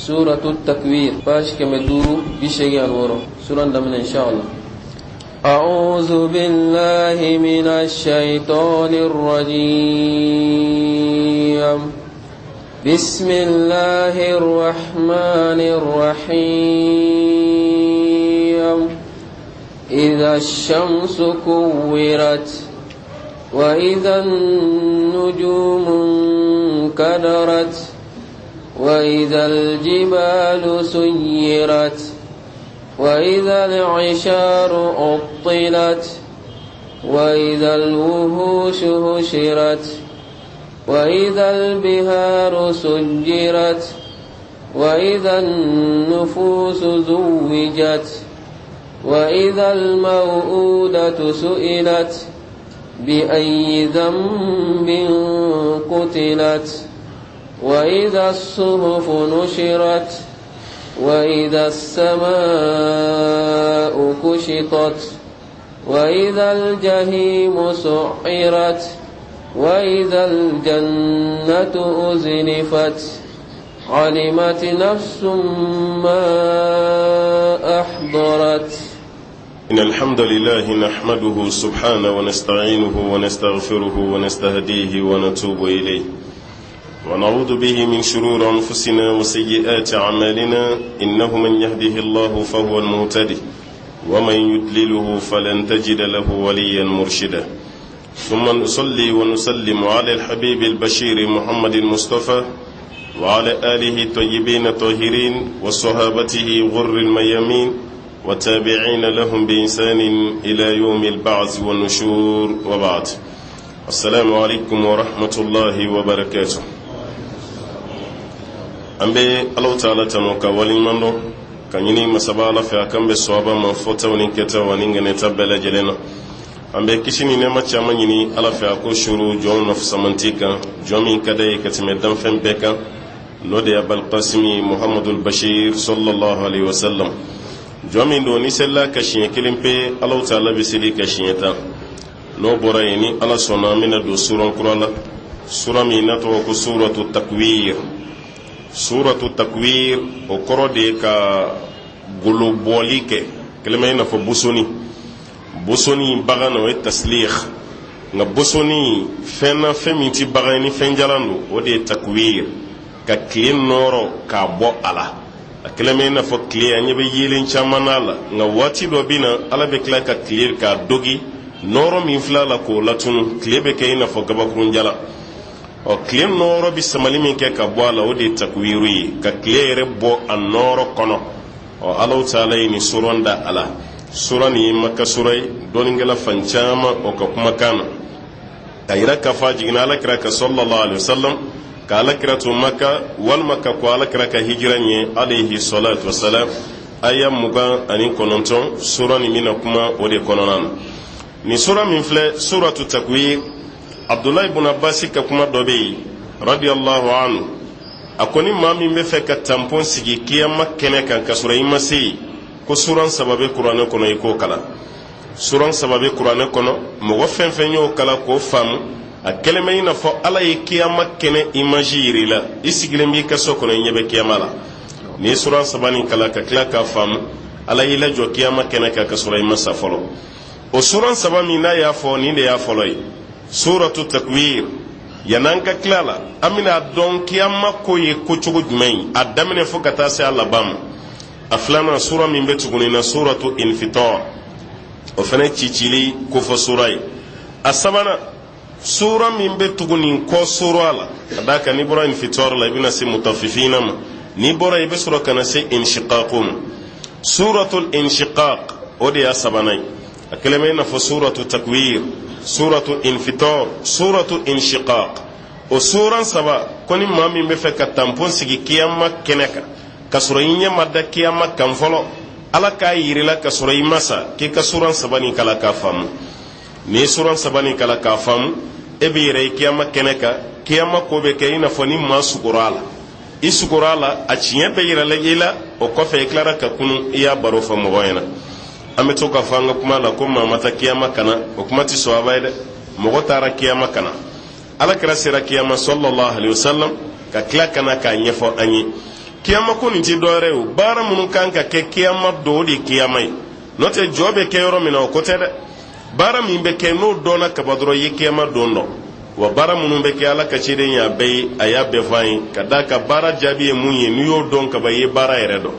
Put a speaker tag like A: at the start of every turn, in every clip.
A: سورة التكوير باش كمدورو بشيء الورو سورة من إن شاء الله. أعوذ بالله من الشيطان الرجيم. بسم الله الرحمن الرحيم. إذا الشمس كورت وإذا النجوم انكدرت وإذا الجبال سيرت وإذا العشار عطلت وإذا الوحوش حشرت وإذا البحار سجرت وإذا النفوس زوجت وإذا الموءودة سئلت بأي ذنب قتلت وإذا الصحف نشرت وإذا السماء كشطت وإذا الجحيم سعرت وإذا الجنة أزلفت علمت نفس ما أحضرت.
B: إن الحمد لله نحمده سبحانه ونستعينه ونستغفره ونستهديه ونتوب إليه ونعوذ به من شرور أنفسنا وسيئات أعمالنا إنه من يهده الله فهو المهتدي ومن يضلله فلن تجد له وليا مرشدا. ثم نصلي ونسلم على الحبيب البشير محمد المصطفى وعلى آله الطيبين الطاهرين وصحابته غر الميامين وتابعين لهم بإحسان إلى يوم البعث والنشور وبعد. السلام عليكم ورحمة الله وبركاته. أمبي الله تعالى تنوكا ولمنو كنيني مسابا في أكمل صوابا من فوتا ونكتا ونغنتا بلا جلنا. أمبي كشيني نما تشامنيني على في أكو شروع جون نفس منتيكا جومين كداي كتمدن فم بكا نودي أبو القاسم محمد البشير صلى الله عليه وسلم جومين دوني سلا كشين كلمبي الله تعالى بسلي كشينتا نو برايني على صنع من دو سورة كرالا سورة ميناتو سورة التكوير. سورة التكوير وكرو ديكا غلوبوليكي كلمة هنا فبوسوني بوسوني بغانو التسليخ nga bosoni fenna feminti bagani fenjalando ode takwir ka clean noro ka bo ala akleme na fo clear nyabe yelen chamanala nga wati do bina ala be clear ka clear ka dogi noro min flala ko latun klebe ke na fo gabakrun jala o clear noro bi samali min ke ka bo ala ode takwiru ka clear bo an noro kono o ala taala ni suronda ala surani makka surai doningala fancama o ka kuma kana tayra ka fajina ala kiraka sallallahu alaihi wasallam ka ala kiratu makka wal makka ko ala kiraka hijranye alayhi salatu wassalam ayam muga ani kononton surani mina kuma o de kononan ni sura min fle suratu takwir. Abdullah ibn Abbas ka kuma dobe radiyallahu anhu akoni mami me fe ka tampon sigi kiyama kene kan ka sura imasi ko suran sababe qur'an kono iko kala suran sababe qur'an kono mo fen fen yo kala ko fam a keleme ina fo ala yi kiyama kene imagiri la isigile mbi ka sokono nyebe kiyama la ni suran sabani kala ka kala ka fam ala yi la jo kiyama kene ka sura imasa folo o suran sabami na ya fo ni de ya foloi suratu takwir yananka klala amina don kiyama ko ye ko chugo jumai adamene fo kata se alabam aflana sura min betuguni na suratu infitar o fana cicili ko fo surai asabana sura min betuguni ko surala adaka ni bora infitar la ibina si mutaffifina ni bora ibe sura kana se inshiqaqum suratul inshiqaq odi asabana akeleme na fo suratu takwir suratu infitar suratu inshiqaq o suran saba koni mami be fe ka tampon sigi kiyama keneka kasura yinya madda kiyama kan folo ala ka yirila kasura yimasa ke kasuran sabani kala ka fam ni suran sabani kala ka fam e be yire kiyama keneka kiyama ko be kayina foni masukurala isukurala a cinya be yira la ila o ko fe klara ka kunu iya baro fa mo wayna ameto ka fanga kuma la ko mata kiyama kana o kuma ti so abayde mo tara kiyama kana ala kira sira kiyama sallallahu alaihi wasallam ka kila kana ka nyefo anyi kiyama ko ni ti dore o bara munun kan ka ke kiyama do di kiyama no te jobe ke yoro mina ko te de bara min be ke no dona ka badro yi kiyama dondo wa bara munun be ke ala ka chide ya be aya be fain kada ka bara jabi e munye ni yo don ka baye bara ere do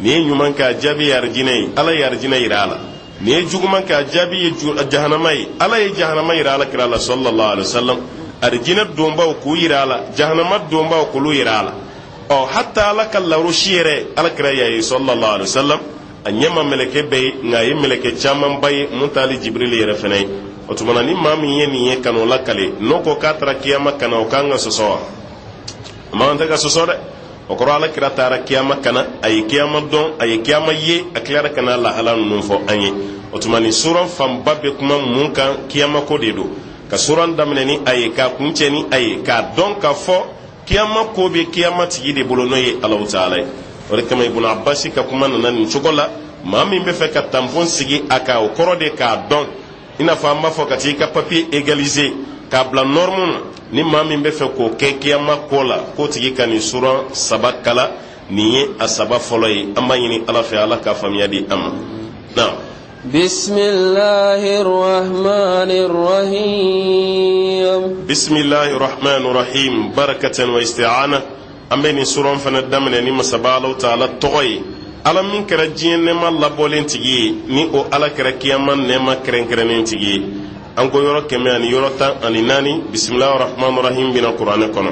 B: ni nyuman ka jabi yarjine ala yarjine irala ni juguman ka jabi jahannamai ala ye jahannamai irala kirala sallallahu alaihi wasallam arjina domba ku irala jahannama domba ku lu irala o hatta ala kallahu shire ala kiraya sallallahu alaihi wasallam anyama meleke be ngaye meleke chaman bay muntali jibril yere fenay otumana ni mami yeni ye kanu lakale noko katra kiyama kana okanga soso ma anta ka soso de okoro ala kira tara kiyama kana ay kiyama don ay kiyama ye aklara kana la halan nun fo anye otumani sura fam babbe kuma mun kan kiyama ko dedo ka suran damne ni ay ka kunce ni ay ka don ka fo kiyama ko be kiyama tigi de bolo noye Allah taala wala kama ibn abbas ka kuma nan ni chogola mami be fe ka tampon sigi aka okoro de ka don ina famba fo kati ka papier égalisé ka bla norme ni mami be fe ko ke kiyama kola ko tigi kan sura sabakala ni asaba folay amma yini ala fi ala ka famiya di am na
A: bismillahir rahmanir rahim
B: bismillahir rahmanir rahim barakatan wa isti'ana ambeni suron fana damne ni masabalo taala toy ala min kera jinne ma labolen tigi ni o ala kera kiyaman ne ma kren tigi an ko yoro keme ani yoro tan ani nani bismillahir rahmanir rahim bina qur'an kono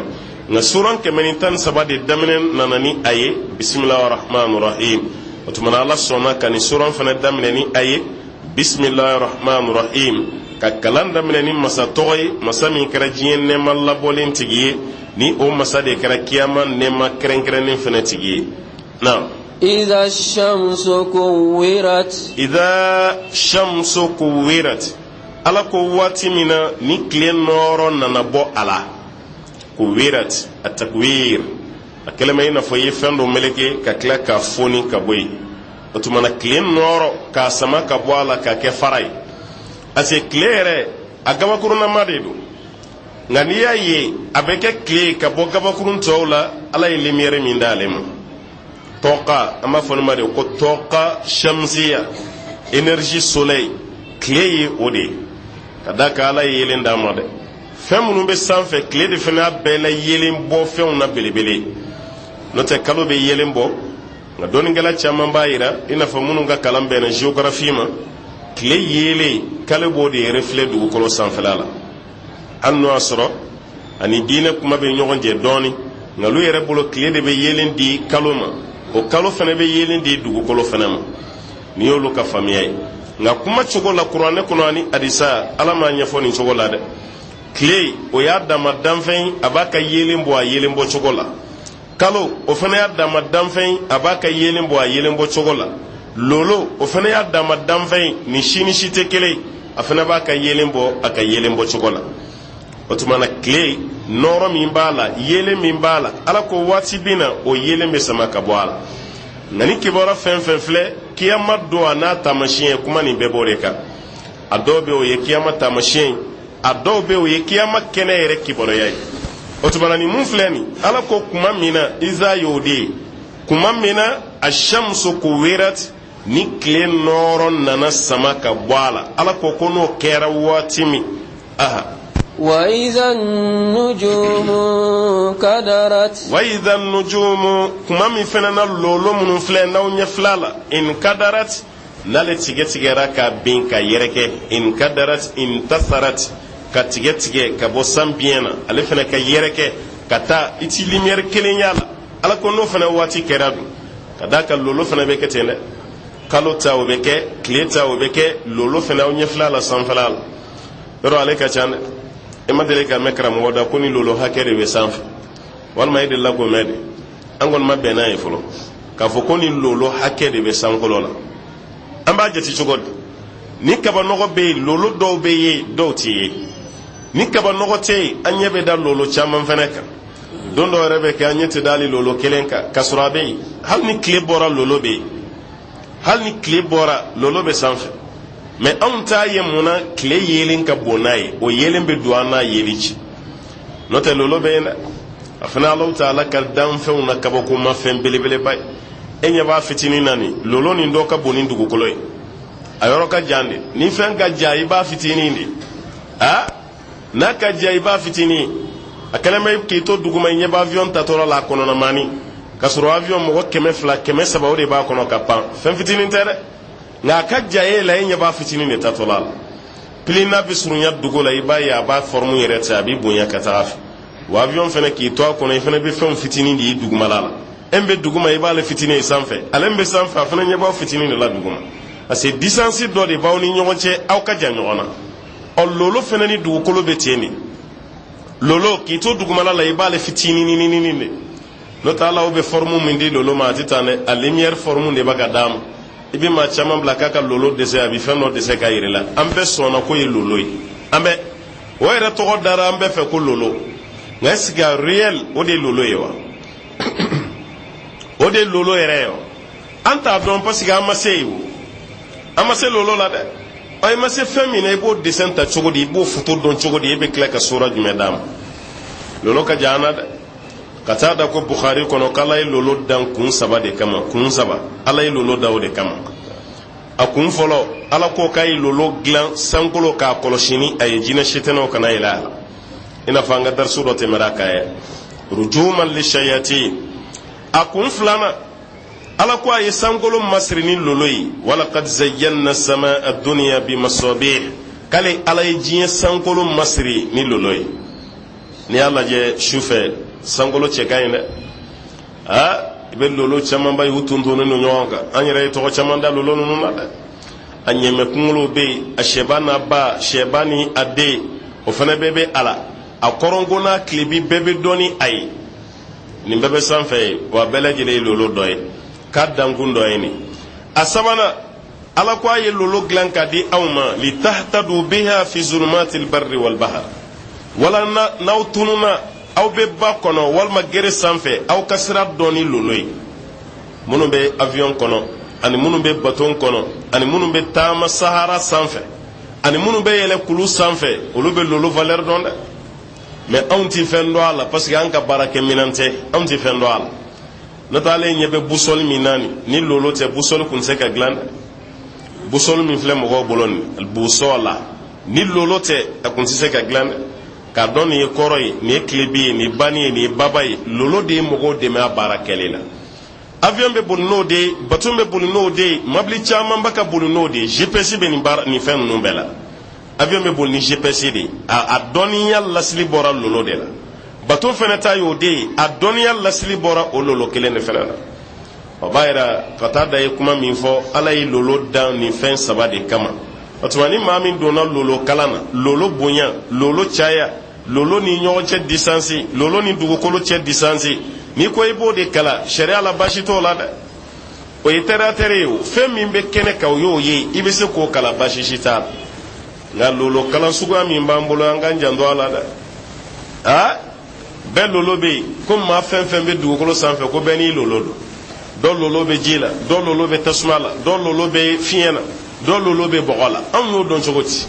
B: nga suron keme tan sabade damne nanani aye bismillahir rahmanir rahim otumana ala sona kan suron fana damne ni aye bismillahir rahmanir rahim ka kalan damne ni masa toy masa min kera jinne ma labolen tigi ni o masade kara kiyama nema kren fana tigi na
A: idha shamsu kuwirat ala ko wati mina ni klen noro nana bo ala kuwirat atakwir akalama ina fo yefando meleke ka kla ka foni ka boy otumana klen noro ka sama ka bo ala ka ke farai ase klere agama kuruna madedo ngani yaye abeke kle ka bo gabakurun tawla ala ye lumière min dalem toqa ama fon ma de ko toqa shamsiya énergie soleil kle ye ode kadaka ala ye yelen da mode femunu be sanfe kle de fena bela yelen bo feuna belebele note kalo be yelen bo nga doni ngala chama bayira ina famunu nga kalambe na géographie ma kle yele kale bo de reflet du ko sanfe lala anno asro ani dina kuma be nyogon je doni ngalu yere bolo kle de be yelen di kaloma o kalo fene be yelen di dugu kolo fene ma ni yolu ka famiyai nga kuma chogo la qur'ane kono ani adisa alama nyafo ni chogo la de kle o ya dama danfen abaka yelen bo chogo la kalo o fene ya dama danfen abaka yelen bo chogo la lolo o fene ya dama danfen ni shini shite kele afena baka yelen bo chogo la otumana kle noro min bala yele min bala ala ko wati bina o yele me sama ka boala nani kibora fen fle kiyama do ana tamashin kuma ni beboreka adobe o ye kiyama tamashin adobe o ye kiyama kene yere kiboro yai otumana ni munfleni ala ko kuma mina iza yodi kuma mina ashamsu kuwirat ni kle noro nana sama ka boala ala ko kono kera wati mi aha وإذا النجوم
B: kuma mi fana na lolo mun filɛ n'aw ɲɛ filala in kadarat n'ale tigɛra ka bin ka yɛrɛkɛ in kadarat in tasarat ka tigɛ ka bɔ san biɲɛ na ale fana ka yɛrɛkɛ ka taa i ti lumière kelen y'a la ala ko n'o fana waati kɛra dun ka d'a kan lolo fana bɛ kɛ ten dɛ kalo ta o bɛ kɛ tile ta o bɛ kɛ lolo fana aw ɲɛ filala sanfɛla la yɔrɔ ale ka ca dɛ ema dele ka me karamɔgɔ da ko ni lolo hakɛ de bɛ sanfɛ walima e de la ko mɛ de an kɔni ma bɛn n'a ye fɔlɔ k'a fɔ ko ni lolo hakɛ de bɛ sankolo la an b'a jate cogo di ni kaba nɔgɔ bɛ yen lolo dɔw bɛ yen dɔw tɛ yen ni kaba nɔgɔ tɛ yen an ɲɛ bɛ da lolo caman fɛnɛ kan don dɔw yɛrɛ bɛ kɛ an ɲɛ tɛ dali lolo kelen kan k'a sɔrɔ a bɛ yen hali ni tile bɔra lolo bɛ yen hali ni tile bɔra lolo bɛ sanfɛ mais anw t'a ye mun na tile yelen ka bon n'a ye o yelen bɛ don an n'a yeli ci n'o tɛ lolo bɛ yen dɛ
A: afana Allah ta'ala ka dan fɛnw na kabako ma fɛn belebeleba ye e ɲɛ b'a fitinin na ni lolo nin dɔ ka bon ni dugukolo ye a yɔrɔ ka jan de ni fɛn ka ja i b'a fitinin de n'a ka ja i b'a fitinin a kɛlen bɛ k'i to duguma i ɲɛ b'a avion tatɔla la a kɔnɔna maani ka sɔrɔ avion mɔgɔ 200 300 o de b'a kɔnɔ ka pan fɛn fitinin tɛ dɛ nka a ka ja e la e ɲɛ b'a fitinin de tatɔla la pili n'a bɛ surunya dugu la i b'a ye a b'a forme yɛrɛ cɛ a b'i bonya ka taga fɛ wa avion fana k'i to a kɔnɔ i fana bɛ fɛn fitinin de ye dugumala la e bɛ duguma i b'ale fitinin ye sanfɛ ale bɛ sanfɛ a fana ɲɛ b'aw fitinin de la duguma parce que distance dɔ de b'aw ni ɲɔgɔn cɛ aw ka jan ɲɔgɔn na ɔ lolo fana ni dugukolo bɛ ten de lolo k'i to dugumala la i b'ale fitinin de n'o tɛ ala bɛ forme min di lolo ma a tɛ taa dɛ a lumière forme de b'a ka d'a ma i bɛ maa caman bila k'a ka lolo dɛsɛ a bɛ fɛn dɔ dɛsɛ k'a yɛrɛ la an bɛɛ sɔnna ko ye lolo ye an bɛ o yɛrɛ tɔgɔ dara an bɛɛ fɛ ko lolo nka est-ce que a réel o de ye lolo ye wa o de ye lolo yɛrɛ ye wa an t'a dɔn parce que an ma se yen o an ma se lolo la dɛ ɔ i ma se fɛn min na i b'o dessin ta cogo di i b'o photo dɔn cogo di i bɛ tila ka sura jumɛn d'a ma lolo ka jan an na dɛ ka taa da ko Bukhari kɔnɔ k'Ala ye lolo dan kun 3 de kama kun 3 Ala ye lolo da o de kama a kun fɔlɔ Ala ko k'a ye lolo dilan sankolo k'a kɔlɔsi ni a ye jinɛ sitɛnɛw kana yɛlɛ a la i n'a fɔ an ka darisu dɔ tɛmɛra a kan ye rujuman lishayatin a kun 2nan Ala ko a ye sankolo masiri ni lolo ye walaqad zayyana samaa ad-dunya bimasabih k'ale Ala ye diɲɛ sankolo masiri ni lolo ye n'i y'a lajɛ sufɛ sankolo cɛ ka ɲi dɛ i bɛ lolo caman ba ye u tuntunnen don ɲɔgɔn kan an yɛrɛ ye tɔgɔ caman da lolo ninnu na dɛ a ɲɛmɛ kunkolo bɛ yen a sɛba n'a ba sɛba ni a den o fana bɛɛ bɛ a la a kɔrɔnko n'a tilebi bɛɛ bɛ dɔn ni a ye nin bɛɛ bɛ sanfɛ ye wa bɛɛ lajɛlen ye lolo dɔ ye k'a dankun dɔ ye nin a 3nan Ala ko a ye lolo dilan k'a di aw ma litahtadu biha fi zulumatil barri wal bahr wala n'aw tununa aw bɛ ba kɔnɔ walima gere sanfɛ aw ka sira dɔn ni lolo ye minnu bɛ avion kɔnɔ ani minnu bɛ bateau kɔnɔ ani minnu bɛ taama sahara sanfɛ ani minnu bɛ yɛlɛ kulu sanfɛ olu bɛ lolo valeur dɔn dɛ mais anw tɛ fɛn dɔn a la parce que an ka baarakɛminɛn tɛ anw tɛ fɛn dɔn a la n'o tɛ ale ɲɛ bɛ boussole min na ni lolo tɛ boussole tun tɛ se ka dilan dɛ boussole min filɛ mɔgɔw bolo nin boussole ni lolo tɛ a tun tɛ se ka dilan dɛ k'a dɔn nin ye kɔrɔ ye nin ye tilebi ye nin ye bani ye nin ye baba ye lolo de ye mɔgɔw dɛmɛ a baara kɛlen na avion bɛ boli n'o de ye bateau bɛ boli n'o de ye mobili caman ba ka boli n'o de ye GPS bɛ nin fɛn ninnu bɛɛ la avion bɛ boli ni GPS de ye a dɔnniya lasili bɔra lolo de la bateau fana ta ye o de ye a dɔnniya lasili bɔra o lolo kelen de fana la o b'a yira ka taa da ye kuma min fɔ Ala ye lolo dan nin fɛn 3 de kama o tuma ni maa min donna lolo kalan na lolo bonya lolo caya lolo ni ɲɔgɔn cɛ distance lolo ni dugukolo cɛ distance n'i ko i b'o de kala sariya la baasi t'o la dɛ o ye tɛrɛ ye o fɛn min bɛ kɛnɛ kan o y'o ye i bɛ se k'o kala baasi si t'a la nka lolo kalan suguya min b'an bolo an k'an janto a la dɛ bɛɛ lolo bɛ yen ko maa fɛn fɛn bɛ dugukolo sanfɛ ko bɛɛ n'i lolo don dɔ lolo bɛ ji la dɔ lolo bɛ tasuma la dɔ lolo bɛ fiɲɛ na dɔ lolo bɛ bɔgɔ la anw y'o dɔn cogo di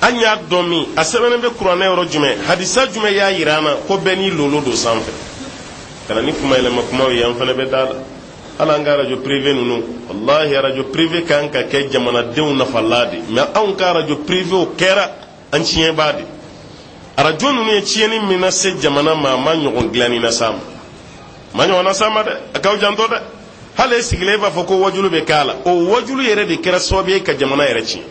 A: an y'a dɔn min a sɛbɛnnen bɛ kuranɛ yɔrɔ jumɛn hadisa jumɛn y'a yira an na ko bɛɛ n'i lolo don sanfɛ kana ni kuma yɛlɛma kumaw ye an fana bɛ da la hali an ka radio privé ninnu wallahi radio privé kan ka kɛ jamanadenw nafala de mais anw ka radio privé o kɛra an tiɲɛbaa de radio ninnu ye tiɲɛni min na se jamana ma a ma ɲɔgɔn dilanni na s'a ma ɲɔgɔn na s'a ma dɛ a k'aw janto dɛ hali e sigilen b'a fɔ ko wajulu bɛ k'a la o wajulu yɛrɛ de kɛra sababu ye ka jamana yɛrɛ tiɲɛ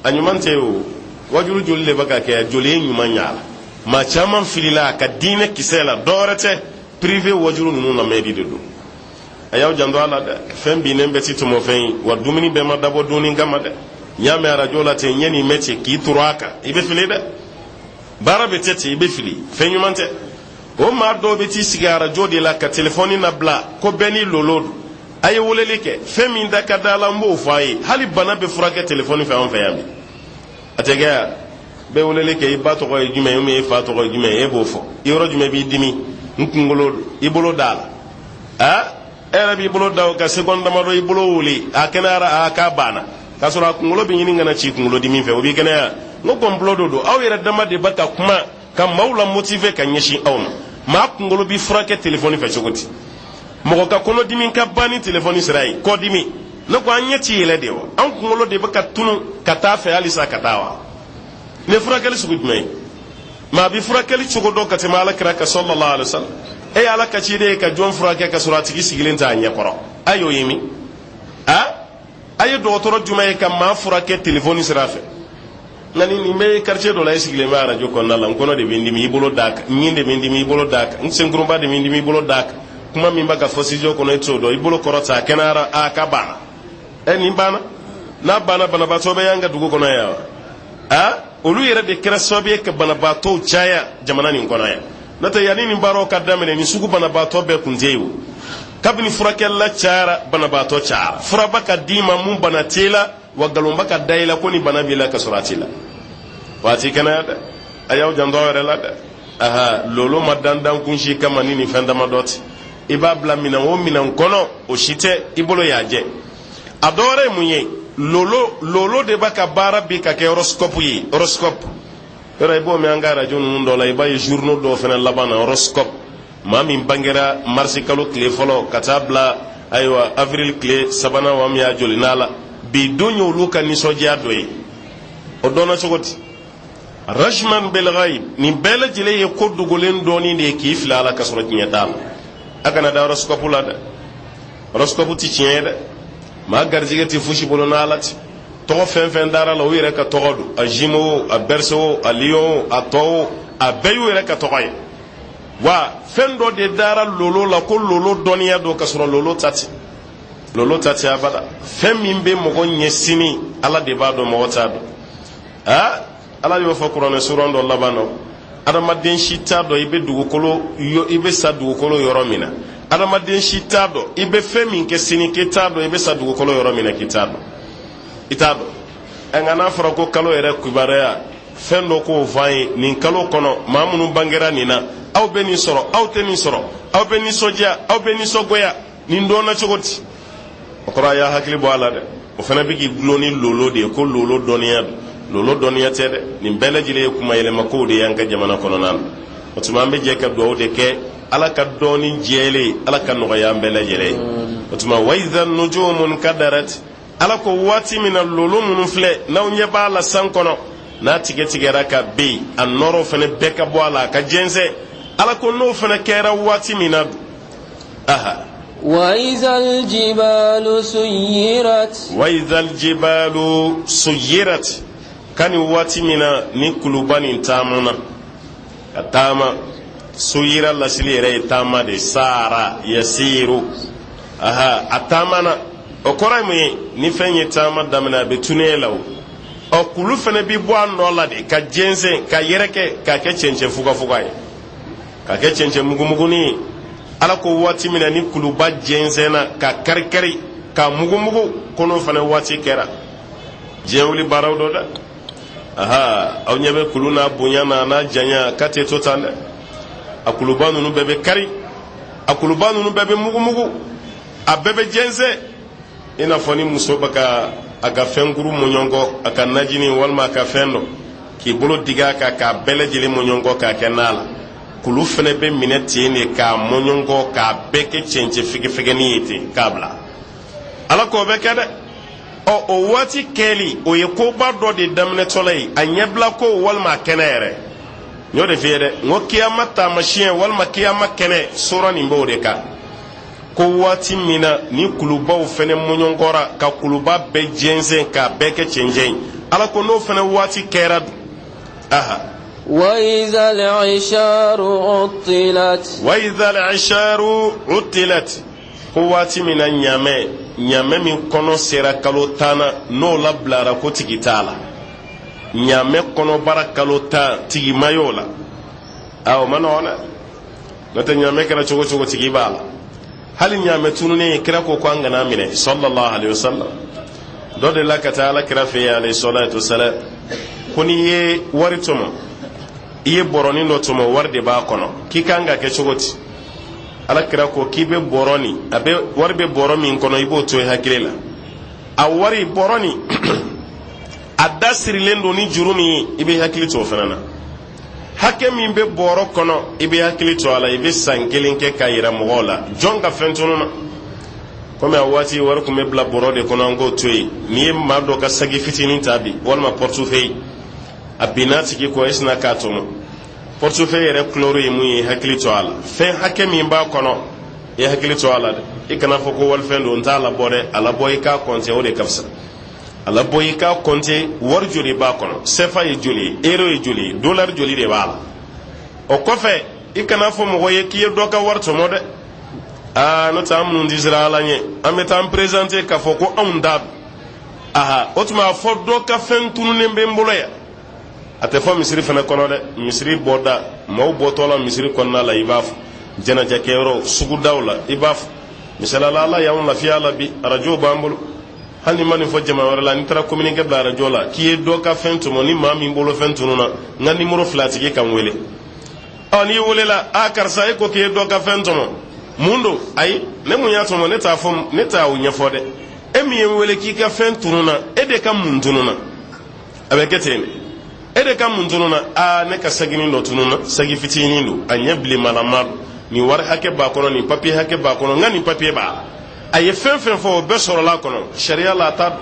A: a ɲuman tɛ o wajulu joli de bɛ ka kɛ joli ye ɲuman ɲa la maa caman filila a ka diinɛ kisɛ la dɔwɛrɛ tɛ privé wajulu ninnu na mɛdi de don a y'aw janto a la dɛ fɛn binnen bɛ ti tɔmɔ fɛn ye wa dumuni bɛɛ ma dabɔ dunni kama dɛ n y'a mɛn arajo la ten ɲɛ nin mɛ ten k'i turu a kan i bɛ fili dɛ baara bɛ tɛ ten i bɛ fili fɛn ɲuman tɛ o maa dɔw bɛ t'i sigi arajo de la ka telefɔni labila ko bɛɛ ni lolo don a ye weleli kɛ fɛn min da ka da la n b'o fɔ a ye hali bana bɛ furakɛ telefɔni fɛ an fɛ yan bi a tɛ kɛ yan bɛɛ weleli kɛ i ba tɔgɔ ye jumɛn ye ou bien i fa tɔgɔ ye jumɛn ye e b'o fɔ i yɔrɔ jumɛn b'i dimi n kunkolo don i bolo da la e yɛrɛ b'i bolo da o ka seconde damadɔ i bolo wuli a kɛnɛyara k'a banna k'a sɔrɔ a kunkolo bɛ ɲini kana ci kunkolo dimi fɛ o b'i kɛnɛya n ko complot do don aw yɛrɛ dama de bɛ ka kuma ka maaw la motiver ka ɲɛsin aw ma ma kungolo bi furakɛ telefoni fɛ cogo di mɔgɔ ka kɔnɔdimi ka ban ni telefoni sira ye kɔdimi ne ko an ɲɛ ti yɛlɛ de wa an kungolo de bɛ ka tunu ka taa fɛ halisa ka taa wa ne furakɛli sugu jumɛn ye maa bi furakɛli cogo dɔ ka tɛmɛ alakira ka sallallahu alaihi wasallam e ye ala ka ciden ye ka jɔn furakɛ ka sɔrɔ a tigi sigilen t'a ɲɛkɔrɔ a y'o ye min a ye dɔgɔtɔrɔ jumɛn ye ka maa furakɛ telefoni sira fɛ nka nin bɛ quartier dɔ la e sigilen bɛ arajo kɔnɔna la n kɔnɔ de bɛ n dimi i bolo d'a kan n ɲin de bɛ n dimi i bolo d'a kan n senkurunba de bɛ n dimi i bolo d'a kan kuma min bɛ ka fɔ studio kɔnɔ e t'o dɔn i bolo kɔrɔ ta a kɛnɛyara a ka banna nin banna n'a banna banabaatɔ bɛ y'an ka dugu kɔnɔ yan wa olu yɛrɛ de kɛra sababu ye ka banabaatɔw caya jamana nin kɔnɔ yan n'o tɛ yanni nin baaraw ka daminɛ nin sugu banabaatɔ bɛɛ tun tɛ yen o kabini furakɛlila cayara banabaatɔ cayara furaba ka d'i ma mun bana t'e la wa nkalonba ka da i la ko ni bana b'i la ka sɔrɔ a t'i la waati kɛnɛya dɛ a y'aw janto aw yɛrɛ la dɛ lolo ma dandan kunsi kama ni nin fɛn dama dɔ tɛ i b'a bila minɛn o minɛn kɔnɔ o si tɛ i bolo y'a jɛ a dɔ wɛrɛ ye mun ye lolo de b'a ka baara bi ka kɛ horoscope ye horoscope yɔrɔ i b'o mɛn an ka arajo ninnu dɔ la i b'a ye journaux dɔw fana laban na horoscope maa min bangera marisi kalo tile fɔlɔ ka taa bila ayiwa avril tile sabanan wa min y'a joli n'a la bi don ye olu ka nisɔndiya dɔ ye o dɔnna cogo di rajman bil ghaib nin bɛɛ lajɛlen ye ko dogolen dɔɔni de ye k'i fili a la ka sɔrɔ tiɲɛ t'a la a kana da horoscope la dɛ horoscope tɛ tiɲɛ ye dɛ maa garijɛgɛ tɛ fosi bolo n'ala tɛ tɔgɔ fɛn fɛn dara la o yɛrɛ ka tɔgɔ don a jumeau a berceau a lion a tɔw a bɛɛ y'u yɛrɛ ka tɔgɔ ye wa fɛn dɔ de dara lolo la ko lolo dɔnniya don ka sɔrɔ lolo ta tɛ abada fɛn min bɛ mɔgɔ ɲɛ sini ala de b'a dɔn mɔgɔ t'a dɔn ala y'o fɔ kuranɛ suran dɔ laban na adamaden si t'a dɔn i bɛ sa dugukolo yɔrɔ min na adamaden si t'a dɔn i bɛ fɛn min kɛ sini k'i t'a dɔn i bɛ sa dugukolo yɔrɔ min na k'i t'a dɔn i t'a dɔn nka n'a fɔra ko kalo yɛrɛ kibaruya fɛn dɔ k'o fɔ an ye nin kalo kɔnɔ maa minnu bangera nin na aw bɛ nin sɔrɔ aw tɛ nin sɔrɔ aw bɛ nisɔndiya aw bɛ nisɔngoya nin dɔnna cogo di o kɔrɔ a y'a hakili bɔ a la dɛ o fana bɛ k'i dulon ni lolo de ye ko lolo dɔnniya don lolo dɔnniya tɛ dɛ nin bɛɛ lajɛlen ye kuma yɛlɛma kow de y'an ka jamana kɔnɔna na o tuma an bɛ jɛ ka dugawu de kɛ ala ka dɔɔni jɛlen ala ka nɔgɔya an bɛɛ lajɛlen ye o tuma wa idha nujumun kadarat ala ko waati min na lolo minnu filɛ n'aw ɲɛ b'a la san kɔnɔ n'a tigɛra ka ben a nɔrɔ fana bɛɛ ka bɔ a la a ka jɛnsɛn ala ko n'o fana kɛra waati min na
C: وإذا الجبال سيرت
A: وإذا الجبال سيرت كان waati min na ni kuluba nin taamuna ka taama suyira lasili yɛrɛ ye taama de saara yasiru a taamana o kɔrɔ ye mun ye ni fɛn ye taama daminɛ a bɛ tunun la o kulu fana bi bɔ a nɔ la de ka jɛnsɛn ka yɛrɛkɛ k'a kɛ cɛncɛn fugafuga ye ka kɛ cɛncɛn mugumuguni ye ala ko waati min na ni kuluba jɛnsɛnna ka kari-kari ka mugumugu ko n'o fana waati kɛra diɲɛ wuli baaraw dɔ dɛ aw ɲɛ bɛ kulu n'a bonya n'a janya k'a tɛ to tan dɛ a kuluba ninnu bɛɛ bɛ kari a kuluba ninnu bɛɛ bɛ mugumugu a bɛɛ bɛ jɛnsɛn i n'a fɔ ni muso bɛ ka a ka fɛnkuru mɔɲɔngɔ a ka najini walima a ka fɛn dɔ k'i bolo dig'a kan k'a bɛɛ lajɛlen mɔɲɔngɔ k'a kɛ n'a la kulu fana bɛ minɛ ten de k'a mɔɲɔngɔ k'a bɛɛ kɛ cɛncɛn fɛgɛfɛgɛnin ye ten k'a bila ala k'o bɛ kɛ dɛ o waati kɛli o ye koba dɔ de daminɛtɔla ye a ɲɛbila ko walima a kɛnɛ yɛrɛ n y'o de f'i ye dɛ n ko kiyama taamasiyɛn walima kiyama kɛnɛ sura nin b'o de kan ko waati min na ni kulubaw fana mɔɲɔngɔra ka kuluba bɛɛ jɛnsɛn k'a bɛɛ kɛ cɛncɛn ye ala ko n'o fana waati kɛra dun
C: وإذا العشار عطلت
A: وإذا العشار عطلت ko waati min na ɲamɛ min kɔnɔ sera kalo 10 na n'o labilara ko tigi t'a la ɲamɛ kɔnɔbara kalo 10 tigi ma y'o la o ma nɔgɔn dɛ n'o tɛ ɲamɛ kɛra cogo cogo tigi b'a la hali ɲamɛ tununen kira ko an kana minɛ sallallahu alaihi wasallam dɔ de la ka taa ala kira fɛ yen alayhi salatu wasalam ko n'i ye wari tɔmɔ i ye bɔrɔnin dɔ tɔmɔ wari de b'a kɔnɔ k'i kan ka kɛ cogo di ala kira ko k'i bɛ bɔrɔnin wari bɛ bɔrɔ min kɔnɔ i b'o to i hakili la a wari bɔrɔnin a da sirilen don ni juru min ye i bɛ hakili to o fana na hakɛ min bɛ bɔrɔ kɔnɔ i bɛ hakili to a la i bɛ san kelen kɛ ka yira mɔgɔw la jɔn ka fɛn tunun na komi a waati wari tun bɛ bila bɔrɔ de kɔnɔ an k'o to yen n'i ye maa dɔ ka sagi fitinin ta bi walima portefeuille a binna tigi kɔ i sina k'a tɔmɔ portefeuille yɛrɛ couleur ye mun ye hakili to a la fɛn hakɛ min b'a kɔnɔ i hakili to a la dɛ i kana fɔ ko walifɛn don n t'a labɔ dɛ a labɔ i k'a compter o de ka fisa a labɔ i k'a compter wari joli b'a kɔnɔ CFA ye joli ye euro ye joli ye dollar joli de b'a la o kɔfɛ i kana fɔ mɔgɔ ye k'i ye dɔ ka wari tɔmɔ dɛ n'o tɛ an minnu tɛ siran ala ɲɛ an bɛ taa an présenter k'a fɔ ko anw t'a dɔn aha o tuma a fɔ dɔ ka fɛn tununnen bɛ n bolo yan a tɛ fɔ misiri fana kɔnɔ dɛ misiri bɔda maaw bɔtɔ la misiri kɔnɔna la i b'a fɔ jɛnɛjakɛyɔrɔ sugudaw la i b'a fɔ misalala ala y'anw lafiya la bi arajo b'an bolo hali ni ma nin fɔ jama wɛrɛ la n'i taara communiqué bila arajo la k'i ye dɔ ka fɛn tɔmɔ ni maa min bolo fɛn tununna n ka numéro fila tigi kan wele n'i welela karisa e ko k'i ye dɔ ka fɛn tɔmɔ mun don ayi ne mun y'a tɔmɔ ne t'a o ɲɛfɔ dɛ e min ye n wele k'i ka fɛn tununna e de ka mun tununna a bɛ kɛ ten de e de ka mun tununna ne ka saginin dɔ tununna sagi fitinin don a ɲɛ bilenmalama don nin wari hakɛ b'a kɔnɔ nin papiye hakɛ b'a kɔnɔ n ka nin papiye b'a la a ye fɛn fɛn fɔ o bɛɛ sɔrɔla a kɔnɔ sariya la a t'a don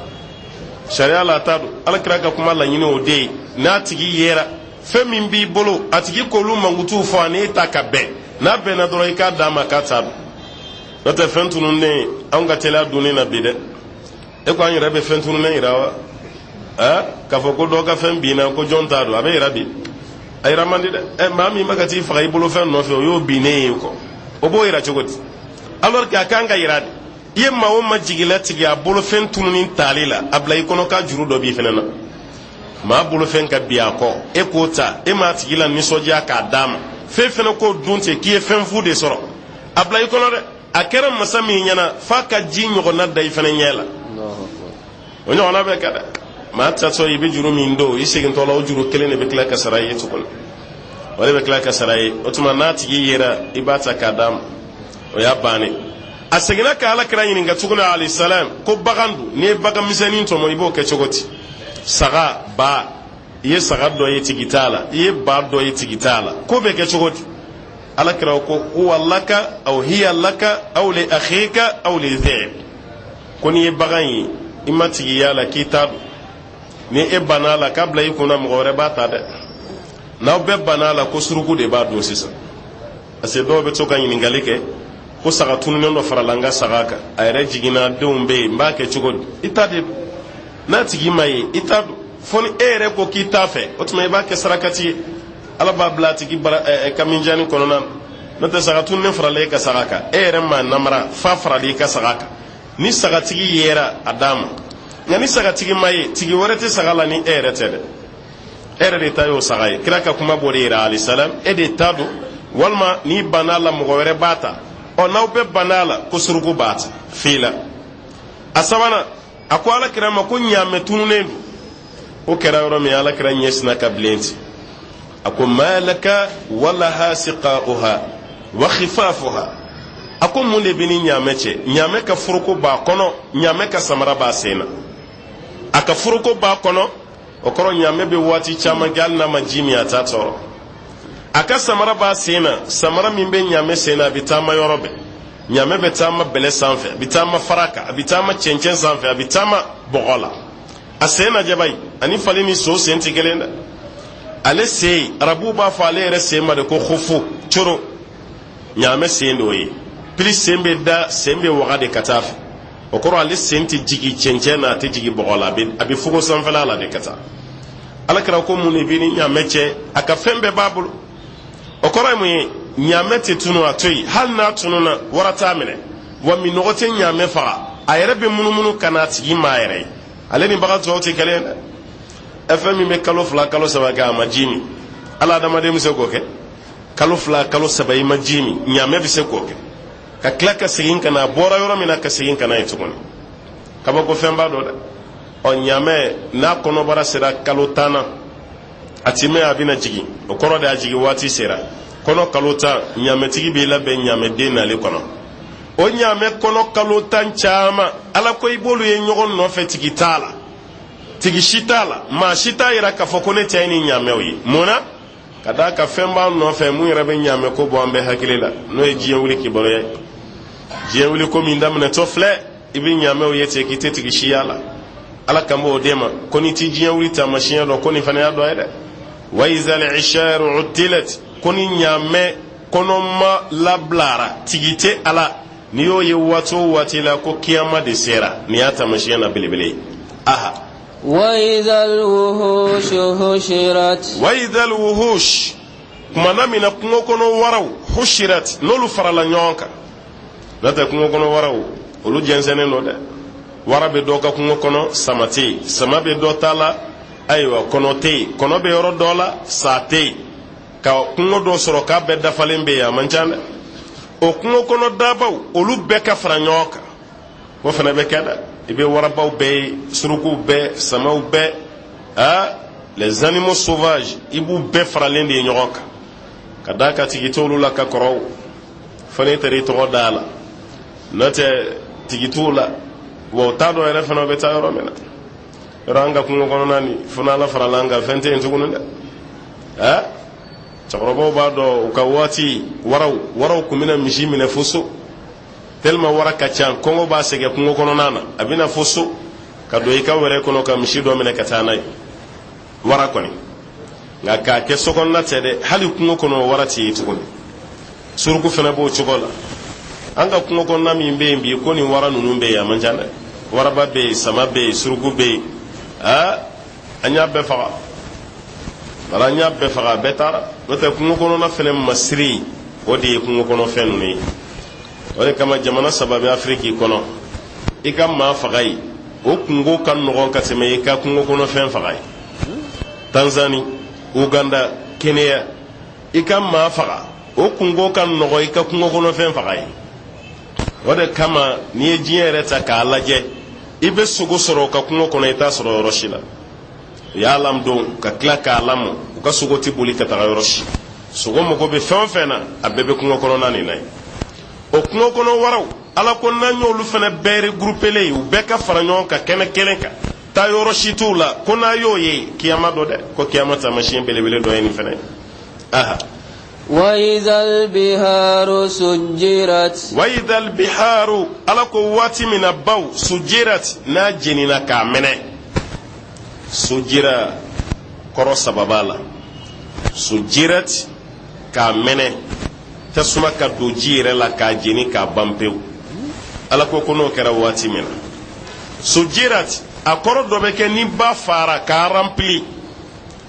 A: sariya la a t'a don alakira ka kuma laɲini o de ye n'a tigi yera fɛn min b'i bolo a tigi k'olu mankutuw fɔ a n'e ta ka bɛn n'a bɛnna dɔrɔn i k'a d'a ma k'a t'a don n'o tɛ fɛn tununnen anw ka teliya dunnen na bi dɛ e ko an yɛrɛ bɛ fɛn tununnen yira wa k'a fɔ ko dɔ ka fɛn binna ko jɔn t'a don a bɛ yira bi a yira man di dɛ maa min bɛ ka t'i faga i bolo fɛn nɔfɛ o y'o binnen ye kɔ o b'o yira cogo di alors que a kan ka yira de i ye maa o maa jigilatigɛ a bolo fɛn tununin tali la a bila i kɔnɔ k'a juru dɔ b'i fɛnɛ na maa bolo fɛn ka bin a kɔ e k'o ta e m'a tigi la nisɔndiya k'a d'a ma fɛn fɛnɛ k'o dun ten k'i ye fɛn fu de sɔrɔ a bila i kɔnɔ dɛ a kɛra masa min ɲɛna f'a ka ji ɲɔgɔnna da i fɛnɛ ɲɛ la o ɲɔgɔnna bɛ kɛ dɛ maa tatɔ i bɛ juru min don i segintɔ la o juru kelen de bɛ tila ka sara i ye tuguni o de bɛ tila ka sara i ye o tuma n'a tigi yera i b'a ta k'a d'a ma o y'a bannen a seginna ka alakira ɲininka tuguni alayhi salam ko bagan don n'i ye bagan misɛnnin tɔmɔ i b'o kɛ cogo di saga ba i ye saga dɔ ye tigi t'a la i ye ba dɔ ye tigi t'a la ko bɛ kɛ cogo di alakira ko huwa laka aw hiya laka aw li akhika aw li dhi'b ko n'i ye bagan ye i ma tigiya la k'i t'a don ni e banna la k'a bila i kunna mɔgɔ wɛrɛ b'a ta dɛ n'aw bɛɛ banna la ko suruku de b'a don sisan parce que dɔw bɛ to ka ɲininkali kɛ ko saga tununnen dɔ farala n ka saga kan a yɛrɛ jiginna denw bɛ yen n b'a kɛ cogo di i ta de don n'a tigi ma ye i ta don fo ni e yɛrɛ ko k'i t'a fɛ o tuma i b'a kɛ sarakati ye ala b'a bila a tigi kaminjani kɔnɔna na n'o tɛ saga tununnen farala e ka saga kan e yɛrɛ ma namara fa farali i ka saga kan ni sagatigi yera a d'a ma nka ni sagatigi ma ye tigi wɛrɛ tɛ saga la ni e yɛrɛ tɛ dɛ e yɛrɛ de ta y'o saga ye kira ka kuma b'o de yira alayhi salam e de ta don walima n'i banna la mɔgɔ wɛrɛ b'a ta n'aw bɛɛ banna la ko suruku b'a ta f'i la a sabanan a ko alakira ma ko ɲaamɛ tununnen don o kɛra yɔrɔ min alakira ɲɛsina ka bilen ten a ko malaka walaha siqa'uha wa khifafuha a ko mun de bɛ ni ɲaamɛ cɛ ɲaamɛ ka foroko b'a kɔnɔ ɲaamɛ ka samara b'a sen na a ka foroko b'a kɔnɔ o kɔrɔ ɲaamɛ bɛ waati caman kɛ hali n'a ma ji min a t'a tɔɔrɔ a ka samara b'a sen na samara min bɛ ɲaamɛ sen na a bɛ taama yɔrɔ bɛɛ ɲaamɛ bɛ taama bɛlɛ sanfɛ a bɛ taama fara kan a bɛ taama cɛncɛn sanfɛ a bɛ taama bɔgɔ la a sen lajɛ bayi ani fali ni so sen tɛ kelen dɛ ale sen arabuw b'a fɔ ale yɛrɛ sen ma de ko khufu coro ɲaamɛ sen dɔ ye pili sen bɛ da sen bɛ waga de ka taa fɛ o kɔrɔ ale sen tɛ jigin cɛncɛn na a tɛ jigin bɔgɔ la a bɛ fogo sanfɛla la de ka taa alakira ko mun de bɛ ni ɲaamɛ cɛ a ka fɛn bɛɛ b'a bolo o kɔrɔ ye mun ye ɲaamɛ tɛ tunu a to yen hali n'a tununa wara t'a minɛ wa minɔgɔ tɛ ɲaamɛ faga a yɛrɛ bɛ munumunu ka n'a tigi ma yɛrɛ ye ale ni bagan tɔw tɛ kelen dɛ e fɛn min bɛ kalo 2 kalo 3 kɛ a ma ji min ala adamaden bɛ se k'o kɛ kalo 2 kalo 3 i ma ji min ɲaamɛ bɛ se k'o kɛ ka tila ka segin ka na a bɔra yɔrɔ min na ka segin ka na yen tuguni kabako fɛn b'a dɔ dɛ ɲaamɛ n'a kɔnɔbara sera kalo 10 na a ti mɛn a bɛna jigin o kɔrɔ de a jigin waati sera kɔnɔ kalo 10 ɲaamɛtigi b'i labɛn ɲaamɛden nali kɔnɔ o ɲaamɛ kɔnɔ kalo 10 caman ala ko i b'olu ye ɲɔgɔn nɔfɛ tigi t'a la tigi si t'a la maa si t'a yira k'a fɔ ko ne tɛ ni ɲaamɛw ye mun na ka da ka fɛn b'an nɔfɛ mun yɛrɛ bɛ ɲaamɛ ko bɔ an bɛɛ hakili la n'o ye diɲɛ wuli kibaru ye diɲɛ wuli ko min daminɛtɔ filɛ i bɛ ɲaamɛw ye ten k'i tɛ tigi siya la ala kan b'o d'e ma ko ni ti diɲɛ wuli taamasiyɛn dɔn ko nin fana y'a dɔ ye dɛ wa iza al-isharu uttilat ko ni ɲaamɛ kɔnɔma labilara tigi tɛ ala n'i y'o ye waati o waati la ko kiyama de sera nin y'a taamasiyɛn na belebele ye aha
C: وإذا الوحوش حشرت
A: وإذا الوحوش kumana mina kungo kɔnɔ waraw hushirat n'olu farala ɲɔgɔn kan n'o tɛ kungo kɔnɔ waraw olu jɛnsɛnnen don dɛ wara bɛ dɔ ka kungo kɔnɔ sama tɛ yen sama bɛ dɔ ta la ayiwa kɔnɔ tɛ yen kɔnɔ bɛ yɔrɔ dɔ la sa tɛ yen ka kungo dɔ sɔrɔ k'a bɛɛ dafalen bɛ yen a man ca dɛ o kungo kɔnɔ dabaw olu bɛɛ ka fara ɲɔgɔn kan o fana bɛ kɛ dɛ i bɛ warabaw bɛɛ ye surukuw bɛɛ samaw bɛɛ les animaux sauvages i b'u bɛɛ faralen de ye ɲɔgɔn kan ka da ka tigi t'olu la ka kɔrɔw fana i tɛrɛ i tɔgɔ da la n'o tɛ tigi t'u la wa o t'a dɔn yɛrɛ fana bɛ taa yɔrɔ min na yɔrɔ an ka kungo kɔnɔna nin fana ala farala an kan fɛn tɛ yen tuguni dɛ cɛkɔrɔbaw b'a dɔn u ka waati waraw tun bɛna misi minɛ fo so tellement wara ka ca kɔngɔ b'a sɛgɛn kungo kɔnɔna na a bɛna fo so ka don i ka wɛrɛ kɔnɔ ka misi dɔ minɛ ka taa n'a ye wara kɔni nka k'a kɛ sokɔnɔna tɛ dɛ hali kungo kɔnɔ wara tɛ yen tuguni suruku fana b'o cogo la an ka kungo kɔnɔna min bɛ yen bi ko nin wara ninnu bɛ yen a man ca dɛ waraba bɛ yen sama bɛ yen suruku bɛ yen an y'a bɛɛ faga wala an y'a bɛɛ faga a bɛɛ taara n'o tɛ kungo kɔnɔna fana masiri o de ye kungo kɔnɔfɛn ninnu ye o de kama jamana saba bɛ afiriki kɔnɔ i ka maa faga ye o kungo ka nɔgɔn ka tɛmɛ i ka kungo kɔnɔfɛn faga ye tanzani uganda kenya i ka maa faga o kungo ka nɔgɔn i ka kungo kɔnɔfɛn faga ye o de kama n'i ye diɲɛ yɛrɛ ta k'a lajɛ i bɛ sogo sɔrɔ o ka kungo kɔnɔ i t'a sɔrɔ yɔrɔ si la u y'a lamɛn ka tila k'a lamɔ u ka sogo tɛ boli ka taga yɔrɔ si sogo mago bɛ fɛn o fɛn na a bɛɛ bɛ kungo kɔnɔna nin na ye o kungo kɔnɔ waraw ala ko n'an y'olu fana bɛɛ regroupé u bɛɛ ka fara ɲɔgɔn kan kɛnɛ kelen kan taa yɔrɔ si t'u la ko n'a y'o ye kiyama dɔ dɛ ko kiyama taamasiyɛn belebele dɔ ye nin fana ye aha
C: وإذا البحار سجرت
A: وإذا البحار ala ko waati min na baw sujirat n'a jenina k'a minɛ sujira kɔrɔ saba b'a la sujirat k'a minɛ tasuma ka don ji yɛrɛ la k'a jeni k'a ban pewu ala ko n'o kɛra waati min na sujirat a kɔrɔ dɔ bɛ kɛ ni ba fara k'a rempli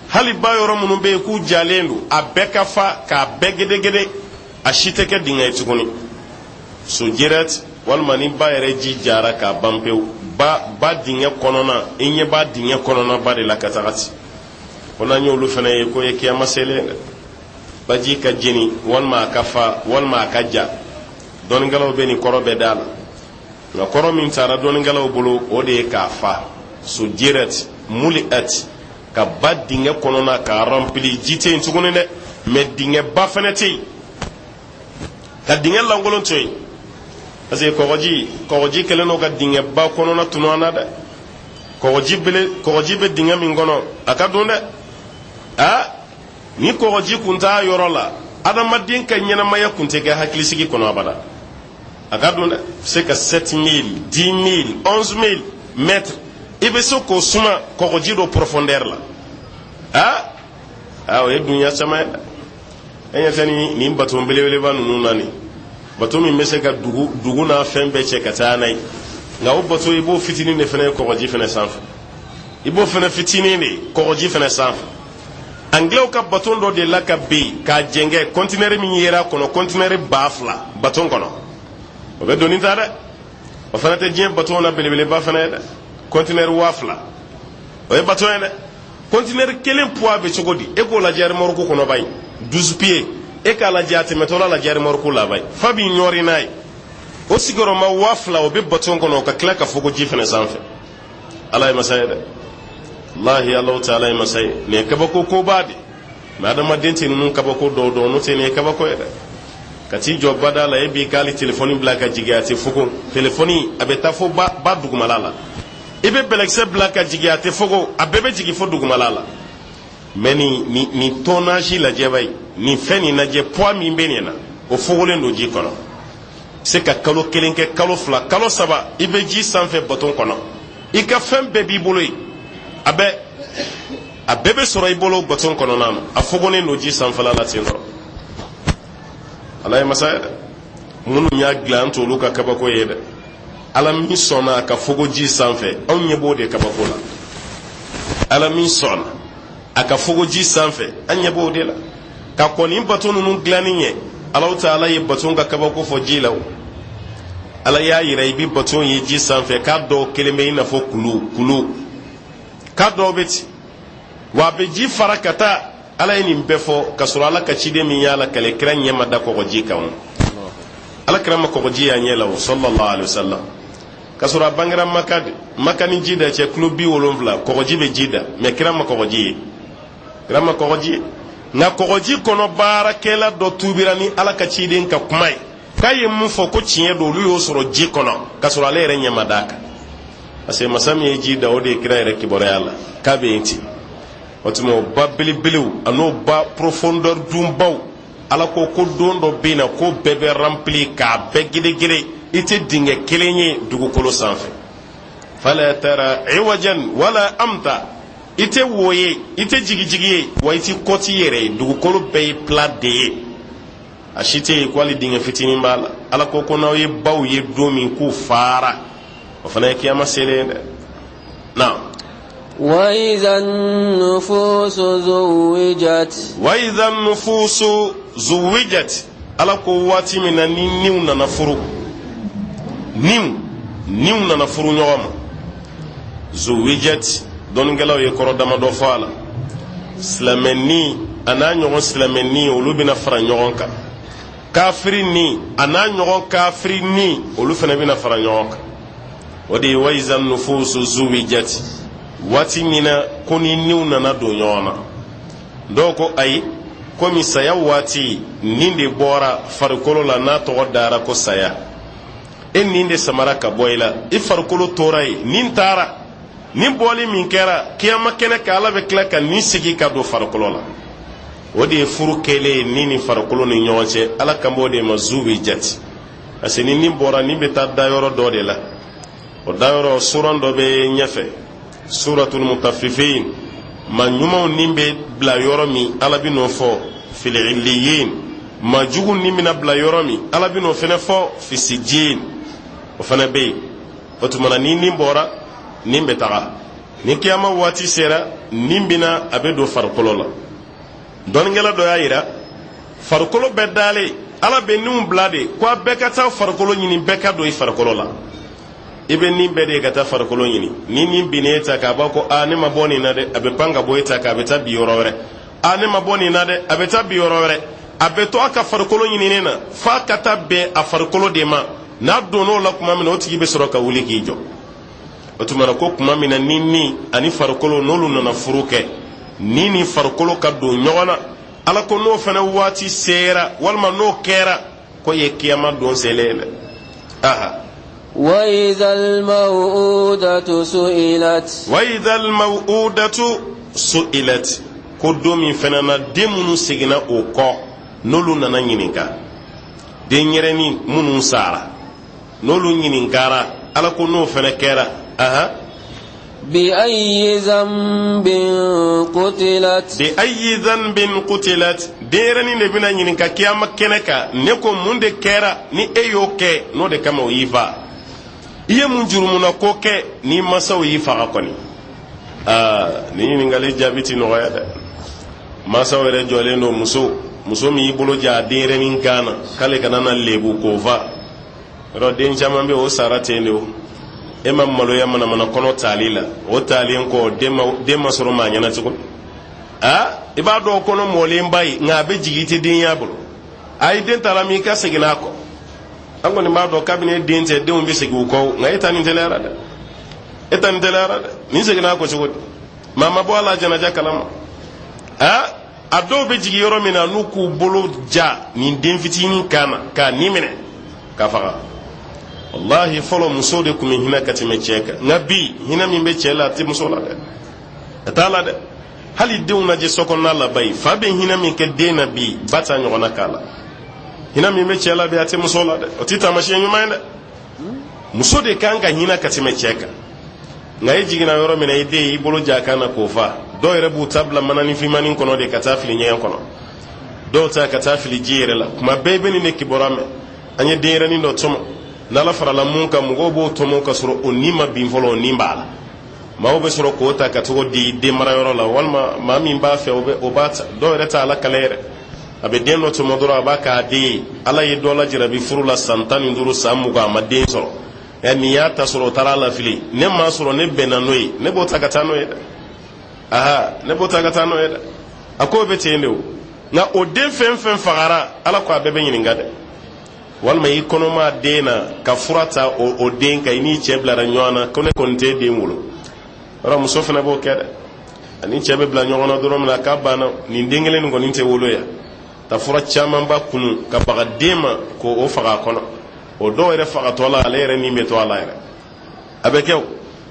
A: hali ba yɔrɔ minnu bɛ yen k'u jalen don a bɛɛ ka fa k'a bɛɛ gedegede a si tɛ kɛ dingɛ ye tuguni sujirat walima ni ba yɛrɛ ji jara k'a ban pewu ba dingɛ kɔnɔna i ɲɛ b'a dingɛ kɔnɔna ba de la ka taga ten ko n'an y'olu fana ye ko ye kiyama selen dɛ baji ka jeni walima a ka fa walima a ka ja dɔnnikɛlaw bɛ nin kɔrɔ bɛɛ da la nka kɔrɔ min taara dɔnnikɛlaw bolo o de ye k'a fa sujirat muliat ka ba dingɛ kɔnɔna k'a rempli ji tɛ yen tuguni dɛ mais dingɛ ba fana tɛ yen ka dingɛ lankolon to yen parce que kɔgɔji kɛlen don ka dingɛ ba kɔnɔna tunu an na dɛ kɔgɔji bɛ dingɛ min kɔnɔ a ka don dɛ ni kɔgɔji kun t'a yɔrɔ la adamaden ka ɲɛnamaya kun tɛ kɛ hakilisigi kɔnɔ abada a ka don dɛ se ka 7000 10000 11000 mètres i bɛ se k'o suma kɔgɔji dɔ profondeur la o ye dunya caman ye dɛ e ɲɛ tɛ nin bato belebeleba ninnu na nin bato min bɛ se ka dugu n'a fɛn bɛɛ cɛ ka taa n'a ye nka o bato i b'o fitinin de fana ye kɔgɔji fana sanfɛ i b'o fana fitinin de kɔgɔji fana sanfɛ anglais ka baton dɔ de la ka ben k'a jɛngɛ conteneur min yera kɔnɔ conteneur 2000 baton kɔnɔ o bɛ doni ta dɛ o fana tɛ diɲɛ baton na belebeleba fana ye dɛ conteneur 2000 o ye baton ye dɛ conteneur kelen poids bɛ cogo di e k'o lajɛ remorque kɔnɔ ba ye 12 pieds e k'a lajɛ a tɛmɛtɔ la lajɛ remorque la ba ye fa b'i ɲɔri n'a ye o sigiyɔrɔma 2000 o bɛ baton kɔnɔ o ka tila ka fɔ ko ji fana sanfɛ ala ye masa ye dɛ wallahi Allah ta'ala ye masa ye nin ye kabako koba de mais adamaden tɛ ninnu kabako dɔw dɔn n'o tɛ nin ye kabako ye dɛ ka t'i jɔ bada la e b'i k'ale telefɔni bila ka jigin a tɛ fogo telefɔni a bɛ taa fo ba dugumala la i bɛ bɛlɛkisɛ bila ka jigin a tɛ fogo a bɛɛ bɛ jigin fo dugumala la mais ni tonnage lajɛ bay ni fɛn ni lajɛ poids min bɛ nin na o fogolen don ji kɔnɔ se ka kalo kelen kɛ kalo fila kalo saba i bɛ ji sanfɛ baton kɔnɔ i ka fɛn bɛɛ b'i bolo yen a bɛɛ bɛ sɔrɔ i bolo baton kɔnɔna na a fogolen don ji sanfɛla la ten dɔrɔn ala ye masa ye dɛ minnu y'a dilan an t'olu ka kabako ye dɛ ala min sɔnna a ka fogo ji sanfɛ anw ɲɛ b'o de kabako la ala min sɔnna a ka fogo ji sanfɛ an ɲɛ b'o de la ka kɔni baton ninnu dilanni ɲɛ ala ta'ala ye baton ka kabako fɔ ji la o ala y'a yira i bi baton ye ji sanfɛ k'a dɔw kelen bɛ i n'a fɔ kulu k'a dɔw bɛ ten wa a bɛ ji fara ka taa ala ye nin bɛɛ fɔ ka sɔrɔ ala ka ciden min y'a la kɛlɛ kira ɲɛ ma da kɔgɔji kan ala kira ma kɔgɔji y'a ɲɛ la o sallallahu alaihi wasallam ka sɔrɔ a bangera maka ni ji da cɛ kilo 70 kɔgɔji bɛ ji da mais kira ma kɔgɔji ye nka kɔgɔji kɔnɔ baarakɛla dɔ tubira ni ala ka ciden ka kuma ye k'a ye mun fɔ ko tiɲɛ don olu y'o sɔrɔ ji kɔnɔ ka sɔrɔ ale yɛrɛ ɲɛ ma da kan parce que masa min ye ji da o de ye kira yɛrɛ kibaruya la k'a bɛ yen ten o tuma o ba belebelew a n'o ba profondeur dunbaw ala ko don dɔ bɛ yen na ko bɛɛ bɛ rempli k'a bɛɛ gere i tɛ dingɛ kelen ye dugukolo sanfɛ fala tara iwajan wala amta i tɛ wo ye i tɛ jigijigi ye wa i tɛ kɔti yɛrɛ ye dugukolo bɛɛ ye plat de ye a si tɛ yen ko hali dingɛ fitinin b'a la ala ko n'aw ye baw ye don min k'u fara o fana ye kiyama selen ye dɛ na
C: وإذا النفوس
A: زوجت ala ko waati min na ni niw nana furu ɲɔgɔn ma zuwijat dɔnnikɛlaw ye kɔrɔ damadɔ fɔ a la silamɛni a n'a ɲɔgɔn silamɛni olu bɛna fara ɲɔgɔn kan kafiri ni a n'a ɲɔgɔn kafiri ni olu fana bɛna fara ɲɔgɔn kan o de ye wa iza nufusu zuwijat waati min na ko ni niw nana don ɲɔgɔn na dɔw ko ayi komi saya waati nin de bɔra farikolo la n'a tɔgɔ dara ko saya e nin de samara ka bɔ i la i farikolo tora ye nin taara nin bɔli min kɛra kiyama kɛnɛ ka ala bɛ tila ka nin segi ka don farikolo la o de ye furu kɛlen nin ni farikolo ni ɲɔgɔn cɛ ala kan b'o de ma zuwi jati parce que ni nin bɔra nin bɛ taa dayɔrɔ dɔ de la o dayɔrɔ suran dɔ bɛ ɲɛfɛ suratul mutaffifin ma ɲumanw nin bɛ bila yɔrɔ min ala bɛ n'o fɔ fil illiyin ma jugu nin bɛna bila yɔrɔ min ala bɛ n'o fana fɔ fi sijjin o fana bɛ yen o tuma na ni nin bɔra nin bɛ taga ni kiyama waati sera nin bɛna a bɛ don farikolo la dɔnnikɛla dɔ y'a jira farikolo bɛɛ dalen ala bɛ ninw bila de ko a bɛɛ ka taa farikolo ɲini bɛɛ ka don i farikolo la i bɛ nin bɛɛ de ka taa farikolo ɲini ni nin binnen ta k'a b'a ko ne ma bɔ nin na dɛ a bɛ pan ka bɔ e ta k'a bɛ taa bi yɔrɔ wɛrɛ ne ma bɔ nin na dɛ a bɛ taa bi yɔrɔ wɛrɛ a bɛ to a ka farikolo ɲinini na f'a ka taa bɛn a farikolo de ma n'a donn'o la tuma min na o tigi bɛ sɔrɔ ka wuli k'i jɔ o tuma na ko tuma min na ni ani farikolo n'olu nana furu kɛ ni farikolo ka don ɲɔgɔn na ala ko n'o fana waati sera walima n'o kɛra ko ye kiyama don selen dɛ aha
C: وإذا الموءودة
A: سئلت ko don min fana na den minnu seginna o kɔ n'olu nana ɲininka den yɛrɛni minnu sara n'olu ɲininkara ala ko n'o fana kɛra aha
C: بأي ذنب
A: قتلت den yɛrɛni de bɛna ɲininka kiyama kɛnɛ kan ne ko mun de kɛra ni e y'o kɛ n'o de kama o y'i fa i ye mun jurumuna ko kɛ ni masaw y'i faga kɔni ni ɲininkali jaabi ti nɔgɔya dɛ masaw yɛrɛ jɔlen don muso min y'i bolo ja denyɛrɛnin kan na k'ale kana na lebu k'o fa yɔrɔ den caman bɛ o sara ten de o e ma maloya manamana kɔnɔ taali la o taalen kɔ den ma sɔrɔ maa ɲɛna cogo i b'a dɔn kɔnɔ mɔlenba ye nka a bɛ jigin i tɛ den y'a bolo a ye den taara min i ka segin n'a kɔ an kɔni b'a dɔn kabini den tɛ denw bɛ segin u kɔ nka e ta nin tɛlɛyara dɛ nin seginna ko cogo di maa ma bɔ a la janaja kalama a dɔw bɛ jigin yɔrɔ min na n'u k'u bolo ja nin den fitinin kan na k'a nin minɛ k'a faga wallahi fɔlɔ muso de tun bɛ hinɛ ka tɛmɛ cɛ kan nka bi hinɛ min bɛ cɛ la a tɛ muso la dɛ a t'a la dɛ hali denw lajɛ sokɔnɔna la bayi fa bɛ hinɛ min kɛ den na bi ba t'a ɲɔgɔnna k'a la hinɛ min bɛ cɛ la bi a tɛ muso la dɛ o tɛ taamasiyɛn ɲuman ye dɛ muso de kan ka hinɛ ka tɛmɛ cɛ kan nka e jiginna yɔrɔ min na i den y'i bolo ja kan na k'o fa dɔw yɛrɛ b'u ta bila manani fimanin kɔnɔ de ka taa fili ɲɛgɛn kɔnɔ dɔw ta ka taa fili ji yɛrɛ la kuma bɛɛ bɛ nin de kibaruya mɛn an ye denyɛrɛnin dɔ tɔmɔ n'ala farala mun kan mɔgɔw b'o tɔmɔ ka sɔrɔ o nin ma bin fɔlɔ o nin b'a la maaw bɛ sɔrɔ k'o ta ka togo di den marayɔrɔ la walima maa min b'a fɛ o b'a ta dɔw yɛrɛ t'a ala kala yɛrɛ a bɛ den dɔ tɔmɔ dɔrɔn a b'a k'a den ye ala ye dɔ lajarabi furu la san 15 san 20 a ma den sɔrɔ nin y'a ta sɔrɔ o taara a lafili ne m'a sɔrɔ ne bɛnna n'o ye ne b'o ta ka taa n'o ye dɛ ne b'o ta ka taa n'o ye dɛ a k'o bɛ ten de o nka o den fɛn fɛn fagara ala ko a bɛɛ bɛ ɲininka dɛ walima i kɔnɔma den na ka fura ta o den kan i n'i cɛ bilara ɲɔgɔn na ko ne kɔni t'e den wolo yɔrɔ muso fana b'o kɛ dɛ ani cɛ bɛ bila ɲɔgɔn na dɔrɔn min na k'a banna nin den kelen nin kɔni tɛ wolo yan ta fura caman ba kunu ka baga den ma k'o faga a kɔnɔ o dɔw yɛrɛ fagatɔ la ale yɛrɛ nin bɛ to a la yɛrɛ a bɛ kɛ o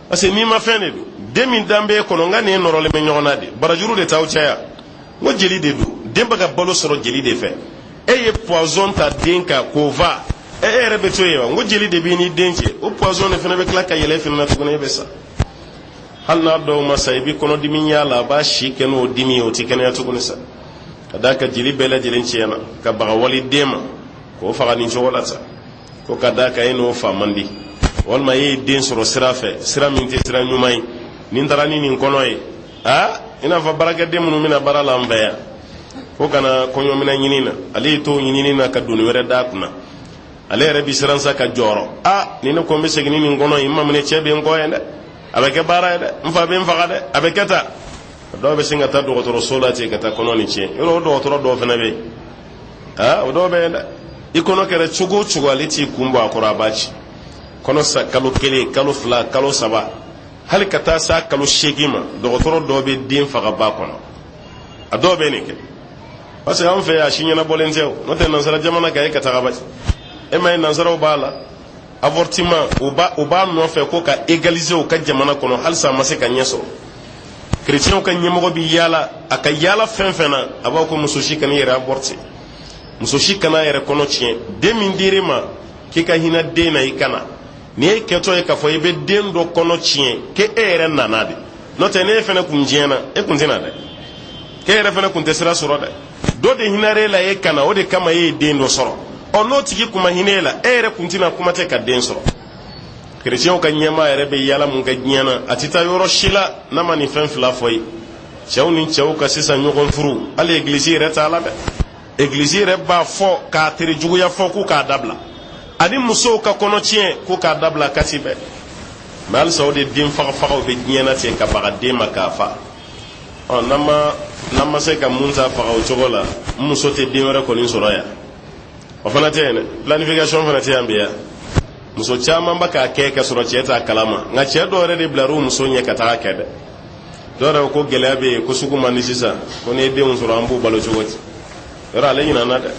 A: parce que n'i ma fɛn de don den min danbe kɔnɔ n ka nin ye nɔrɔlen bɛ ɲɔgɔn na de barajuru de t'aw cɛya n ko jeli de don den bɛ ka balo sɔrɔ jeli de fɛ e ye poison ta den kan k'o va e yɛrɛ bɛ to yen wa n ko jeli de b'i ni den cɛ o poison de fana bɛ tila ka yɛlɛ fana na tuguni e bɛ sa hali n'a dɔw ma sa i bɛ kɔnɔdimi y'a la a b'a si kɛ n'o dimi ye o tɛ kɛnɛya tuguni sa ka d'a kan jeli bɛɛ lajɛlen tiɲɛna ka bagawali den ma k'o faga nin cogo la sa ko ka d'a kan e n'o fa man di walima e ye den sɔrɔ sira fɛ sira min tɛ sira ɲuman ye nin taara ni nin kɔnɔ ye i n'a fɔ baarakɛden minnu bɛna baara la an fɛ yan ko kana kɔɲɔmina ɲini na ale y'i to ɲinini na ka doni wɛrɛ d'a kunna ale yɛrɛ bi siran sa ka jɔrɔ ni ne ko n bɛ segin ni nin kɔnɔ in ma minɛ cɛ bɛ n kɔ ye dɛ a bɛ kɛ baara ye dɛ n fa bɛ n faga dɛ a bɛ kɛ tan dɔw bɛ sin ka taa dɔgɔtɔrɔso la ten ka taa kɔnɔ ni tiɲɛ yɔrɔ o dɔgɔtɔrɔ dɔw fana bɛ yen o dɔw bɛ yen dɛ i kɔnɔ kɛra cogo o cogo ale t'i kun bɔ a kɔrɔ a b'a ci kɔnɔ sa kalo 1 kalo 2 kalo 3 hali ka taa sa kalo 8 ma dɔgɔtɔrɔ dɔw bɛ den faga ba kɔnɔ a dɔw bɛ nin kɛ parce que an fɛ yan si ɲɛnabɔlen tɛ o n'o tɛ nansara jamana kan e ka taga ba e ma ye nansaraw b'a la avortement o b'a nɔfɛ ko ka égaliser o ka jamana kɔnɔ halisa a ma se ka ɲɛ sɔrɔ chrétiens ka ɲɛmɔgɔ bi yaala a ka yaala fɛn fɛn na a b'a ko muso si kana yɛrɛ avorter muso si kana yɛrɛ kɔnɔ tiɲɛ den min dir'i ma k'i ka hinɛ den na i kana ni e kɛtɔ ye k'a fɔ i bɛ den dɔ kɔnɔ tiɲɛ k'e yɛrɛ nana de n'o tɛ ne fana kun diɲɛna e kun tɛna dɛ k'e yɛrɛ fana kun tɛ sira sɔrɔ dɛ dɔ de hinɛr'e la e kana o de kama e ye den dɔ sɔrɔ n'o tigi kuma hinɛ la e yɛrɛ kun tɛna kuma tɛ ka den sɔrɔ chrétiens ka ɲɛmaa yɛrɛ bɛ yaala mun kɛ diɲɛ na a tɛ taa yɔrɔ si la n'a ma nin fɛn fila fɔ ye cɛw ni cɛw ka sisan ɲɔgɔn furu hali église yɛrɛ t'a la dɛ église yɛrɛ b'a fɔ k'a tere juguya fɔ k'u k'a dabila ani musow ka kɔnɔ tiɲɛ k'u k'a dabila kati bɛɛ mais halisa o de den fagafagaw bɛ diɲɛ na ten ka baga den ma k'a fa n'an ma se ka mun ta faga o cogo la n muso tɛ den wɛrɛ kɔni sɔrɔ yan o fana tɛ yen dɛ planification fana tɛ yan bi yan muso caman bɛ k'a kɛ ka sɔrɔ cɛ t'a kalama nka cɛ dɔw yɛrɛ de bilar'u muso ɲɛ ka taga kɛ dɛ dɔw yɛrɛ ko gɛlɛya bɛ yen ko sugu man di sisan ko n'i ye denw sɔrɔ an b'u balo cogo di yɔrɔ ale ɲinana dɛ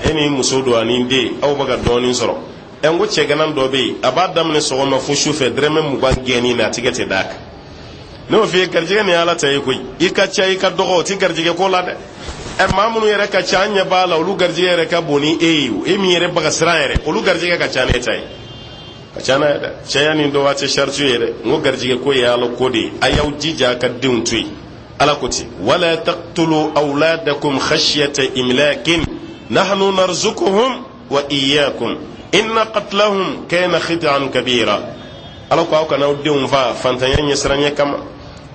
A: e ni muso don ani den aw bɛ ka dɔɔnin sɔrɔ n ko cɛganan dɔ bɛ yen a b'a daminɛ sɔgɔma fo sufɛ dɔrɔmɛ 20 gɛnni na a tigɛ tɛ d'a kan ne y'o f'i ye garijɛgɛ nin ala ta ye koyi i ka ca i ka dɔgɔ o tɛ garijɛgɛ ko la dɛ maa minnu yɛrɛ ka ca an ɲɛ b'a la olu garijɛgɛ yɛrɛ ka bon ni e ye e min yɛrɛ baga siran yɛrɛ olu garijɛgɛ ka ca ni e ta ye ka ca n'a ye dɛ cɛya nin dɔw a tɛ charge ye dɛ n ko garijɛgɛ ko ye ala ko de ye a y'aw jija a ka denw to yen ala ko ten wala taqtulu awladakum khashyata imlakin nahnu narzuquhum wa iyyakum inna qatlahum kana khit'an kabira ala ko aw kana aw denw fa fantanya ɲɛsiranya kama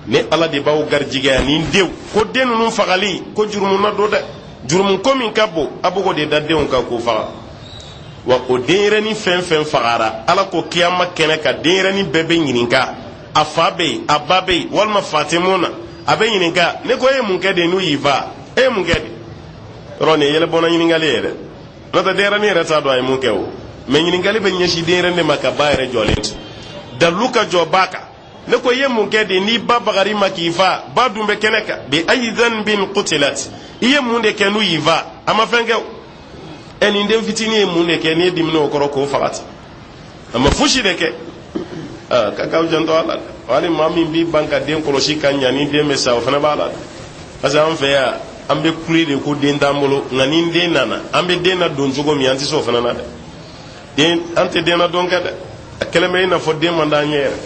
A: ni ala de b'aw garijɛgɛ ni denw ko den ninnu fagali ko jurumu na don dɛ jurumu ko min ka bon a b'o de da denw kan k'o faga wa o denyɛrɛnin fɛn fɛn fagara ala ko kiyama kɛnɛ ka denyɛrɛnin bɛɛ bɛ ɲininka a fa bɛ yen a ba bɛ yen walima fa tɛ mun na a bɛ ɲininka ne ko e ye mun kɛ de n'u y'i fa e ye mun kɛ de yɔrɔ nin ye yɛlɛbɔnna ɲininkali ye dɛ n'o tɛ denyɛrɛnin yɛrɛ t'a dɔn a ye mun kɛ o mɛ ɲininkali bɛ ɲɛsin denyɛrɛnin de ma ka ba yɛrɛ jɔlen to dalu ka jɔ ba kan ne ko i ye mun kɛ de n'i ba bagari ma k'i fa ba dun bɛ kɛnɛ kan bi ayi dhanbin qutilat i ye mun de kɛ n'u y'i fa a ma fɛn kɛ o. nin den fitinin ye mun de kɛ n'i ye dimina o kɔrɔ k'o faga ten a ma fosi de kɛ
B: ka kaw janto ala wali ma min bi banka den kolosi kan ɲani den bɛ sa o fana b'a la parce que an fɛ yan an bɛ kule de ko den t'an bolo nka ni den nana an bɛ den na don cogo min an tɛ se o fana na dɛ den an tɛ den na dɔn kɛ dɛ a kɛlen bɛ i n'a fɔ den man d'an ɲɛ yɛrɛ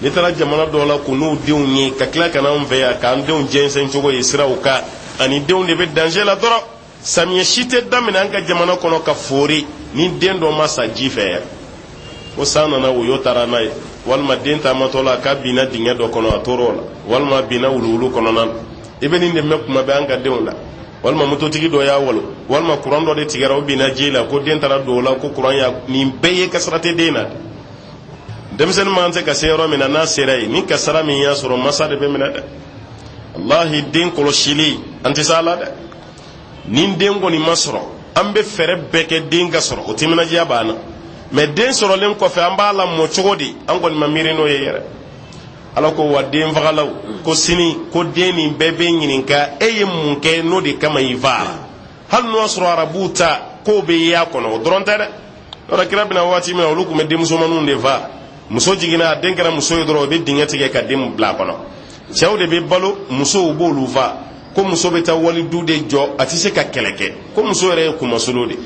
B: n'i taara jamana dɔw la k'u n'u denw ye ka tila ka na an fɛ yan k'an denw jɛnsɛn cogo ye siraw kan ani denw de bɛ danger la dɔrɔn samiyɛ si tɛ daminɛ an ka jamana kɔnɔ ka foori ni den dɔ ma sa ji fɛ yan ko san nana woyo taara n'a ye walima den taamatɔ la k'a binna dingɛ dɔ kɔnɔ a tor'o la walima binna wuluwulu kɔnɔna na i bɛ nin de mɛn kuma bɛɛ an ka denw la walima mototigi dɔ y'a walo walima kuran dɔ de tigɛra o binna ji la ko den taara don o la ko kuran y'a nin bɛɛ ye kasara tɛ den na denmisɛnnin man tɛ ka se yɔrɔ min na n'a sera yen ni kasara min y'a sɔrɔ masa de bɛ minɛ dɛ walahi den kɔlɔsili an tɛ se a la dɛ ni den kɔni ma sɔrɔ an bɛ fɛɛrɛ bɛɛ kɛ den ka sɔrɔ o timinadiya b'an na mais den sɔrɔlen kɔfɛ an b'a lamɔ cogo di an kɔni ma miiri n'o ye yɛrɛ ala ko wa den fagalaw ko sini ko den nin bɛɛ bɛ ɲininka e ye mun kɛ n'o de kama i faara hali n'o sɔrɔ arabuw ta k'o bɛ ye a kɔnɔ o dɔrɔn tɛ dɛ yɔrɔ kira bɛna waati min na olu tun bɛ denmusomaninw de faa muso jiginna a den kɛra muso ye dɔrɔn o bɛ dingɛ tigɛ ka den bila a kɔnɔ cɛw de bɛ balo musow b'olu faa ko muso bɛ taa wali du de jɔ a tɛ se ka kɛlɛ kɛ ko muso yɛrɛ ye kumasolo de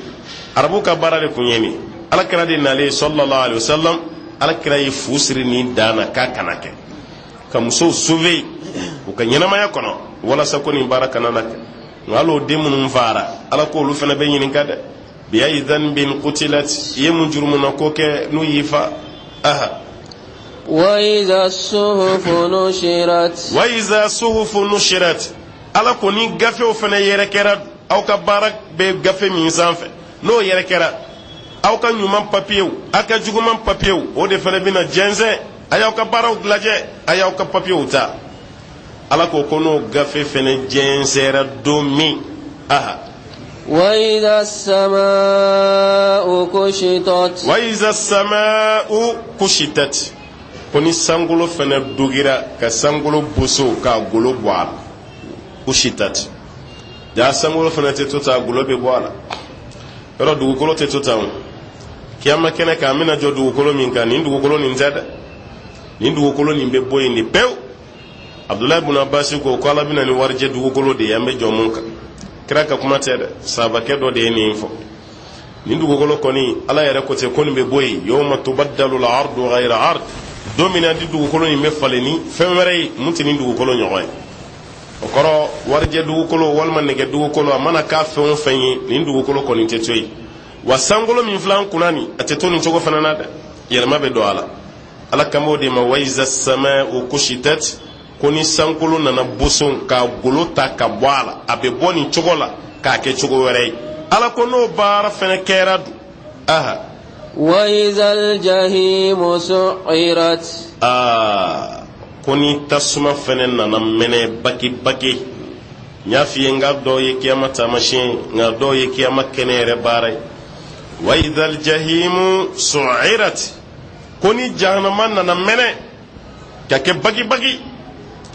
B: arabu ka baara de kun ye nin alakira de nalen sallallahu alaihi wasallam alakira ye fu siri nin dan na k'a kana kɛ ka musow sauver u ka ɲɛnamaya kɔnɔ walasa ko nin baara kana na kɛ nka hali o den minnu faara ala ko olu fana bɛ ɲininka dɛ biyayi dhanbin qutilat i ye mun jurumuna ko kɛ n'u y'i fa aha
C: وإذا الصحف نشرت
B: وإذا الصحف نشرت ala ko ni gafew fana yɛrɛ kɛra aw ka baara bɛ gafe min sanfɛ n'o yɛrɛ kɛra aw ka ɲuman papiyew aw ka juguman papiyew o de fana bɛna jɛnsɛn a y'aw ka baaraw lajɛ a y'aw ka papiyew ta ala ko ko n'o gafe fana jɛnsɛra don min aha
C: وإذا السماء كشطت
B: وإذا السماء كشطت ko ni sankolo fana dogira ka sankolo boso k'a golo bɔ a la kushitat ja sankolo fana tɛ to ta golo bɛ bɔ a la yɔrɔ dugukolo tɛ to ta o kiyama kɛnɛ kan an bɛna jɔ dugukolo min kan nin dugukolo nin tɛ dɛ nin dugukolo nin bɛ bɔ yen de pewu abudulayi ibn abbas ko ala bɛna ni warijɛ dugukolo de ye an bɛ jɔ mun kan kira ka kuma tɛ dɛ sabakɛ dɔ de ye nin fɔ nin dugukolo kɔni ala yɛrɛ ko ten ko nin bɛ bɔ yen yawma tubaddalu al-ardu ghayra ard don min na di dugukolo nin bɛ falen ni fɛn wɛrɛ ye mun tɛ nin dugukolo ɲɔgɔn ye o kɔrɔ warijɛ dugukolo walima nɛgɛ dugukolo a mana k'a fɛn o fɛn ye nin dugukolo kɔni tɛ to yen wa sankolo min filɛ an kunna nin a tɛ to nin cogo fana na dɛ yɛlɛma bɛ don a la ala kan b'o de ma wa iza sama'u kushitat ko ni sankolo nana boson k'a golo ta ka bɔ a la a bɛ bɔ nin cogo la k'a kɛ cogo wɛrɛ ye ala ko n'o baara fana kɛra dun aha
C: وإذا الجحيم سعرت
B: ko ni tasuma fana nana mɛnɛ baki n y'a f'i ye n ka dɔw ye kiyama taamasiyɛn nka dɔw ye kiyama kɛnɛ yɛrɛ baara ye wa idha aljahimu su'irat ko ni jahanama nana mɛnɛ ka kɛ baki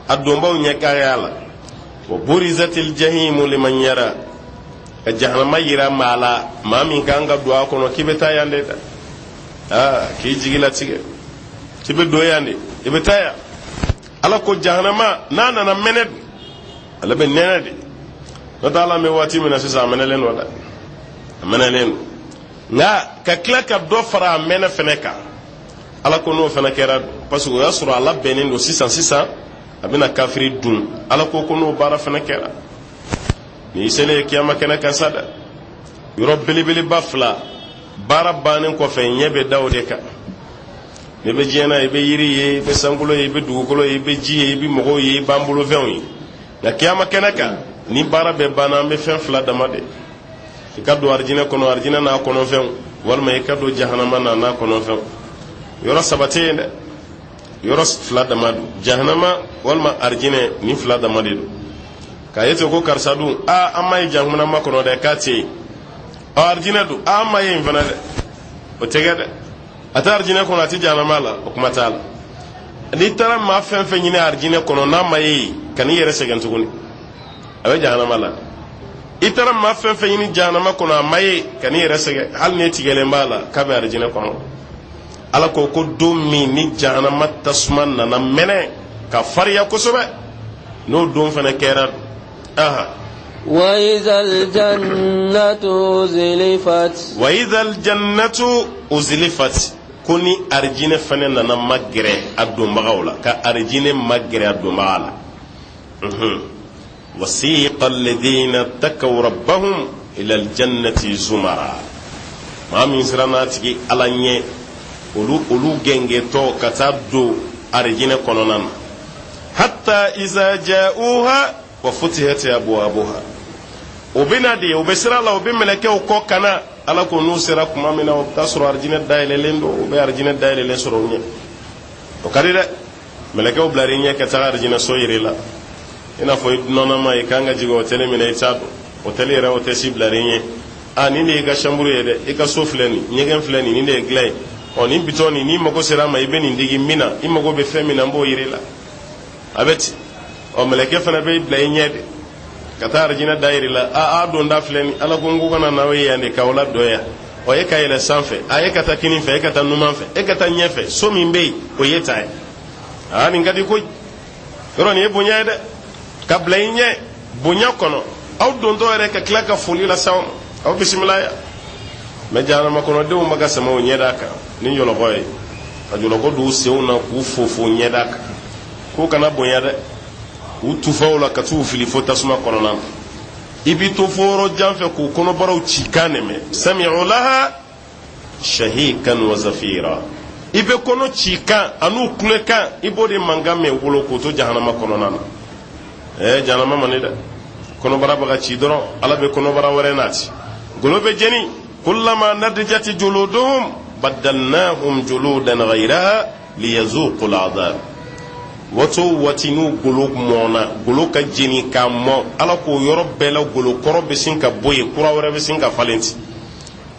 B: a donbaw ɲɛ kaya la wa burizatil jahimu liman yara ka jahanama yira maa la maa min kan ka don a kɔnɔ k'i bɛ taa yan de dɛ k'i jigi latigɛ k'i bɛ don yan de i bɛ taa yan ala ko jahanama n'a nana mɛnɛ ale bɛ nɛnɛ de n'o tɛ ala bɛ waati min na sisan a mɛnɛlen don dɛ a mɛnɛlen don nka ka tila ka dɔ fara a mɛnɛ fɛnɛ kan ala ko n'o fɛnɛ kɛra parce que o y'a sɔrɔ ala bɛnnen don sisan a bɛna kafiri dun ala ko n'o baara fɛnɛ kɛra ni i selen kiyama kɛnɛ kan sa dɛ yɔrɔ belebeleba fila baara bannen kɔfɛ ɲɛ bɛ da o de kan ne bɛ diɲɛ na i bɛ yiri ye i bɛ sankolo ye i bɛ dugukolo ye i bɛ ji ye i bɛ mɔgɔw ye i b'an bolofɛnw ye nka kiyama kɛnɛ kan ni baara bɛɛ banna an bɛ fɛn fila dama de i ka don arijinɛ kɔnɔ arijinɛ n'a kɔnɔfɛnw walima i ka don jahanama n'a kɔnɔfɛnw yɔrɔ saba tɛ yen dɛ yɔrɔ fila dama don jahanama walima arijinɛ ni fila dama de don k'a ye ten ko karisa dun an ma ye jahanama kɔnɔ dɛ k'a tɛ yen arijinɛ dun an ma ye yen fana dɛ o tɛ kɛ dɛ a tɛ arijinɛ kɔnɔ a tɛ jahanama la o kuma t'a la n'i taara maa fɛn fɛn ɲini arijinɛ kɔnɔ n'a ma ye yen ka n'i yɛrɛ sɛgɛn tuguni a bɛ jahanama la i taara maa fɛn fɛn ɲini jahanama kɔnɔ a ma ye ka n'i yɛrɛ sɛgɛn hali ni tigɛlen b'a la k'a bɛ arijinɛ kɔnɔ
A: ala ko ko don min ni jahanama tasuma nana mɛnɛ ka fariya kosɛbɛ n'o don fana kɛra
C: وإذا الجنة أزلفت
A: وإذا الجنة أزلفت كوني أرجين فننا نمغري الدمغاولا كأرجين مغري الدمغالا وسيق الذين اتقوا ربهم إلى الجنة زمرا ما من سرناتي على ني أولو جنجي تو كتابدو أرجين كونونان حتى إذا جاءوها وفتحت أبوابها وبنا دي وبسرا الله وبملكه وكوكنا ala ko n'u sera kuma min na o bɛ taa sɔrɔ arijinɛ dayɛlɛlen don u bɛ arijinɛ dayɛlɛlen sɔrɔ u ɲɛ o ka di dɛ mɛlɛkɛw bilari ɲɛ ka taga arijinɛ so yɛrɛ la i n'a fɔ i nɔnɔma i kan ka jigin hôtel min na i t'a dɔn hôtel yɛrɛ hôtesse bilari ɲɛ nin de y'i ka chambre ye dɛ i ka so filɛ nin ɲɛgɛn filɛ nin de ye dilan ye nin bitɔn nin n'i mago sera a ma i bɛ nin digi min na i mago bɛ fɛn min na n b'o yɛrɛ la a bɛ ten mɛlɛkɛ fana bɛ bila i ɲɛ de ka taa arijinɛ dayɛlɛ la don da filɛ nin ala ko n ko kana n'aw ye yan de k'aw ladɔnya e ka yɛlɛ sanfɛ e ka taa kini fɛ e ka taa numan fɛ e ka taa ɲɛfɛ so min bɛ yen o ye ta ye nin ka di koyi yɔrɔ nin ye bonya ye dɛ ka bila i ɲɛ bonya kɔnɔ aw dontɔ yɛrɛ ka tila ka foli la s'aw ma aw bisimila ya mɛ jahanama kɔnɔdenw ma ka sama o ɲɛda kan ni yɔlɔkɔ ye ka yɔlɔkɔ don u senw na k'u fofo ɲɛda kan k'u kana bonya dɛ u tufaw la ka t'u fili fo tasuma kɔnɔna na i bi to fo yɔrɔ jan fɛ k'u kɔnɔbaraw ci kan nɛmɛ sami'u laha shahikan wa zafira i bɛ kɔnɔ ci kan an'u kulɛ kan i b'o de mankan mɛn wolo k'o to jahanama kɔnɔna na jahanama man di dɛ kɔnɔbara bɛ ka ci dɔrɔn ala bɛ kɔnɔbara wɛrɛ nati golo bɛ jeni kullama nadijati juluduhum baddalnahum juludan ghayraha liyazuqu al'adab wato wati n'u golo mɔna golo ka jeni ka mɔ ala k'o yɔrɔ bɛɛ la golo kɔrɔ bɛ sin ka bɔ yen kura wɛrɛ bɛ sin ka falen ten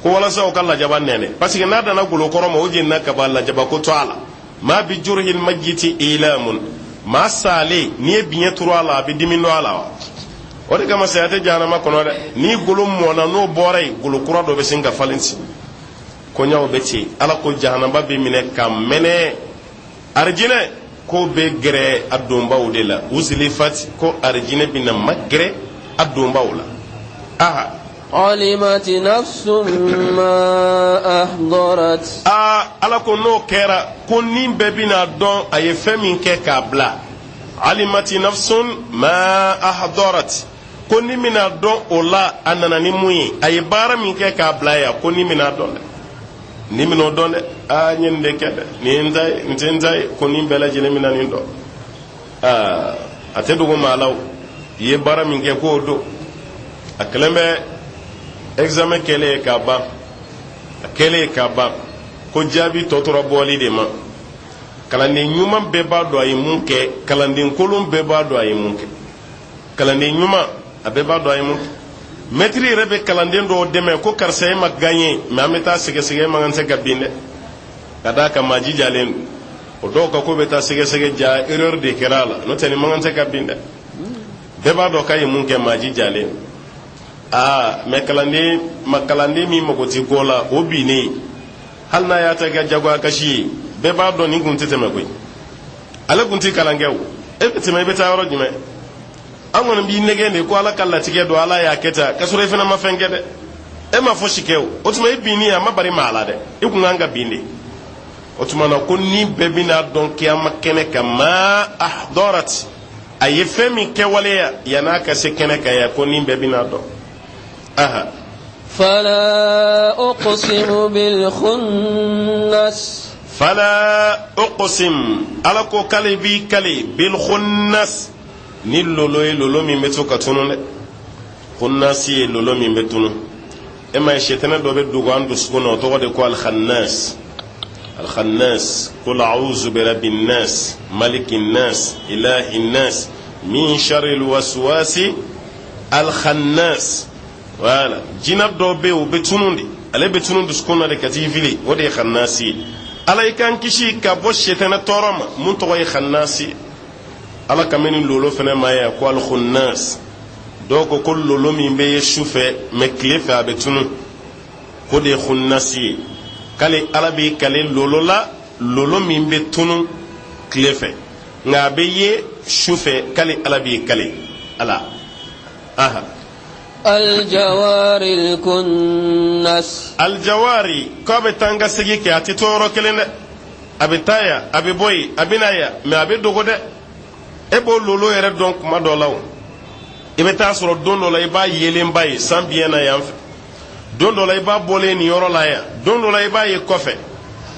A: ko walasa o ka lajaba nɛnɛ parce que n'a dana golo kɔrɔ ma o jenina ka ban lajaba ko to a la maa bi jurhil majiti ilamun maa salen n'i ye biɲɛ turu a la a bɛ dimi dɔ a la wa o de kama saya tɛ jahanama kɔnɔ dɛ n'i golo mɔna n'o bɔra yen golo kura dɔ bɛ sin ka falen ten kɔɲaw bɛ ten ala ko jahanama bɛ minɛ ka mɛnɛ arijinɛ ko bɛ gɛrɛ a donbaw de la uzilifat ko arijinɛ bɛ na ma gɛrɛ a donbaw la
C: علمت نفس ما أحضرت
A: ala ko n'o kɛra ko ni bɛɛ bɛna dɔn a ye fɛn min kɛ k'a bila alimati nafsun ma ahdarat ko ni bɛna dɔn o la a nana ni mun ye a ye baara min kɛ k'a bila yan ko ni bɛna dɔn dɛ ni bɛna o dɔn dɛ n ye nin de kɛ dɛ nin ye n ta ye nin tɛ n ta ye ko nin bɛɛ lajɛlen bɛna nin dɔn a tɛ dogo maa la o i ye baara min kɛ k'o don a kɛlen bɛ examen kɛlen ka ban a kɛlen ka ban ko jaabi tɔ tora bɔli de ma kalanden ɲuman bɛɛ b'a dɔn a ye mun kɛ kalanden kolon bɛɛ b'a dɔn a ye mun kɛ kalanden ɲuman a bɛɛ b'a dɔn a ye mun kɛ maître yɛrɛ bɛ kalanden dɔw dɛmɛ ko karisa ye ma gagné mais an bɛ taa sɛgɛsɛgɛ man kan tɛ ka bin dɛ ka d'a kan maa jijalen don o dɔw ka ko bɛ taa sɛgɛsɛgɛ ja erreur de kɛra a la n'o tɛ nin man kan tɛ ka bin dɛ bɛɛ b'a dɔn k'a ye mun kɛ maa jijalen mais kalanden min mago tɛ ko la o binnen hali n'a y'a ta kɛ jagoya kasi ye bɛɛ b'a dɔn nin kun tɛ tɛmɛ koyi ale kun tɛ kalan kɛ o e bɛ tɛmɛ i bɛ taa yɔrɔ jumɛn an kɔni b'i nɛgɛn de ko ala ka latigɛ don ala y'a kɛ tan k'a sɔrɔ i fana ma fɛn kɛ dɛ e ma fosi kɛ o tuma e binnen a ma bari maa la dɛ i kun kan ka bin de o tuma na ko ni bɛɛ bɛna dɔn kiyama kɛnɛ kan ma ahdarat a ye fɛn min kɛwaleya yan'a ka se kɛnɛ kan yan ko ni bɛɛ bɛna dɔn
C: فلا أقسم بالخنس
A: فلا أقسم على كوكالي بي كالي بالخنس ni lolo ye lolo min bɛ to ka tunu dɛ khunasi ye lolo min bɛ tunu e ma ye shetana dɔ bɛ dogo an dusukun na o tɔgɔ de ko alkhannas qul a'udhu bi rabbin nas malikin nas ilahin nas min sharril waswasi alkhannas wala jina dɔ bɛ o bɛ tunu de ale bɛ tunu dusukun na de ka t'i fili o de ye khannasi ye ala i kan kisi ka bɔ shetana tɔɔrɔ ma mun tɔgɔ ye khannasi ala ka meni lolo fana ma ye ko alkhunnas dɔw ko lolo min bɛ ye su fɛ mɛ tile fɛ a bɛ tunu ko de ye khunnasi ye kale ala b'i kale lolo la lolo min bɛ tunu tile fɛ nka a bɛ ye su fɛ kale ala b'i kale ala aha
C: الجوار الكنس
A: aljawari ko a bɛ taa n ka segi kɛ a tɛ to yɔrɔ kelen dɛ a bɛ taa yan a bɛ bɔ yen a bɛ na yan mɛ a bɛ dogo dɛ e b'o lolo yɛrɛ dɔn kuma dɔ la o i bɛ taa sɔrɔ don dɔ la i b'a yelenba ye san biɲɛ na yan fɛ don dɔ la i b'a bɔlen nin yɔrɔ la yan don dɔ la i b'a ye kɔfɛ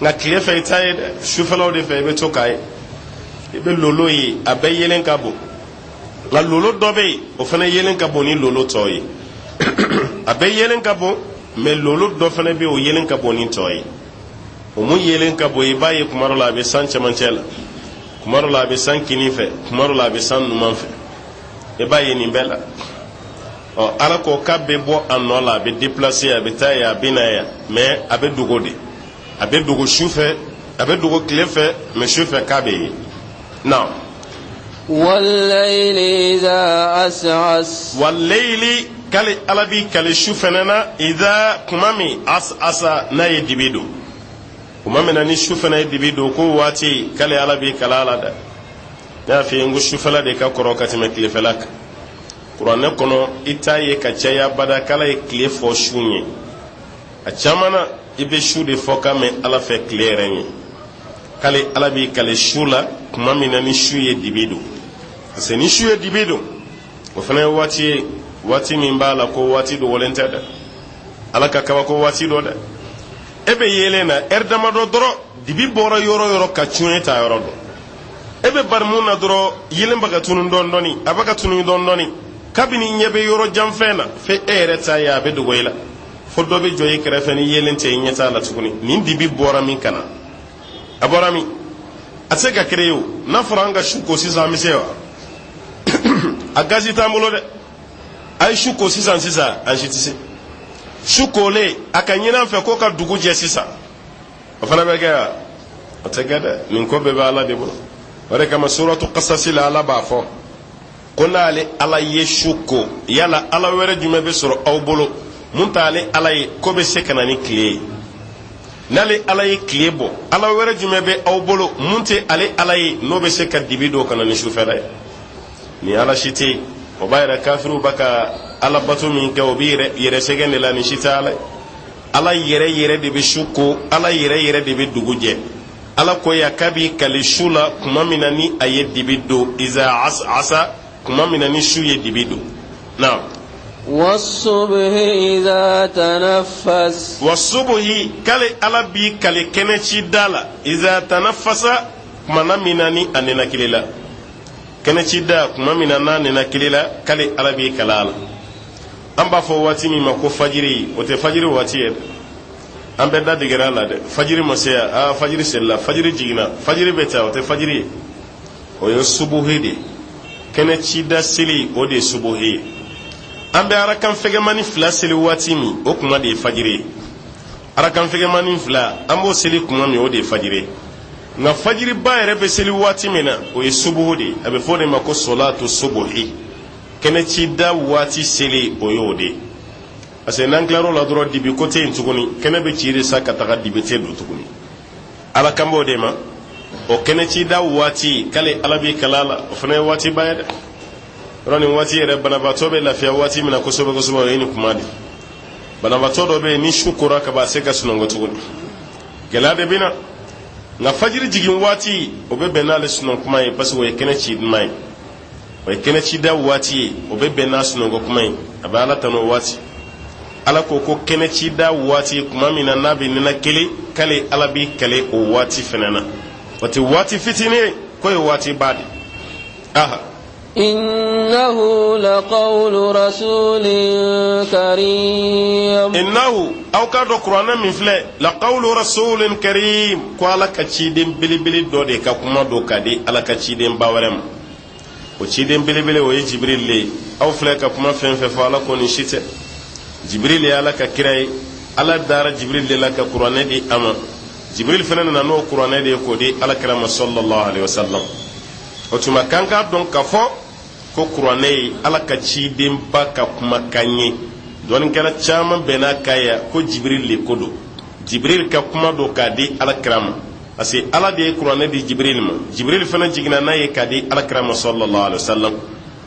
A: nka tile fɛ i t'a ye dɛ sufɛlaw de fɛ i bɛ to k'a ye i bɛ lolo ye a bɛɛ yelen ka bon nka lolo dɔ bɛ yen o fana yelen ka bon ni lolo tɔ ye a bɛɛ yelen ka bon mɛ lolo dɔ fana bɛ yen o yelen ka bon ni tɔ ye o mun yelen ka bon i b'a ye kuma dɔ la a bɛ san cɛmancɛ la kuma dɔ la a bɛ san kinin fɛ kuma dɔ la a bɛ san numan fɛ i b'a ye nin bɛɛ la ɔ ala ko k'a bɛ bɔ a nɔ la a bɛ déplacer a bɛ taa yan a bɛ na yan mɛ a bɛ dogo de a bɛ dogo su fɛ a bɛ dogo tile fɛ mɛ su fɛ k'a bɛ ye na.
C: والليل إذا عسعس
A: والليل kale ala b'i kale su fɛnɛ na idha kuma min asa n'a ye dibi don kuma min na ni su fɛnɛ ye dibi don ko waati kale ala b'i kala ala da ne y'a f'i ye n ko sufɛla de ka kɔrɔ ka tɛmɛ tilefɛla kan kuranɛ kɔnɔ i t'a ye ka caya bada kala ye tile fɔ su ye a caman na i bɛ su de fɔ ka mɛn ala fɛ tile yɛrɛ ye kale ala b'i kale su la kuma min na ni su ye dibi don parce que ni su ye dibi don o fana ye waati ye waati min b'a la ko waati dogolen tɛ dɛ ala ka kabako waati dɔ dɛ e bɛ yelen na ɛri damadɔ dɔrɔn dibi bɔra yɔrɔ yɔrɔ ka tiɲɛ ta yɔrɔ dɔn e bɛ bari mun na dɔrɔn yelen bɛ ka tunu dɔɔni a bɛ ka tunu dɔɔni kabini ɲɛ bɛ yɔrɔ janfɛn na fɛ e yɛrɛ ta ye a bɛ dogo i la fo dɔ bɛ jɔ i kɛrɛfɛ ni yelen tɛ i ɲɛ t'a la tuguni nin dibi bɔra min kana a bɔra min a tɛ se ka kere ye o n'a fɔra an ka su ko sisan an bɛ se wa a gazi t'an bolo dɛ a ye su ko sisan an si tɛ se su kolen a ka ɲin'an fɛ ko ka dugu jɛ sisan o fana bɛ kɛ wa o tɛ kɛ dɛ nin ko bɛɛ bɛ ala de bolo o de kama suratu qasasi la ala b'a fɔ ko n'ale ala ye su ko yala ala wɛrɛ jumɛn bɛ sɔrɔ aw bolo mun t'ale ala ye ko bɛ se ka na ni tile ye n'ale ala ye tile bɔ ala wɛrɛ jumɛn bɛ aw bolo mun tɛ ale ala ye n'o bɛ se ka dibi don ka na ni sufɛla ye ni ala si tɛ yen o b'a yɛrɛ kafiriw b'a ka ala bato min kɛ o bɛ yɛrɛ sɛgɛn de la ni si tɛ ala ye ala yɛrɛ de bɛ su ko ala yɛrɛ de bɛ dugu jɛ ala ko ya k'a b'i kale su la kuma min na ni a ye dibi don iza asa kuma min na ni su ye dibi don na.
C: والصبح إذا تنفس
A: والصبح kale ala b'i kale kɛnɛ ci da la iza tanafasa kuma na min na ni a nenakili la kɛnɛ ci da kuma min na n'a nenakili la kale ala b'i kala a la an b'a fɔ waati min ma ko fajiri o tɛ fajiri waati ye an bɛɛ da degera a la dɛ fajiri ma se yan fajiri selila fajiri jiginna fajiri bɛ taa o tɛ fajiri ye o ye subuhi de kɛnɛ ci da seli o de ye subuhi ye an bɛ arakan fɛgɛmani fila seli waati min o kuma de ye fajiri ye arakan fɛgɛmani fila an b'o seli kuma min o de ye fajiri ye nka fajiri ba yɛrɛ bɛ seli waati min na o ye subuhu de ye a bɛ fɔ o de ma ko solatu subuhi kɛnɛ ci da waati seli o y'o de ye parce que n'an tilar'o la dɔrɔn dibi ko tɛ yen tuguni kɛnɛ bɛ ci de sa ka taga dibi tɛ don tuguni ala kan b'o de ma o kɛnɛ ci da waati k'ale ala b'i kala a la o fana ye waati ba ye dɛ yɔrɔ nin waati yɛrɛ banabaatɔ bɛ lafiya waati min na kosɛbɛ kosɛbɛ o ye nin kuma de banabaatɔ dɔ bɛ yen ni su kora ka ban a se ka sunɔgɔ tuguni gɛlɛya de bɛ na nka fajiri jigin waati o bɛ bɛn n'ale sunɔgɔ kuma ye parce que o ye kɛnɛ ci duman ye o ye kɛnɛ ci da waati ye o bɛ bɛn n'a sunɔgɔ kuma ye a bɛ ala tanu o waati ala ko ko kɛnɛ ci da waati kuma min na n'a bɛ nɛnɛ kelen k'ale ala b'i kale o waati fɛnɛ na o tɛ waati fitinin ye k'o ye waati ba de aha.
C: إنه لقول رسول كريم
A: إنه أو كادو قرآن من فلة لقول رسول كريم كوالا كتشيدين بلي بلي دودي كاكوما دو كادي على كتشيدين باورم وتشيدين بلي بلي وي جبريل لي أو فلة كاكوما فين فالا كوني شيت جبريل على ككراي على دار جبريل لي لك قرآن دي أما جبريل فنان نانو قرآن دي كودي على كلام صلى الله عليه وسلم وتما كان كادون كفو ko kuranɛ ye ala ka ciden ba ka kumakan ye dɔɔni kɛra caman bɛnna k'a ye ko jibirili le ko don jibril ka kuma do ka di alakira ma parce que ala de ye kuranɛ di jibril ma jibril fana jigina n'a ye ka di alakira ma sallallahu alaihi wasallam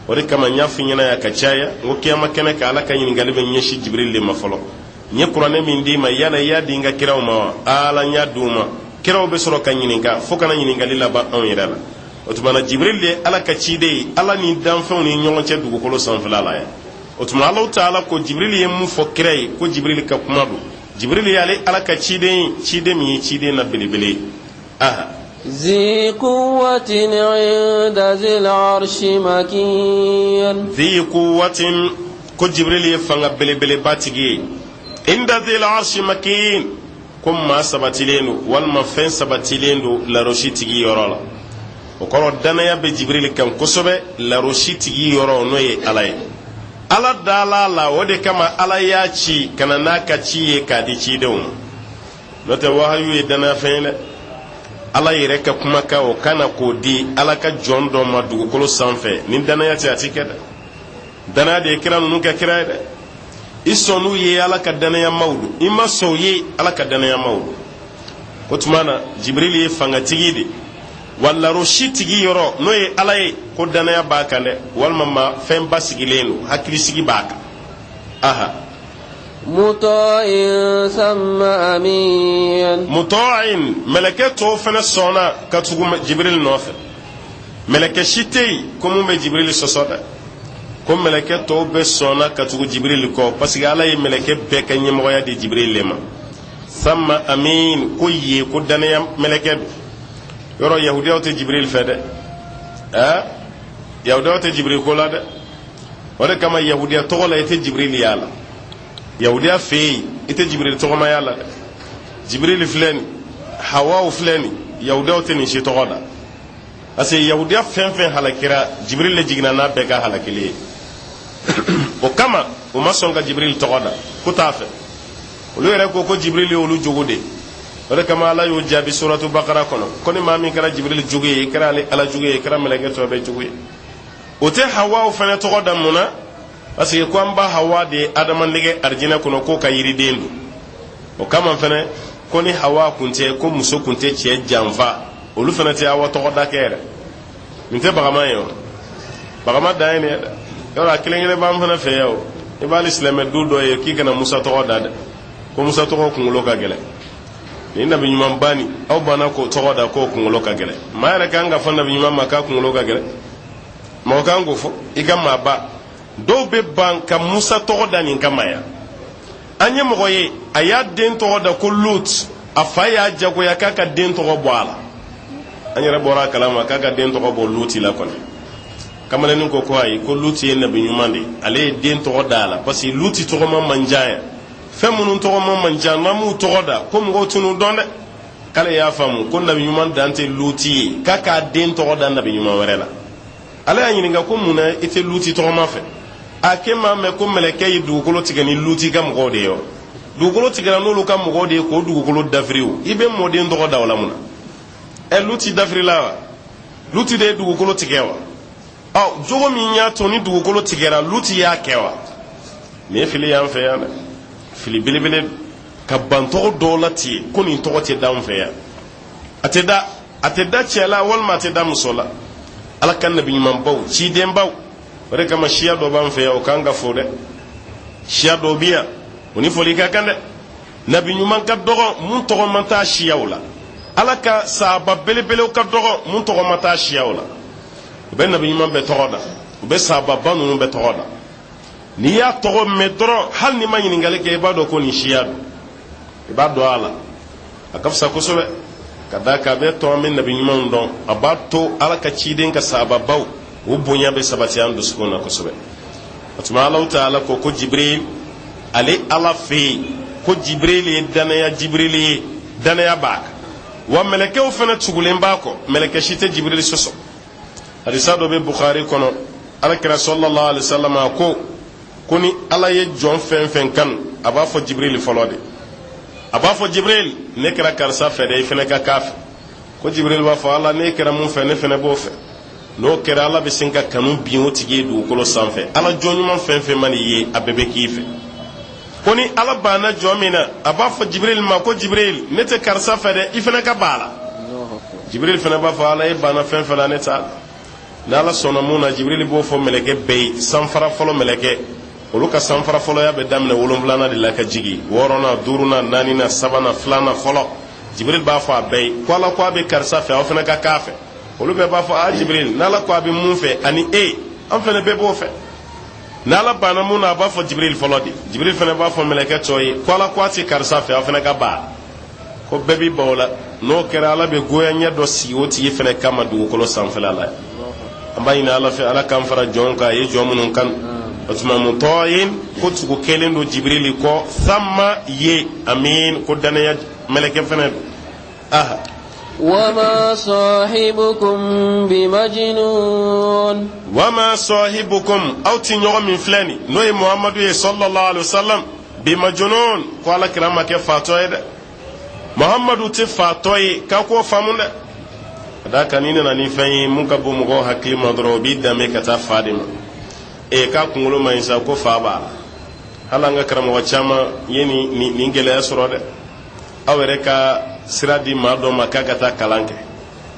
A: o de kama n y'a f'i ɲɛna ya ka caya n ko kiyama kɛnɛ ka ala ka ɲininkali bɛ ɲɛsi jibril de ma fɔlɔ n ye kuranɛ min d'i ma yala i y'a di n ka kiraw ma wa ala n y'a di u ma kiraw bɛ sɔrɔ ka ɲininka fo kana ɲininkali laban anw yɛrɛ la o tuma na jibril de ye ala ka ciden ye ala ni danfɛnw ni ɲɔgɔn cɛ dugukolo sanfɛla la yan o tuma alahu taala ko jibril ye mun fɔ kira ye ko jibril ka kuma don jibril ye ale ala ka ciden ye ciden min ye ciden na belebele ye aha
C: ذي قوة عند ذي العرش مكين
A: ذي قوة ko jibril ye fanga belebeleba tigi ye inda dhil arshi makin ko maa sabatilen do walima fɛn sabatilen do larosi tigi yɔrɔ la o kɔrɔ danaya bɛ jibril kan kosɛbɛ larosi tigi yɔrɔ n'o ye ala ye ala dala la o de kama ala y'a ci kana n'a ka ci ye k'a di cidenw ma n'o tɛ wahayu ye danaya fɛn ye dɛ ala yɛrɛ ka kumakan o kana k'o di ala ka jɔn dɔ ma dugukolo sanfɛ ni danaya tɛ a ti kɛ dɛ danaya de ye kira ninnu kɛ kira ye dɛ i sɔnn'u ye ala ka danayamaw don i ma sɔn u ye ala ka danayamaw don o tuma na jibril ye fangatigi de wa larosi tigi yɔrɔ n'o ye ala ye ko danaya b'a kan dɛ walima ma fɛn basigilen don hakilisigi b'a kan aha
C: مطاع ثم أمين
A: mutɔɔin mɛlɛkɛ tɔw fana sɔnna ka tugu jibril nɔfɛ mɛlɛkɛ si tɛ yen ko mun bɛ jibril sɔsɔ dɛ ko mɛlɛkɛ tɔw bɛɛ sɔnna ka tugu jibril kɔ parce que ala ye mɛlɛkɛ bɛɛ ka ɲɛmɔgɔya di jibril le ma sama amin ko ye ko danaya mɛlɛkɛ don yɔrɔ yahudiyaw tɛ jibril fɛ dɛ yahudiyaw tɛ jibril ko la dɛ o de kama yahudiya tɔgɔ la i tɛ jibril y'a la yahudiya fɛ yen i tɛ jibril tɔgɔma y'a la dɛ jibril filɛ nin hawaw filɛ nin yahudiyaw tɛ nin si tɔgɔ da parce que yahudiya fɛn fɛn halakira jibril le jiginna n'a bɛɛ ka halakili ye o kama o ma sɔn ka jibril tɔgɔ da ko t'a fɛ olu yɛrɛ ko jibril ye olu jogo de o de kama ala y'o jaabi suratu bakara kɔnɔ ko ni maa min kɛra jibril jogo ye i kɛra ale ala jogo ye i kɛra mɛlɛkɛ tɔ bɛɛ jogo ye o tɛ hawaw fɛnɛ tɔgɔ da mun na parce que ko an ba hawa de ye adamadege arijinɛ kɔnɔ k'o ka yiriden don o kama fɛnɛ ko ni hawa kun tɛ ko muso kun tɛ cɛ janfa olu fɛnɛ tɛ awa tɔgɔ da kɛ yɛrɛ nin tɛ bagama ye o bagama dan ye nin ye dɛ yɔrɔ a kelen kelen b'an fɛnɛ fɛ yan o i b'ale silamɛ du dɔ ye k'i kana musa tɔgɔ da dɛ ko musa tɔgɔ kunkolo ka gɛlɛn ni nabi ɲuman ba ni aw banna k'o tɔgɔ da k'o kunkolo ka gɛlɛn maa yɛrɛ kan ka fɔ nabi ɲuman ma k'a kunkolo ka gɛlɛn mɔgɔ kan k'o fɔ i ka maa ba dɔw bɛ ban ka musa tɔgɔ da nin kama yan an ye mɔgɔ ye a y'a den tɔgɔ da ko lut a fa y'a jagoya k'a ka den tɔgɔ bɔ a la an yɛrɛ bɔra a kalama k'a ka den tɔgɔ bɔ luti la kɔni kamalennin ko ayi ko luti ye nabi ɲuman de ye ale ye den tɔgɔ da a la parce que luti tɔgɔ ma man ca yan fɛn minnu tɔgɔ ma man ca n'an m'u tɔgɔ da ko mɔgɔw tunu dɔn dɛ k'ale y'a faamu ko nabi ɲuman dan tɛ luti ye k'a k'a den tɔgɔ da nabi ɲuman wɛrɛ la ale y'a ɲininka ko mun na i tɛ luti tɔgɔma fɛ a k'e m'a mɛn ko mɛlɛkɛ ye dugukolo tigɛ ni luti ka mɔgɔw de ye wa dugukolo tigɛra n'olu ka mɔgɔw de ye k'o dugukolo dafiri o i bɛ mɔden tɔgɔ da o la mun na luti dafirila wa luti de ye dugukolo tigɛ wa jogo min y'a to ni dugukolo tigɛra luti y'a kɛ wa nin ye fili y'an fɛ yan dɛ fili belebele ka ban tɔgɔ dɔw la ten ko nin tɔgɔ tɛ da an fɛ yan a tɛ da cɛ la walima a tɛ da muso la ala ka nabi ɲuman baw ciden baw o de kama siya dɔ b'an fɛ yan o kan ka fɔ dɛ siya dɔ bi yan o ni fɔli ka kan dɛ nabi ɲuman ka dɔgɔ mun tɔgɔ man taa siyaw la ala ka sahaba belebelew ka dɔgɔ mun tɔgɔ ma taa siyaw la u bɛ nabi ɲuman bɛɛ tɔgɔ da u bɛ sahaba ba ninnu bɛɛ tɔgɔ da n'i y'a tɔgɔ mɛn dɔrɔn hali n'i ma ɲininkali kɛ i b'a dɔn ko nin siya don i b'a dɔn a la a ka fisa kosɛbɛ ka da kan a bɛ tɔn an bɛ nabi ɲumanw dɔn a b'a to ala ka ciden ka sahaba baw o bonya bɛ sabati an dusukun na kosɛbɛ o tuma alaw taala ko jibril ale ala fɛ yen ko jibril ye danaya jibril ye danaya b'a kan wa mɛlɛkɛw fana tugulen b'a kɔ mɛlɛkɛ si tɛ jibril sɔsɔ hadisa dɔ bɛ bukhari kɔnɔ alakira sallallahu alaihi wasallam a ko ni ala ye jɔn fɛn fɛn kanu a b'a fɔ jibril fɔlɔ de a b'a fɔ jibril ne kɛra karisa fɛ dɛ i fana ka k'a fɛ ko jibril b'a fɔ ala ne kɛra mun fɛ ne fana b'o fɛ n'o kɛra ala bɛ sin ka kanu bin o tigi ye dugukolo sanfɛ ala jɔn ɲuman fɛn fɛn ma nin ye a bɛɛ bɛ k'i fɛ ko ni ala banna jɔn min na a b'a fɔ jibril ma ko jibril ne tɛ karisa fɛ dɛ i fana ka ban a la jibril fana b'a fɔ ala e banna fɛn fɛn la ne t'a la ni ala sɔnna mun na jibril b'o fɔ mɛlɛkɛ bɛɛ ye sanfara fɔlɔ mɛlɛkɛ olu ka sanfara fɔlɔya bɛ daminɛ 7 de la ka jigi 6nan 5nan 4nan 3nan 2nan fɔlɔ jibril b'a fɔ a bɛɛ ye ko ala ko a bɛ karisa fɛ aw fana ka k'a fɛ olu bɛɛ b'a fɔ a jibril n'ala ko a bɛ mun fɛ ani e an fana bɛɛ b'o fɛ n'ala banna mun na a b'a fɔ jibril fɔlɔ de jibril fana b'a fɔ mɛlɛkɛ tɔ ye ko ala ko a tɛ karisa fɛ aw fana ka ban ko bɛɛ b'i ban o la n'o kɛra ala bɛ goya ɲɛ dɔ sigi o tigi fana kama dugukolo sanfɛla la an b'a ɲini ala fɛ ala k'an fara jɔn kan a ye jɔn minnu kan o tuma mutɔyin ko tugu kelen don jibril kɔ samma ye amin ko danaya mɛlɛkɛ fana don aha
C: وما صاحبكم بمجنون
A: وما صاحبكم أو تنيوغ من فلاني نوي محمد صلى الله عليه وسلم بمجنون قال كلام كفاتوي محمد تفاتوي كاكو فامون da kanina na ni fɛn mun ka bɔ mɔgɔw hakili ma dɔrɔn o b'i danbe ka taa fa de ma k'a kunkolo ma ɲi sa ko fa b'a la hali an ka karamɔgɔ caman ye nin gɛlɛya sɔrɔ dɛ aw yɛrɛ ka sira di maa dɔ ma k'a ka taa kalan kɛ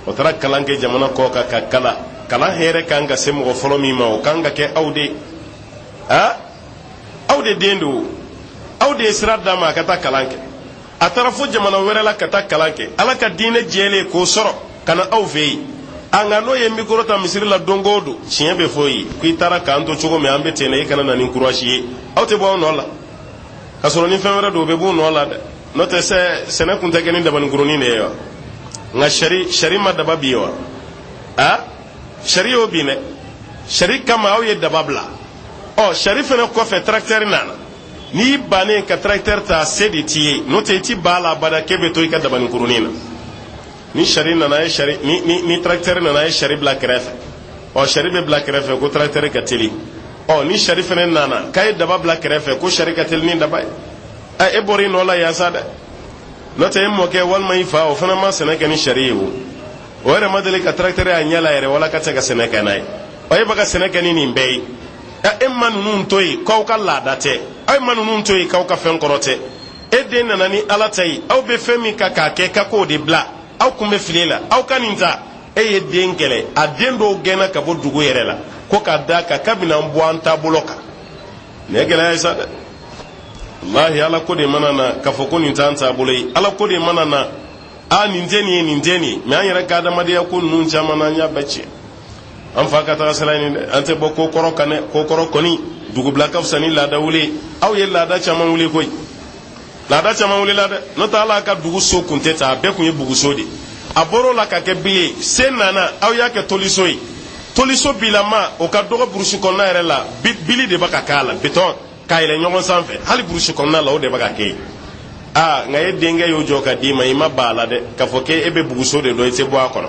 A: o taara kalan kɛ jamana kɔ kan ka kalan hɛrɛ kan ka se mɔgɔ fɔlɔ min ma o kan ka kɛ aw de aw de den don aw de ye sira d'a ma a ka taa kalan kɛ a taara fo jamana wɛrɛ la ka taa kalan kɛ ala ka diinɛ jɛlen k'o sɔrɔ ka na aw fɛ yen nka n'o ye mikoro ta misiri la don o don tiɲɛ bɛ fɔ ye ko i taara k'an to cogo min an bɛ ten na i kana na ni kurasi ye aw tɛ bɔ aw nɔ la ka sɔrɔ ni fɛn wɛrɛ don o bɛ b'u nɔ la dɛ n'o tɛ sɛnɛ kun tɛ kɛ ni dabanikurunin de ye wa nka sari ma daba bi ye wa sari y'o bin dɛ sari kama aw ye daba bila sari fana kɔfɛ tracteur nana n'i bannen ka tracteur ta se de t'i ye n'o tɛ i ti ban a la abada k'e bɛ to i ka dabanikurunin na ni sari nana ye sari ni tracteur nana ye sari bila kɛrɛfɛ sari bɛ bila kɛrɛfɛ ko tracteur ka teli ni sari fana nana k'a ye daba bila kɛrɛfɛ ko sari ka teli ni daba ye e bɔra i nɔ la yan sa dɛ n'o tɛ e mɔkɛ walima i fa o fana ma sɛnɛ kɛ ni sari ye o yɛrɛ ma deli ka tracteur y'a ɲɛ la yɛrɛ wala ka se ka sɛnɛ kɛ n'a ye e bɛ ka sɛnɛ kɛ ni nin bɛɛ ye e ma ninnu to yen k'aw ka laada tɛ aw ma ninnu to yen k'aw ka fɛn kɔrɔ tɛ e den nana ni ala ta ye aw bɛ fɛn min ka k'a kɛ ka k'o de bila aw kun bɛ fili la aw ka nin ta e ye den kɛlɛ a den dɔw gɛnna ka bɔ dugu yɛrɛ la ko k'a da kan kabini an bɔ an taabolo kan nin ye gɛlɛya ye sa dɛ wallahi ala ko de mana na k'a fɔ ko nin t'an taabolo ye ala ko de mana na nin tɛ nin ye nin tɛ nin ye mɛ an yɛrɛ ka adamadenya ko ninnu caman na an y'a bɛɛ tiɲɛ an fa ka taga sira nin dɛ an tɛ bɔ ko kɔrɔ kan dɛ ko kɔrɔ kɔni dugubila ka fisa ni laada wuli aw ye laada caman wuli koyi laada caman wulila dɛ n'o tɛ ala ka dugu so kun tɛ ta a bɛɛ kun ye buguso de a bɔr'o la ka kɛ bi ye se nana aw y'a kɛ toliso ye toliso bilama o ka dɔgɔ burusi kɔnɔna yɛrɛ la bili de bɛ ka k'a la bitɔn k'a yɛlɛ ɲɔgɔn sanfɛ hali burusi kɔnɔna la o de bɛ ka kɛ yen nka e denkɛ y'o jɔ ka d'i ma i ma ban a la dɛ k'a fɔ k'e bɛ buguso de dɔn i tɛ bɔ a kɔnɔ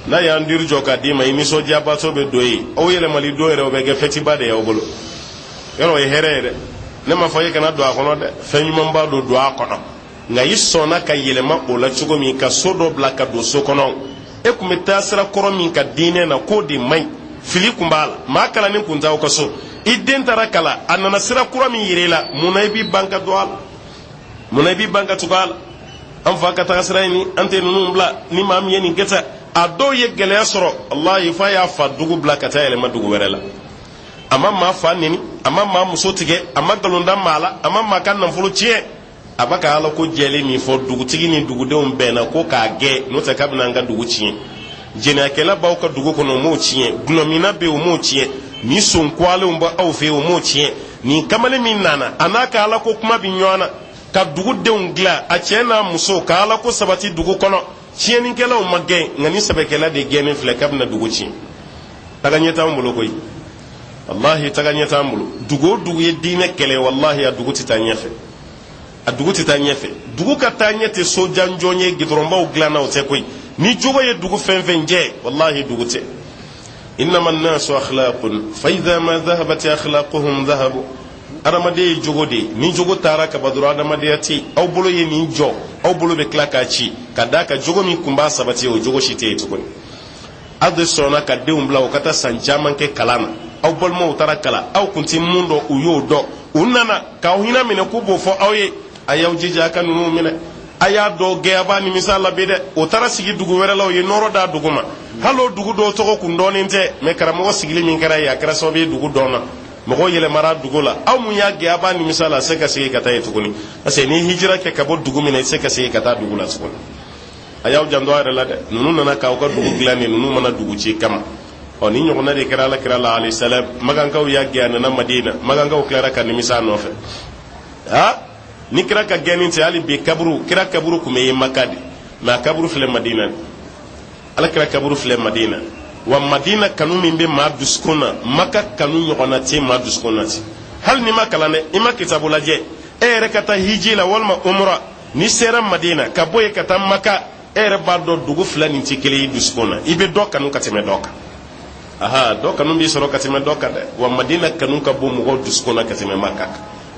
A: n'a y'an diri jɔ ka d'i ma i nisɔndiyabatɔ bɛ don yen aw yɛlɛmali don yɛrɛ o bɛ kɛ fɛtiba de y'aw bolo yɔrɔ o ye hɛrɛ ye dɛ ne ma fɔ e kana don a kɔnɔ dɛ fɛn ɲumanba don a kɔnɔ nka i sɔnna ka yɛlɛma o la cogo min ka so dɔ bila ka don so kɔnɔ e kun bɛ taa sira kɔrɔ min ka diinɛ na k'o de man ɲi fili kun b'a la maa kalannen kun t'aw ka so i den taara kala a nana sira kura min yira i la munna i b'i ban ka don a la munna i b'i ban ka tugu a la an fa ka taga sira ɲini an tɛ ninnu bila ni maa min ye nin kɛ tan a dɔw ye gɛlɛya sɔrɔ walahi f'a y'a fa dugu bila ka taa yɛlɛma dugu wɛrɛ la a ma maa fa neni a ma maa muso tigɛ a ma nkalonda maa la a ma maa ka nafolo tiɲɛ a b'a ka ala ko jɛlen min fɔ dugutigi ni dugudenw bɛnna ko k'a gɛn n'o tɛ k'a bɛna an ka dugu tiɲɛ jɛnɛyakɛla b'aw ka dugu kɔnɔ o m'o tiɲɛ gulɔmina bɛ yen o m'o tiɲɛ ni sonkuwalenw bɛ aw fɛ yen o m'o tiɲɛ nin kamalen min nana a n'a ka ala ko kuma bɛ ɲɔgɔn na ka dugudenw dilan a cɛ n'a muso ka ala ko sabati dugu kɔnɔ tiɲɛnikɛlaw ma gɛn nka ni sɛbɛkɛla de gɛnnen filɛ k'a bɛna dugu tiɲɛ taga ɲɛ t'an bolo koyi wallahi taga ɲɛ t'an bolo dugu o dugu ye diinɛ kɛlɛ wallahi a dugu tɛ taa ɲɛfɛ a dugu tɛ taa ɲɛfɛ dugu ka taa ɲɛ tɛ sojanjɔn ye gidɔrɔnbaw dilanna o tɛ koyi ni jogo ye dugu fɛn fɛn jɛ wallahi dugu tɛ innama nnasu akhlaqun fa idha ma dhahabat akhlaquhum dhahabu adamaden ye jogo de ye ni jogo taara kaba dɔrɔn adamadenya tɛ aw bolo ye nin jɔ aw bolo bɛ tila k'a ci ka d'a kan jogo min kun b'a sabati o jogo si tɛ yen tuguni aw de sɔnna ka denw bila u ka taa san caman kɛ kalan na aw balimaw taara kalan aw kun tɛ mun dɔn u y'o dɔn unana ka hina mine ku bo fo awye ayaw jija kan nu mine aya do geaba ni misala be de o tara sigi dugu were law ye noro da duguma halo dugu do to ko ndoninte me karamo sigili min kara ya kara so be dugu dona mo yele mara dugu la aw mun ya geaba ni misala se ka sigi kata yetuguni ase ni hijra ke kabo dugu mine se ka sigi kata dugu la sukun ayaw jando ara la de nunu nana ka ko dugu glani nunu mana dugu ci kam o ni nyogona de kira la alayhi salam magangaw ya geana na madina magangaw klara kan ni misala no fe ha ni kira ka gani te ali be kaburu kira kaburu kuma yi makadi ma kaburu fle madina ala kira kaburu fle madina wa madina kanu min be ma duskuna maka kanu nyogona te ma duskuna ti hal ni makala ne ima kitabu laje ere kata hijila walma umra ni sera madina ka boye kata maka ere bardo dugu fla ni tikeli duskuna ibe doka nu kateme doka aha doka nu bi soro kateme doka de wa madina kanu ka bo mo duskuna kateme maka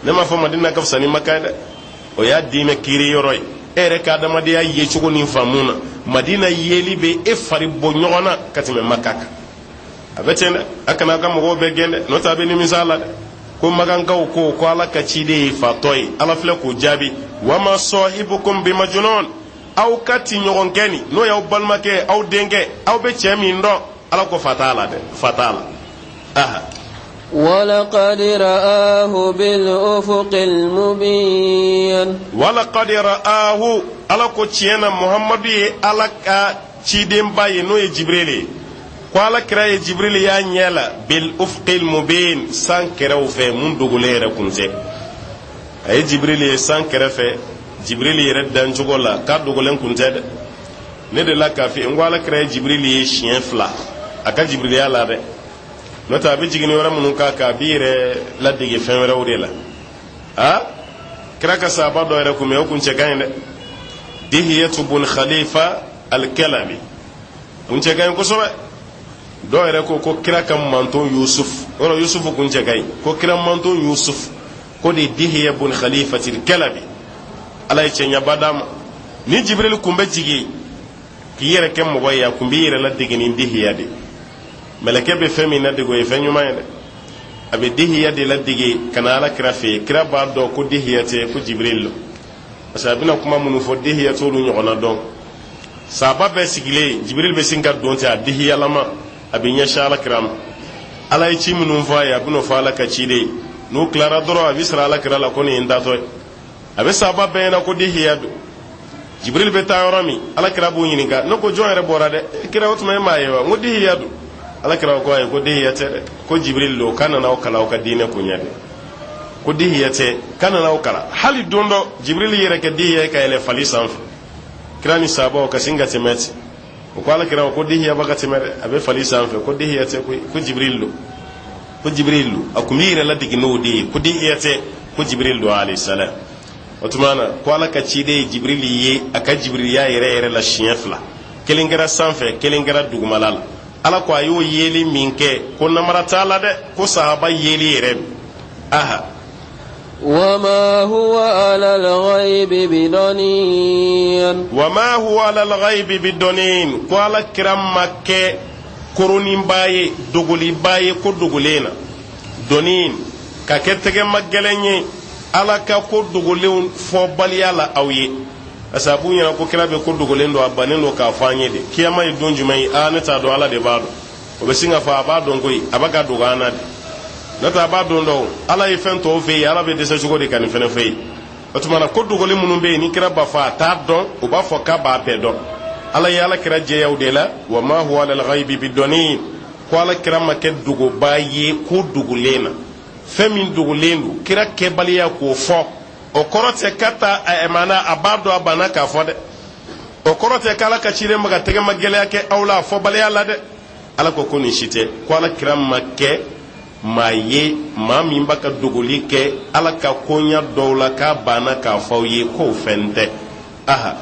A: nema fo madina ka fsani makada o ya dina kiri yoroy ere ka dama de ya ye chugo ni famuna madina yeli be e fari bo nyona katime makaka abetene akana ka mo be gende no tabe ni misala de ko maganga ko ala ka chide fatoy ala fle ko jabi wama sahibukum bi majnun aw kati nyogon keni no yaw balmake aw denge aw be chemi ndo ala ko fatala de fatala aha
C: ولقد رآه بالأفق المبين
A: ولقد رآه على كوتشينا محمد على كتشيدم باي نو جبريل قال كرا جبريل يا نيلا بالأفق المبين سان كراو في من دوغولير كونزي اي جبريل سان كرا في جبريل يرد دان جوغولا كا دوغولن كونزي ندي لا كافي ان قال كرا جبريل شين فلا اكا جبريل يا لا nota be jigini wara munun ka bire laddige fenwere wurela ha kraka saba do era kuma yokun ce gainde dihiyatu bun khalifa al-kalami kun ce gain ko so do era ko kraka manton yusuf oro yusuf kun ce gain ko kira manton yusuf ko de dihiya bun khalifati al-kalami alay ce nya badam ni jibril kumbe jigi ki yere kem mo waya kumbi yere laddige ni dihiya de meleke be femi na digo e fenyu mayde abe dihiya de laddige kana ala krafe kira ba do ko dihiyate ko jibril asabina kuma munu fo dihiya to lu nyona don sababe sigile jibril be singa don ta dihiya lama abe nya shala kram ala yi munu fo ya buno fala ka chide no klara doro abi sra ala kra la ko ni ndato abe sababe na ko dihiya do jibril be tayorami ala kra bu yininga no ko joere borade kira otuma ma yewa ngodi dihiya do ala kira ko ay ko dihiyate ko jibril lo kana na kala ka dine ko nyade ko dihiyate kana na kala hali dondo jibril yere ke dihiya ka ele fali sanf kira ni sabo ka singa temeti ko ala kira ko dihiya baka temere abe fali sanf ko dihiyate ko jibril lo akumire la digi no di ko dihiyate ko jibril lo alayhi salam otumana ko ala ka chide jibril yi aka jibril ya yere la shiefla kelingara sanfe kelingara dugumalala ala ko ayo yeli minke ko namarata la de ko sahaba yeli yere aha
C: وما هو على الغيب بدنين
A: وما هو على الغيب بدنين ko ala kiram makke koroni baye dogoli baye ko dogolena donin ka ketege magelenye ala ka ko dogolen fo baliyala awye asabu nyana ko kira be ko dogolen do abanen do ka fanye de kiyama yi donju mai anata do ala de bado o be singa fa ba don koy abaga do gana de nata ba don do ala yi fento fe ala be de se jogo de kan fene fe otumana ko dogolen munun be ni kira ba fa ta don o ba fo ka ba be don ala yi ala kira je yawdela wa ma huwa lil ghaibi bidunin ko ala kira make dugo baye ko dugulena femin dugulendu kira kebaliya ko fo o korote kata emana abado abana ka fo de o korote kala ka chire maga tege magele yake awla fo baliya la de ala ko koni shite ko ala kira make maye mami mbaka dugulike ala ka konya dowla ka bana ka fo ye ko fente aha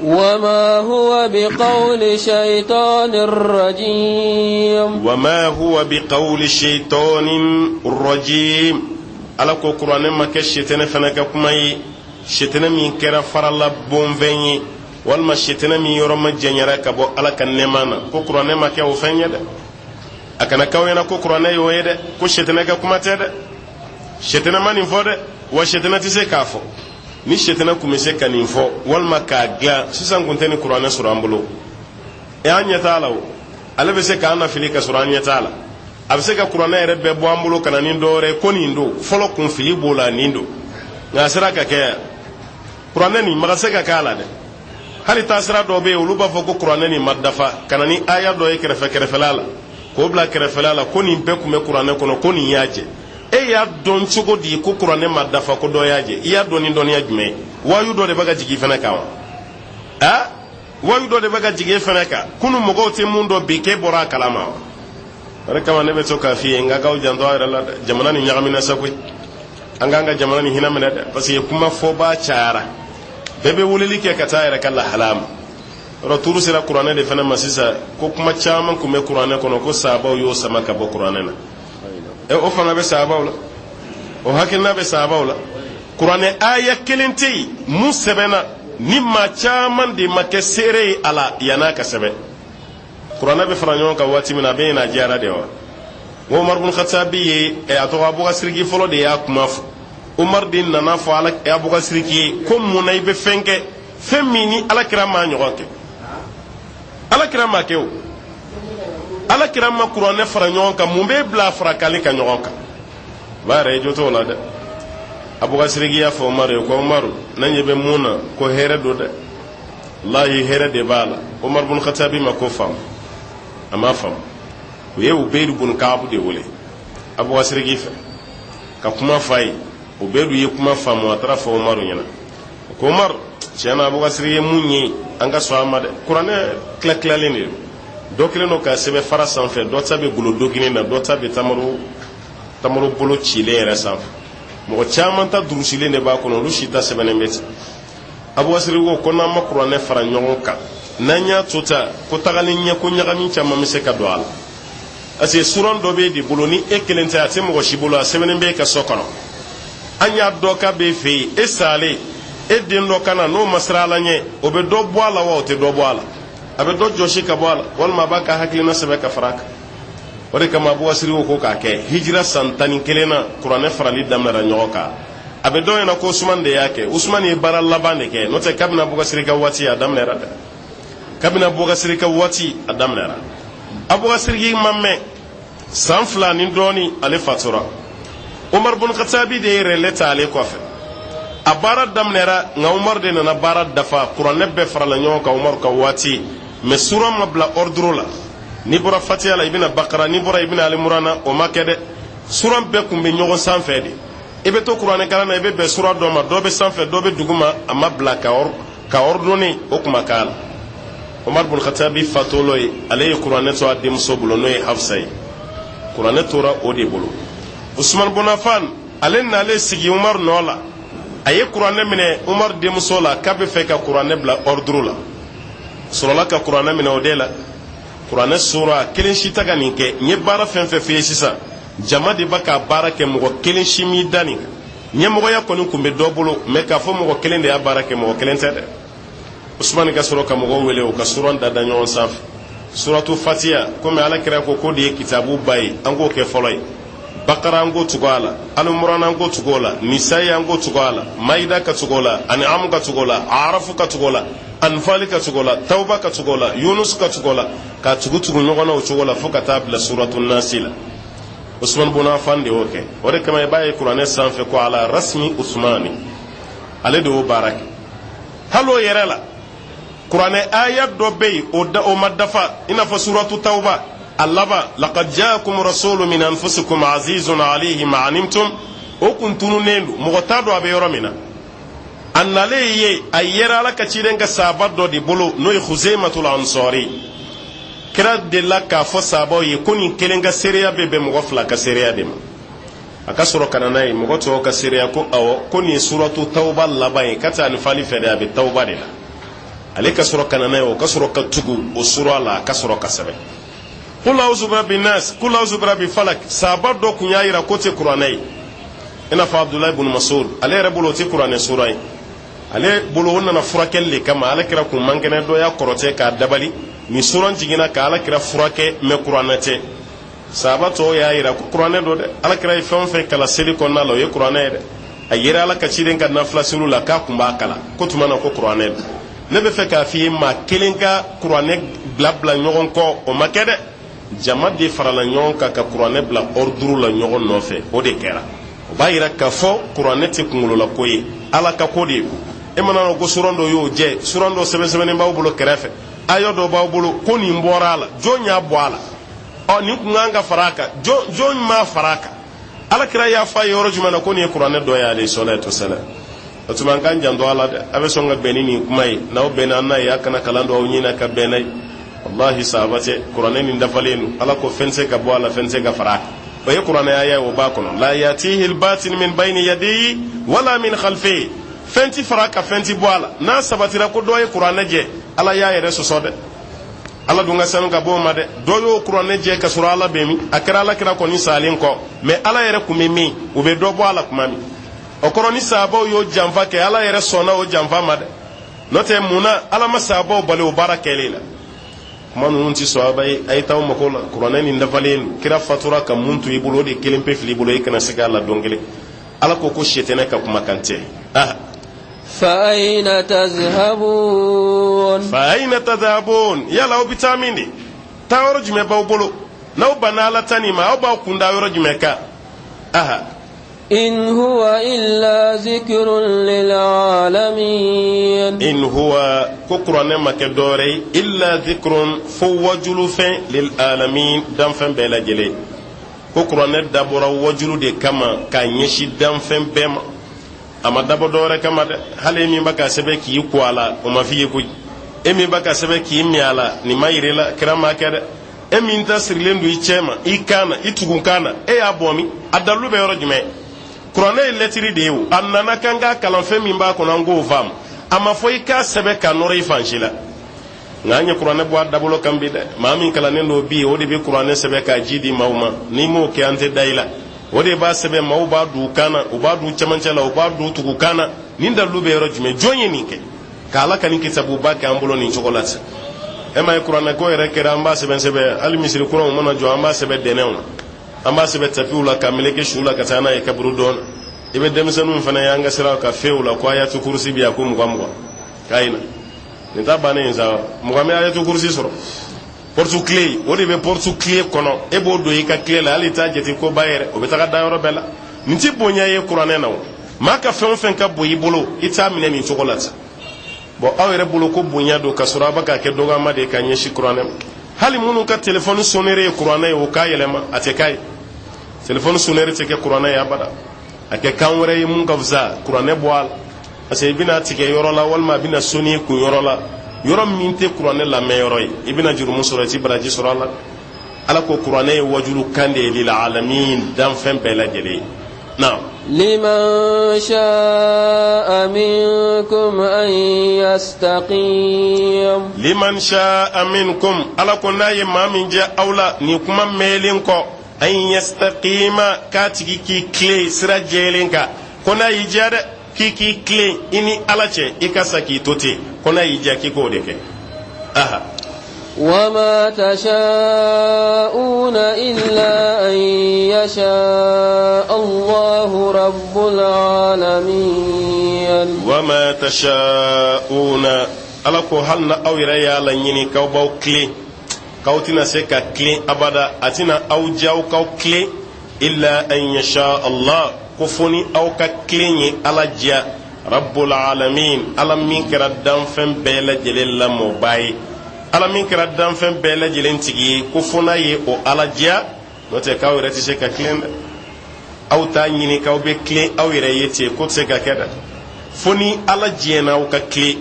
C: وما هو بقول شيطان رجيم
A: وما هو بقول شيطان رجيم على قرآن ما كشيطان فنك كماي شيطان من كرا فرلا بونفيني والما شيطان من يرم جنيرا كبو على كنمانا قرآن ما كيو فني ده أكنا كوينا قرآن يويده كشيطان كماتده shetana ma nin fɔ dɛ wa shetana tɛ se k'a fɔ ni shetana kun bɛ se ka nin fɔ walima k'a dilan sisan kun tɛ ni kuranɛ sɔrɔ an bolo an ɲɛ t'a la o ale bɛ se k'an nafili ka sɔrɔ an ɲɛ t'a la a bɛ se ka kuranɛ yɛrɛ bɛɛ bɔ an bolo ka na nin dɔwɛrɛ ko nin don fɔlɔ kun fili b'o la nin don nka a sera ka kɛ yan kuranɛ nin ma ka se ka k'a la dɛ hali taasira dɔw bɛ yen olu b'a fɔ ko kuranɛ nin ma dafa ka na ni aya dɔ ye kɛrɛfɛla la k'o bila kɛrɛfɛla la ko nin bɛɛ kun bɛ kuranɛ kɔnɔ ko nin y'a jɛ e y'a dɔn cogo di ko kuranɛ ma dafa ko dɔ y'a jɛ i y'a dɔn ni dɔnniya jumɛn ye wayu dɔ de bɛ ka jigin fɛnɛ kan wa wayu dɔ de bɛ ka jigin fɛnɛ kan kunu mɔgɔw tɛ mun dɔn bi k'e bɔra a kalama wa o de kama ne bɛ to k'a f'i ye n ka k'aw janto a yɛrɛ la dɛ jamana nin ɲagamina sa koyi an k'an ka jamana nin hinɛ minɛ dɛ parce que kuma fɔbaa cayara bɛɛ bɛ weleli kɛ ka taa a yɛrɛ ka lahala ma yɔrɔ tuuru sera kuranɛ de fɛnɛ ma sisan ko kuma caman kun bɛ kuranɛ kɔnɔ ko sahabaw y'o sama ka bɔ kuranɛ na o fana bɛ sahabaw la o hakilina bɛ sahabaw la kuranɛ aya kelen tɛ yen mun sɛbɛnna ni maa caman de ma kɛ seere ye a la yann'a ka sɛbɛn kuranɛ bɛ fara ɲɔgɔn kan waati min na a bɛ ɲɛna diyara de wa n ko Umar bin Khattabi ye a tɔgɔ Abubakar fɔlɔ de y'a kuma fɔ Umar de nana fɔ Abubakar ye ko mun na i bɛ fɛn kɛ fɛn min ni Alakira m'a ɲɔgɔn kɛ Alakira m'a kɛ o Alakira ma kuranɛ fara ɲɔgɔn kan mun b'e bila farakali ka ɲɔgɔn kan b'a yɛrɛ i jo t'o la dɛ Abubakar y'a fɔ Umar ye ko Umar na ɲɛ bɛ mun na ko hɛrɛ don dɛ wallahi hɛrɛ de b'a la Umar bin Khattabi ma ko faamu a m'a faamu u ye Ubayr bin Ka'ab de wele Abubakar fɛ ka kuma f'a ye Ubayr ye kuma faamu a taara fɔ Umar ɲɛna ko Umar tiɲɛna Abubakar ye mun ye an ka sɔn a ma dɛ kuranɛ tilalen de don dɔ kelen don k'a sɛbɛn fara sanfɛ dɔ ta bɛ golo doginin na dɔ ta bɛ tamaro bolo cilen yɛrɛ sanfɛ mɔgɔ caman ta durusilen de b'a kɔnɔ olu si ta sɛbɛnnen bɛ ten Abubakar ko n'an ma kuranɛ fara ɲɔgɔn kan n'an y'a to ta ko tagali ɲɛ ko ɲagami caman bɛ se ka don a la parce que suran dɔ bɛ de bolo ni e kelen tɛ a tɛ mɔgɔ si bolo a sɛbɛnnen bɛ e ka so kɔnɔ an y'a dɔ k'a bɛ fɛ yen e salen e den dɔ ka na n'o ma siran ala ɲɛ o bɛ dɔ bɔ a la wa o tɛ dɔ bɔ a la a bɛ dɔ jɔsi ka bɔ a la walima a b'a ka hakilina sɛbɛn ka fara a kan o de kama Abubakar ko k'a kɛ hijira san 11 na kuranɛ farali daminɛra ɲɔgɔn kan a bɛ dɔn ɲɛna ko Usman de y'a kɛ Usman ye baara laban de kɛ n'o tɛ kabini Abubakar ka waati a daminɛra dɛ kabini Abubakar ka waati a daminɛra Abubakar ma mɛn san 2 ni dɔɔni ale fatura Umar bin Khattabi de ye relais ta ale kɔfɛ a baara daminɛra nka Umar de nana baara dafa kuranɛ bɛɛ farala ɲɔgɔn kan Umar ka waati mais sura ma bila ordre la ni bɔra Fatiha la i bɛna Bakara ni bɔra i bɛna Ali Imran o ma kɛ dɛ sura bɛɛ kun bɛ ɲɔgɔn sanfɛ de i bɛ to kuranɛ kalan na i bɛ bɛn sura dɔ ma dɔ bɛ sanfɛ dɔ bɛ duguma a ma bila ka ordonner o kuma k'a la Umar bin Khattabi fatolo ye ale ye kuranɛ to a denmuso bolo n'o ye Hafsa ye kuranɛ tora o de bolo Usman bin Affan ale n'ale sigi Umar nɔ la a ye kuranɛ minɛ Umar denmuso la k'a bɛ fɛ ka kuranɛ bila ordre la sɔrɔla ka kuranɛ minɛ o de la kuranɛ sura kelen si ta ka nin kɛ n ye baara fɛn fɛn f'i ye sisan jama de b'a ka baara kɛ mɔgɔ kelen si m'i da nin kan ɲɛmɔgɔya kɔni kun bɛ dɔ bolo mais k'a fɔ mɔgɔ kelen de y'a baara kɛ mɔgɔ kelen tɛ dɛ Usman ka sɔrɔ ka mɔgɔw wele u ka sura dada ɲɔgɔn sanfɛ suratu Fatiha komi Alakira ko de ye kitabu ba ye an k'o kɛ fɔlɔ ye Bakara an k'o tugu a la Ali Imran an k'o tugu o la Nisa'i an k'o tugu a la Maida ka tugu o la An'am ka tugu o la Arafu ka tugu o la Anfal ka tugu o la Tawba ka tugu o la Yunus ka tugu o la ka tugu ɲɔgɔn na o cogo la fo ka taa bila suratu Nasi la Usman bin Affan de y'o kɛ o de kama i b'a ye kuranɛ sanfɛ ko ala rasmi Usmani ale de y'o baara kɛ hali o yɛrɛ la kuranɛ aya dɔ bɛ yen o ma dafa i n'a fɔ suratu Tawba a laban laqad jaakum rasulun min anfusikum azizun alayhi ma anittum o kun tununnen don mɔgɔ t'a dɔn a bɛ yɔrɔ min na a nalen ye a yɛrɛ ala ka ciden ka saaba dɔ de bolo n'o ye Khuzaimatul Ansari kira delila k'a fɔ saabaw ye ko nin kelen ka seereya bɛ bɛn mɔgɔ 2 ka seereya de ma a ka sɔrɔ ka na n'a ye mɔgɔ tɔw ka seereya ko awɔ ko nin ye suratu Tawba laban ye ka taa ni fali fɛ dɛ a bɛ Tawba de la ale ka sɔrɔ ka na n'a ye o ka sɔrɔ ka tugu o sura la a ka sɔrɔ ka sɛbɛn Qul a'udhu birabbin nas Qul a'udhu birabbil falak saaba dɔ kun y'a yira ko tɛ kuranɛ ye i n'a fɔ Abdullah ibn Mas'ud ale yɛrɛ bolo o tɛ kuranɛ sura ye ale bolo o nana furakɛli de kama Alakira kun man kɛnɛ dɔ y'a kɔrɔtɛ k'a dabali ni sura jiginna ka Alakira furakɛ mais kuranɛ tɛ sabato ya yira ko kuranɛ do de alakira ye fɛn fɛn kala seli kɔnɔna la o ye kuranɛ ye de a yira ala ka ciden ka nafilasilu la k'a kun b'a kala ko tuma na ko kuranɛ do ne bɛ fɛ k'a f'i ye maa kelen ka kuranɛ bila ɲɔgɔn kɔ o ma kɛ dɛ jama de farala ɲɔgɔn kan ka kuranɛ bila orduru la ɲɔgɔn nɔfɛ o de kɛra o b'a yira k'a fɔ kuranɛ tɛ kunkolola ko ye ala ka ko de ye e mana dɔn ko suran dɔ y'o jɛ suran dɔ sɛbɛnsɛbɛnnen b'aw bolo kɛrɛfɛ ayɔ dɔ b'aw bolo ko nin bɔra a la jɔn y'a bɔ a la nin kun kan ka fara a kan jɔn m'a fara a kan alakira y'a fɔ a ye yɔrɔ jumɛn na ko nin ye kuranɛ dɔ ye alayhi salatu wasalam o tuma an k'an janto a la dɛ a bɛ sɔn ka bɛn ni nin kuma ye n'aw bɛnna an n'a ye a kana kalan dɔ aw ɲinina ka bɛn n'a ye wallahi sahaba tɛ kuranɛ nin dafalen don ala ko fɛn tɛ se ka bɔ a la fɛn tɛ se ka fara a kan o ye kuranɛ aya ye o b'a kɔnɔ la yatihi al-batil min bayni yadihi wala min khalfihi fɛn tɛ fara a kan fɛn tɛ bɔ a la n'a sabatira ko dɔ ye kuranɛ jɛ ala y'a yɛrɛ sɔsɔ dɛ ala dun ka sanu ka bɔ o ma dɛ dɔ y'o kuranɛ jɛ ka sɔrɔ ala bɛ min a kɛra ala kira kɔni salen kɔ mɛ ala yɛrɛ kun bɛ min u bɛ dɔ bɔ a la kuma min o kɔrɔ ni sahabaw y'o janfa kɛ ala yɛrɛ sɔnna o janfa ma dɛ n'o tɛ munna ala ma sahabaw bali o baara kɛlen la kuma ninnu tɛ sahaba ye a ye taa o mako la kuranɛ nin dafalen don kira fatura ka mun to i bolo o de kelen pe fili i bolo i kana se k'a la don kelen ala ko sitɛnɛ ka kumakan tɛ
C: فأين تذهبون
A: فأين تذهبون يلا أو بتاميني تاورج مباوبولو نو بنالا تاني ما أو باو كوندا يورج مكا
C: إن هو إلا ذكر للعالمين
A: إن هو كقرآن مكدوري إلا ذكر فوجل فين للعالمين دم فين بلا جلي كقرآن دبر وجل دي كما كان يشي دم فين بما ama dabo dore kama de hale mi baka sebe ki ko ala o ma fiye ko e mi baka sebe ki mi ala ni mayire la krama kede e mi nta sirlendu i chema i kana i tugun kana e ya bomi adalu be yoro jume kurone letiri de wu annana kanga kalan fe mi ba ko nango fam ama foi ka sebe ka nori fanchila nganye kurone bo adabulo kambi de ma min kala nendo bi o de be kurone sebe ka jidi mawma ni mo ke ante daila o de b'a sɛbɛn maaw b'a du kana u b'a du cɛmancɛ la u b'a du tugu kana nin dalilu bɛ yɔrɔ jumɛn jɔn ye nin kɛ k'ala ka nin kitabuba kɛ an bolo nin cogo la ten e ma ye kuranɛ ko yɛrɛ kɛra an b'a sɛbɛn sɛbɛn hali misiri kuranw mana jɔ an b'a sɛbɛn dɛnɛnw na an b'a sɛbɛn tapiw la ka meleke su la ka taa n'a ye kaburu dɔn i bɛ denmisɛnninw fana ye an ka siraw ka feew la ko ayatu kurusi bi a ko 20 k'a na nin ta bannen sa 20 bɛ ayatu kurusi sɔrɔ portu clé o de be portu clé kono e bo do yi ka clé la ali ta jeti ko bayere o be ta da yoro bela nti bonya ye qur'ane na ma ka fen fen ka boyi bolo ita mine ni chocolate bo awere bolo ko bonya do ka sura baka ke doga ma de ka nyeshi qur'ane hali munu ka telephone sonere qur'ane o ka yelema ate kai telephone sonere te ke qur'ane ya bada ake kanwere yi mun ka vza qur'ane boal ase bina tike yoro la walma bina soni ku yoro la yoro min te kuranɛ lamɛn yɔrɔ ye i bɛna jurumu sɔrɔ i ti baraji sɔrɔ a la ala ko kuranɛ ye wajulu kan de ye lil alamin danfɛn bɛɛ lajɛlen naam
C: liman sha'a minkum an yastaqim
A: liman sha'a minkum ala ko n'a ye maa min jɛ aw la nin kuma mɛnlen kɔ an yastaqima k'a tigi k'i tilen sira jɛlen kan ko n'a y'i diya dɛ k'i k'i tilen i ni ala cɛ i ka sa k'i to ten kona yija kiko de ke
C: وما تشاءون إلا أن يشاء الله رب العالمين
A: وما تشاءون alako halna aw yɛrɛ y'a laɲini k'aw b'aw tilen k'aw tɛna se ka tilen abada a tɛna aw diya k'aw tilen illa an yasha Allah ko fo ni aw ka tilen ye ala diya rabbul alamin ala min kɛra danfɛn bɛɛ lajɛlen lamɔbaa ye ala min kɛra danfɛn bɛɛ lajɛlen tigi ye ko fo n'a ye o ala diya n'o tɛ k'aw yɛrɛ tɛ se ka tilen dɛ aw t'a ɲini k'aw bɛ tilen aw yɛrɛ ye ten ko tɛ se ka kɛ dɛ fo ni ala diɲɛna aw ka tilen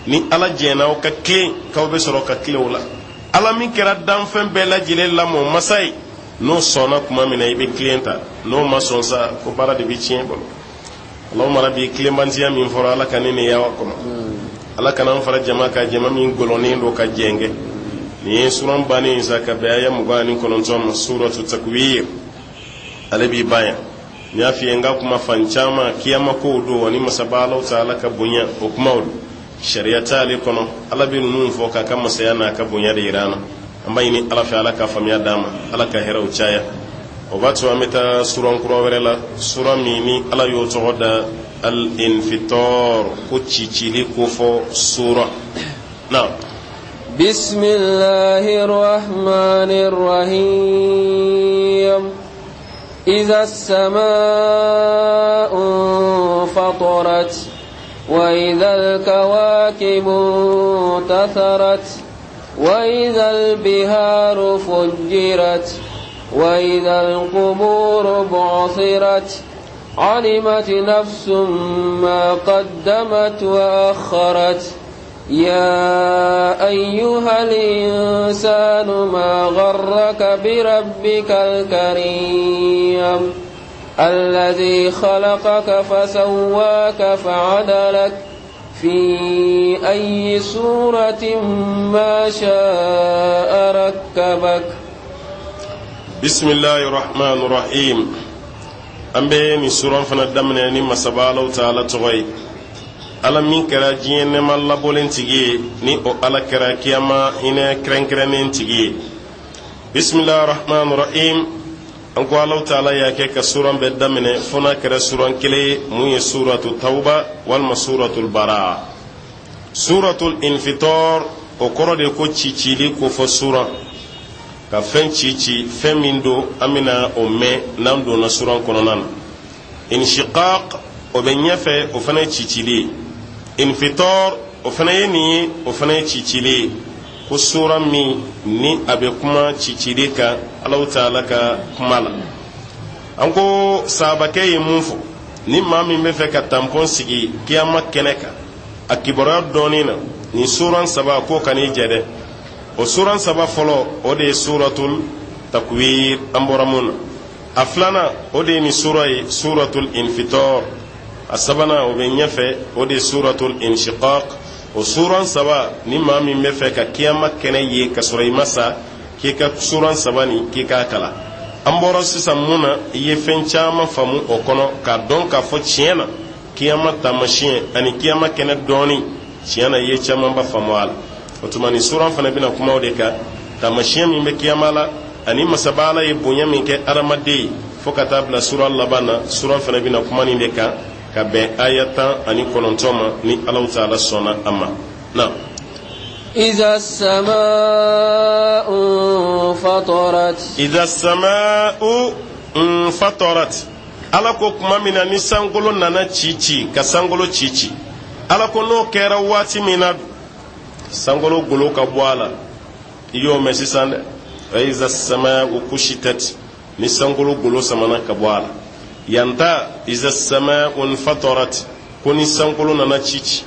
A: ni ala diɲɛna aw ka tilen k'aw bɛ sɔrɔ ka tilen o la ala min kɛra danfɛn bɛɛ lajɛlen lamɔ masa ye n'o sɔnna tuma min na i bɛ tilen ta n'o ma sɔn sa ko baara de bɛ tiɲɛ bolo Allahumma rabbi kilemantiya min fɔra ala ka ne ni yawa kɔnɔ ala kana an fara jama ka jama min gɔlɔnen do ka jɛngɛ nin ye suran bannen sa ka bɛn aya 29 ma suratu takwir ale b'i ban yan n y'a f'i ye n ka kuma fan caman kiyama kow do ani masaba alaw ta ala ka bonya o kumaw do sariya t'ale kɔnɔ ala bɛ ninnu fɔ k'a ka masaya n'a ka bonya de yira an na
B: amba ini ala fe ala ka famiya dama ala ka heraw caya o batu ameta suran kuro werela sura mini ala yo togoda al infitar ko cicili ko fo sura na
C: بسم الله الرحمن الرحيم إذا السماء انفطرت وإذا الكواكب انتثرت وإذا البحار فجرت وإذا القبور بعثرت علمت نفس ما قدمت وأخرت يا أيها الإنسان ما غرك بربك الكريم الذي خلقك فسواك فعدلك في أي سورة ما شاء ركبك
B: بسم الله الرحمن الرحيم أمبيني سورة فندمني مسبالو تعالى تغيب ala min kɛra diɲɛ nɛma labɔlen tigi ye ni o ala kɛra kiyama hinɛ kɛrɛnkɛrɛnnen tigi ye bisimilahi rahmani rahim an ko alaw taala y'a kɛ ka suran bɛɛ daminɛ fo n'a kɛra suran kelen ye mun ye suratu tawba walima suratul bara suratul infitar o kɔrɔ de ko cicili ko fɔ suran ka fɛn cici fɛn min don an bɛna o mɛn n'an donna suran kɔnɔna na inshiqaq o bɛ ɲɛfɛ o fana ye cicili ye infitar o fana ye nin ye o fana ye cicili ko sura min ni a bɛ kuma cicili kan Allahu Taala ka kuma la an ko sahabakɛ ye mun fɔ ni maa min bɛ fɛ ka tampon sigi kiyama kɛnɛ kan a kibaruya dɔɔnin na ni suran saba ko kan'i jɛ dɛ o suran saba fɔlɔ o de ye suratul takwir an bɔra mun na a filanan o de ye ni sura ye suratul infitar a sabanan o bɛ ɲɛfɛ o de ye suratul inshiqaq o suran saba ni maa min bɛ fɛ ka kiyama kɛnɛ ye ka sɔrɔ i ma sa k'i ka suran saba ni k'i k'a kala an bɔra sisan mun na i ye fɛn caman faamu o kɔnɔ k'a dɔn k'a fɔ tiɲɛ na kiyama taamasiyɛn ani kiyama kɛnɛ dɔɔnin tiɲɛ na i ye camanba faamu a la o tuma nin suran fana bɛna kuma o de kan taamasiyɛn min bɛ kiyama la ani masaba ala ye bonya min kɛ adamaden ye fo ka taa bila suran laban na suran fana bɛna kuma nin de kan ka bɛn aya 19 ma ni Allahu Taala sɔnna a ma na
C: إذا السماء انفطرت
B: إذا السماء انفطرت ala ko kuma min na ni sankolo nana cici ka sankolo cici ala ko n'o kɛra waati min na sankolo golo ka bɔ a la i y'o mɛn sisan dɛ iza sama'u kushitat ni sankolo golo samana ka bɔ a la yanta iza sama'u infatarat ko ni sankolo nana cici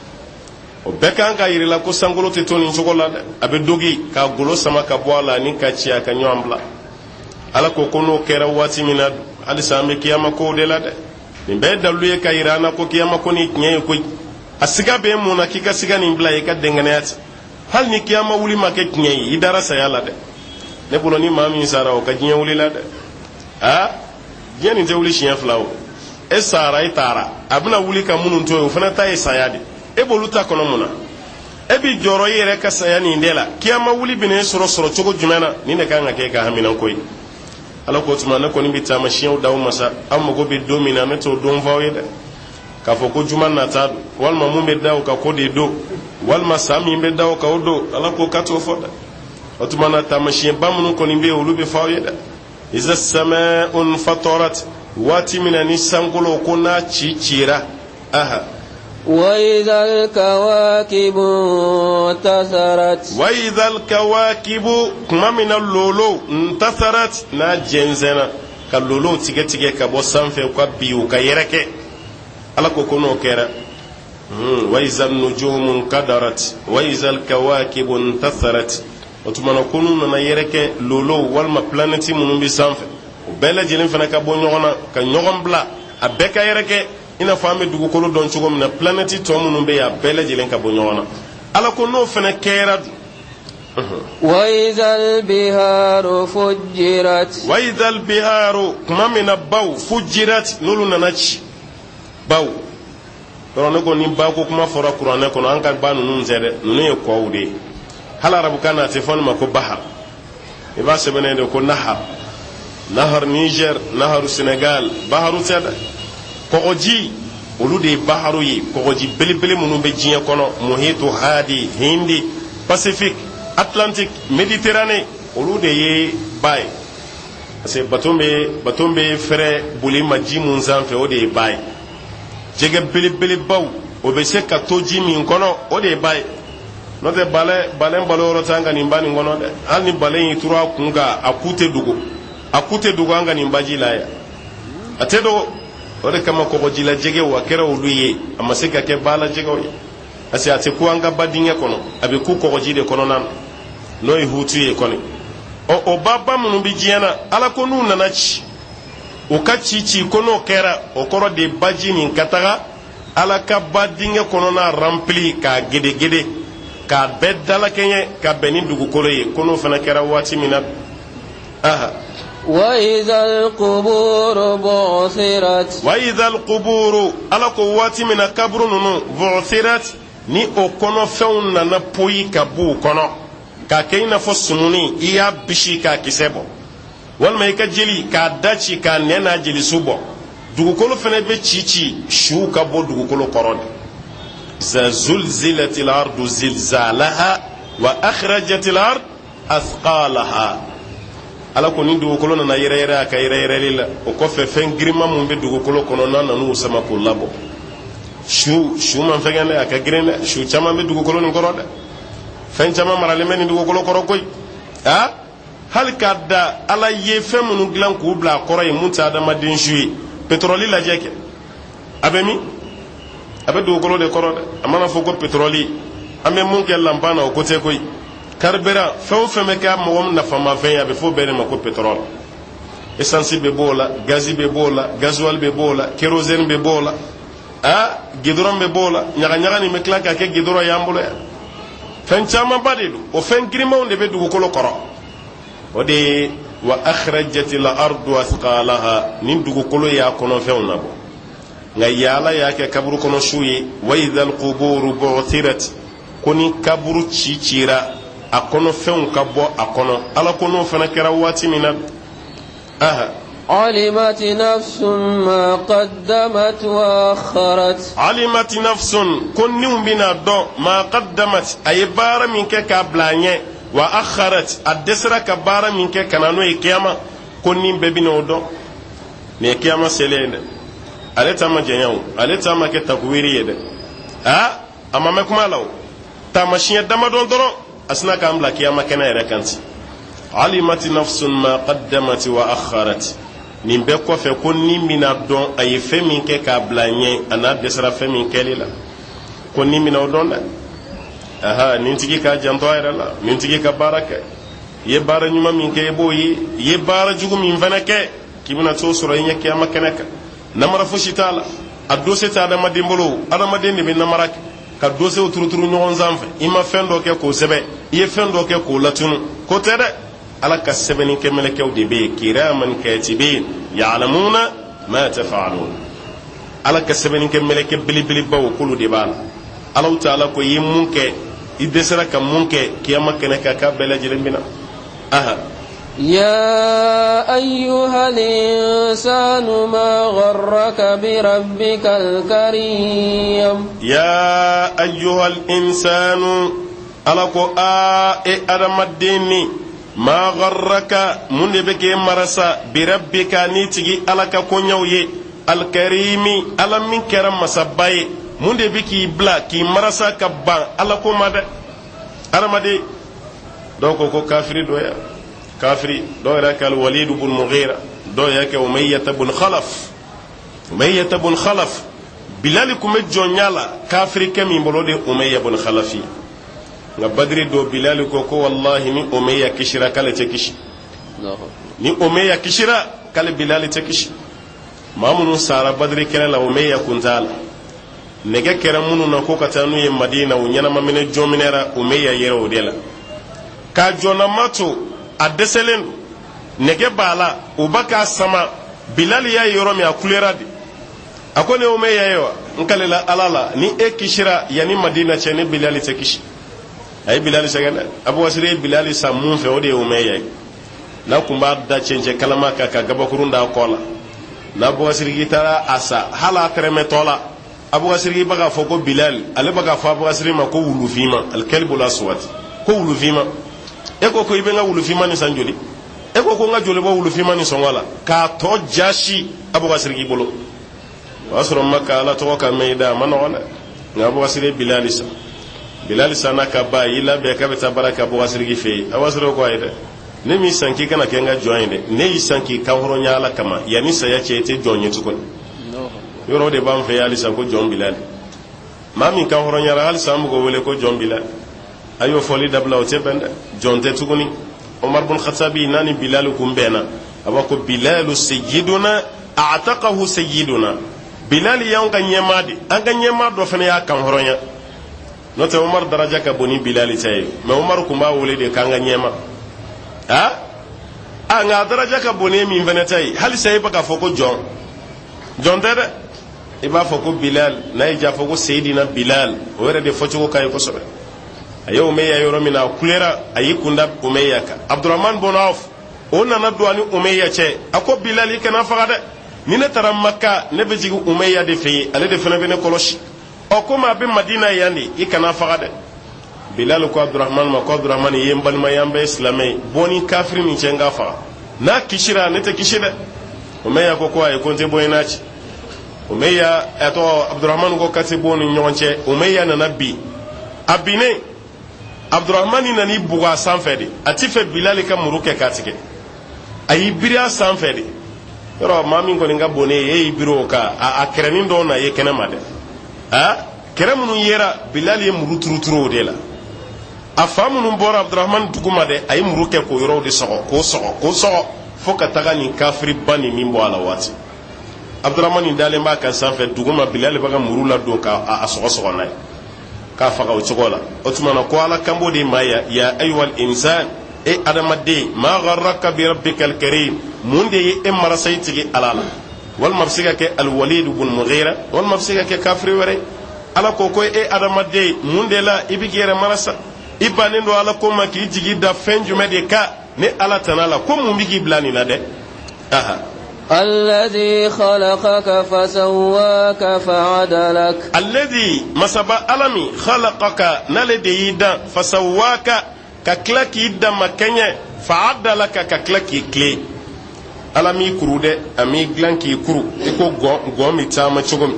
B: o bɛɛ kan ka yirila ko sankolo tɛ to nin cogo la dɛ a bɛ dogi ka golo sama ka bɔ a la ni ka ci a ka ɲɔgɔn bila ala ko n'o kɛra waati min na halisa an bɛ kiyama kow de la dɛ nin bɛɛ dalu ye ka yira an na ko kiyama ko ni tiɲɛ ye koyi a siga bɛ mun na k'i ka siga nin bila i ka dɛngɛnɛya ten hali ni kiyama wuli ma kɛ tiɲɛ ye i dara saya la dɛ ne bolo ni maa min sara o ka diɲɛ wuli la dɛ diɲɛ nin tɛ wuli siɲɛ fila o e sara e taara a bɛna wuli ka minnu to ye o fana ta ye saya de e b'olu ta kɔnɔ mun na e bi jɔrɔ i yɛrɛ ka saya nin de la kiyama wuli bɛ ne sɔrɔ cogo jumɛn na nin de kan ka kɛ ka hamina ko ye ala ko tuma ne kɔni bɛ taamasiyɛnw d'aw ma sa an mago bɛ don min na ne t'o don f'aw ye dɛ k'a fɔ ko juma nata don walima mun bɛ da o kan ko de don walima sa min bɛ da o kan o don ala ko ka t'o fɔ dɛ o tuma na taamasiyɛnba minnu kɔni bɛ yen olu bɛ f'aw ye dɛ iza sama'u infatarat waati min na ni sankolo ko n'a ci cira aha
C: وإذا الكواكب انتثرت
B: وإذا الكواكب كما من اللولو انتثرت نا جنزنا كاللولو تيجي تيجي كابو سانفي وكبيو كيركي على كوكونو كيرا وإذا النجوم انكدرت وإذا الكواكب انتثرت وتمنى كونو ننا يركي لولو والما بلانتي منو بي سانفي وبلا جلين فنا كابو نيوغنا كنيوغن بلا أبكا يركي ina fami dugukolo don cogo min na planeti tɔ minnu bɛ yen a bɛɛ lajɛlen ka bɔ ɲɔgɔn na ala ko n'o fana kɛra
C: وإذا البحار فجرت
B: وإذا البحار kuma min na baw fujirat n'olu nana ci baw yɔrɔ ne ko ni ba ko kuma fɔra kuranɛ kɔnɔ an ka ba ninnu tɛ dɛ ninnu ye kɔw de ye hali arabukan na a tɛ fɔ nin ma ko bahar i b'a sɛbɛnɛ de ko nahar Niger, naharu Senegal, baharu tɛdɛ kɔgɔji olu de ye baharu ye kɔgɔji belebele minnu bɛ diɲɛ kɔnɔ muhitu hadi hindi pacifique atlantique méditerranée olu de ye ba ye parce que baton bɛ fɛrɛ boli ma ji mun sanfɛ o de ye ba ye jɛgɛ belebelebaw o bɛ se ka to ji min kɔnɔ o de ye ba ye n'o tɛ balen balo yɔrɔ t'an ka nin ba nin kɔnɔ dɛ hali ni balen y'i turu a kun kan a ku tɛ dogo an ka nin baji la yan a tɛ dogo o de kama kɔgɔjila jɛgɛw a kɛra olu ye a ma se ka kɛ bala jɛgɛw ye parce que a tɛ ku an ka ba dingɛ kɔnɔ a bɛ ku kɔgɔji de kɔnɔna na n'o ye hutu ye kɔni o ba minnu bɛ diɲɛ na ala ko n'u nana ci o ka ci ko n'o kɛra o kɔrɔ de baji nin ka taga ala ka ba dingɛ kɔnɔna rempli k'a gedegede k'a bɛɛ dalakɛɲɛ ka bɛn ni dugukolo ye ko n'o fana kɛra waati min na
C: وإذا القبور بعثرت
B: ala ko waati min na kaburu ninnu bu'thirat ni o kɔnɔfɛnw nana poyi ka b'u kɔnɔ k'a kɛ i n'a fɔ sumuni i y'a bisi k'a kisɛ bɔ walima i ka jeli k'a daci k'a nɛn n'a jelisu bɔ dugukolo fana bɛ ci suw ka bɔ dugukolo kɔrɔ de iza zulzilatil ardu zilzalaha wa akhrajatil ard athqalaha ala ko ni dugukolo nana yɛrɛyɛrɛ a ka yɛrɛyɛrɛli la o kɔfɛ fɛn girinma mun bɛ dugukolo kɔnɔ n'a nan'u sama k'o labɔ su man fɛngɛ dɛ a ka girin dɛ su caman bɛ dugukolo nin kɔrɔ dɛ fɛn caman maralen bɛ nin dugukolo kɔrɔ koyi hali k'a da ala ye fɛn minnu dilan k'u bila a kɔrɔ ye mun tɛ adamaden su ye pétrole lajɛ kɛ a bɛ min a bɛ dugukolo de kɔrɔ dɛ a mana fɔ ko pétrole an bɛ mun kɛ lanpan na o ko tɛ koyi carburant fɛn o fɛn bɛ kɛ mɔgɔ nafamafɛn ye a bɛ fɔ bɛɛ de ma ko pétrole essence bɛ b'o la gazi bɛ b'o la gasoil bɛ b'o la kérosène bɛ b'o la goudron bɛ b'o la ɲagaɲaga nin bɛ tila ka kɛ goudron y'an bolo yan fɛn camanba de don o fɛn girinmanw de bɛ dugukolo kɔrɔ o de ye wa akhrajatil ardu athqalaha ni dugukolo y'a kɔnɔfɛnw labɔ nka yaala y'a kɛ kaburu kɔnɔ su ye wa idhal quburu bu'thirat ko ni kaburu cira a kɔnɔfɛnw ka bɔ a kɔnɔ ala ko n'o fana kɛra waati min na
C: علمت نفس ما قدمت وأخرت
B: علمت نفس كن بنا دو ما قدمت أي بار منك كابلانية وأخرت الدسرة كبار منك كنانو يكياما كن ببنا دو نيكياما سلين ale tama janyaw ale tama ke takwiri de amma me kuma law tamashiya dama don doro asna ka amla kiyama kana yare kanti alimati nafsun ma qaddamat wa akharat nin be ko fe ko ni mina don ay fe min ke ka blanye ana desra fe min ke la ko ni mina don da nin tigi ka janto ayra la nin tigi ka baraka ye bara nyuma min ke boyi ye bara jugu min vanake kibuna to soro yin kiyama kana ka namara fosi t'a la a dose tɛ adamaden bolo adamaden de bɛ namara ka dosew turuturu ɲɔgɔn sanfɛ i ma fɛn dɔ kɛ k'o sɛbɛ i ye fɛn dɔ kɛ k'o latunu ko tɛ dɛ ala ka sɛbɛnnikɛ mɛlɛkɛw de bɛ yen kiraman katibin ya'lamuna ma taf'alun ala ka sɛbɛnnikɛ mɛlɛkɛ belebelebaw k'olu de b'a la alaw ta'ala ko i ye mun kɛ i dɛsɛra ka mun kɛ kiyama kɛnɛ kan k'a bɛɛ lajɛlen bɛ na
C: يا أيها الإنسان ما غرك بربك الكريم
B: يا أيها الإنسان ألقوا أدم الدين ما غرك من بك مرسا بربك نيتي ألك كونيوي الكريم ألم من كرم مسباي من بك بلا كي مرسا كبان ألكو ماذا أرمدي دوكو كافري دويا كافري دو يراك الوليد بن مغيرة دو يراك أمية بن خلف بلالكم الجونيالا كافري كم يبلود أمية بن خلفي بدري دو بلالكو كو والله ني أمية كشرا كالي تكشي ني أمية كشرا كالي بلالي تكشي ما منو سارة بدري كلا لا أمية كنتال نجا كرمونو نكو كتانو يمدينة ونينا ما من الجومينيرا أمية يرو ديلا كاجونا ماتو a dɛsɛlen nɛgɛ b'a la o ba k'a sama bilali y'a yɔrɔ min a kulera de a ko ne o mɛ yɛ wa n kalela ala la ni e kisira yanni madina cɛ ne bilali tɛ kisi a ye bilali sɛgɛn dɛ abu wasiri ye bilali san mun fɛ o de ye o mɛ yɛ
A: na kumba da cence kalama ka gabakurun da kola na buga sirgi tara asa hala treme tola abuga sirgi baga foko bilal ale baga fa abuga sirgi ma ko wulufima al kalbu la swat ko wulufima e ko ibe nga wulufima ni sanjoli e ko nga jole bo wulufima ni sonwala ka to jashi abuga sirgi bolo wasro makka ala to ka meida manona nga abuga sirgi bilal sa na ka ba ila be ka beta baraka abuga sirgi fe awasro ko ayde ne mi sanki kana kenga joinde ne yi sanki ka horo nyala kama yani saya chete jonye tukon yoro de bam fe yali sanko jon bilal mami ka horo nyala hal samu go wele ko jon bilal ayo foli dabla o tebenda jonte tukuni umar bin khattabi nani bilal kumbena abako bilal sayyiduna a'taqahu sayyiduna bilal yanga nyemadi anga nyemado fene ya kan horo nya note umar daraja ka boni bilal tay me umar kuma wole de kanga nyema nga daraja ka bone min venetai hal sai baka foko jon dede iba foko bilal na ija foko sayidina bilal o were de focho kay ko sobe ayo umayya yoro mina kulera ayi kunda umayya ka abdurrahman bin auf ona na duani umayya che ako bilal ikana fagade ni ne tara makka ne be jigi umayya de fe ale de fena bene koloshi o kuma be madina yandi ikana fagade bilal ko abdurrahman ma ko abdurrahman yembal ma yambe islamai boni kafir min cenga fa na kishira ne te kishida umayya ko ay konte boynaci umayya ato abdurrahman ko kase boni nyonche umayya na nabi abine abdurrahman ni nani buga sanfedi atife bilal ka muruke katike ayi biria sanfedi yoro mami ko ninga bone e biro ka a kerenin do na ye kenamade keremunu yera bilal ye muruturuturo de la afamu num bora abdurrahman duguma de ay muruke ko yoro de ko sogo foka taga ni kafiri bani mimbo ala wati abdurrahman ni dale ma kan sanfe duguma bilal baga murula do ka a sogo nay ka faga o chogola otumana ko ala kambo de maya ya ayyuhal insan e adama de ma gharraka bi rabbikal karim munde e marasayti alala wal mafsika ke al walid ibn mughira wal mafsika ke kafiri wore ala ko ko e adama de munde la ibigere marasa ibanindo ala ko maki jigi da fenjume de ka ne ala tanala ko mu migi blani na de
C: الذي خلقك فسواك فعدلك
A: الذي مسبا علمي خلقك نلدي يدا فسواك ككلك يدا مكنيه فعدلك ككلك كلي علمي كرودة أمي غلانكي كرو إكو غومي تاما تشوغم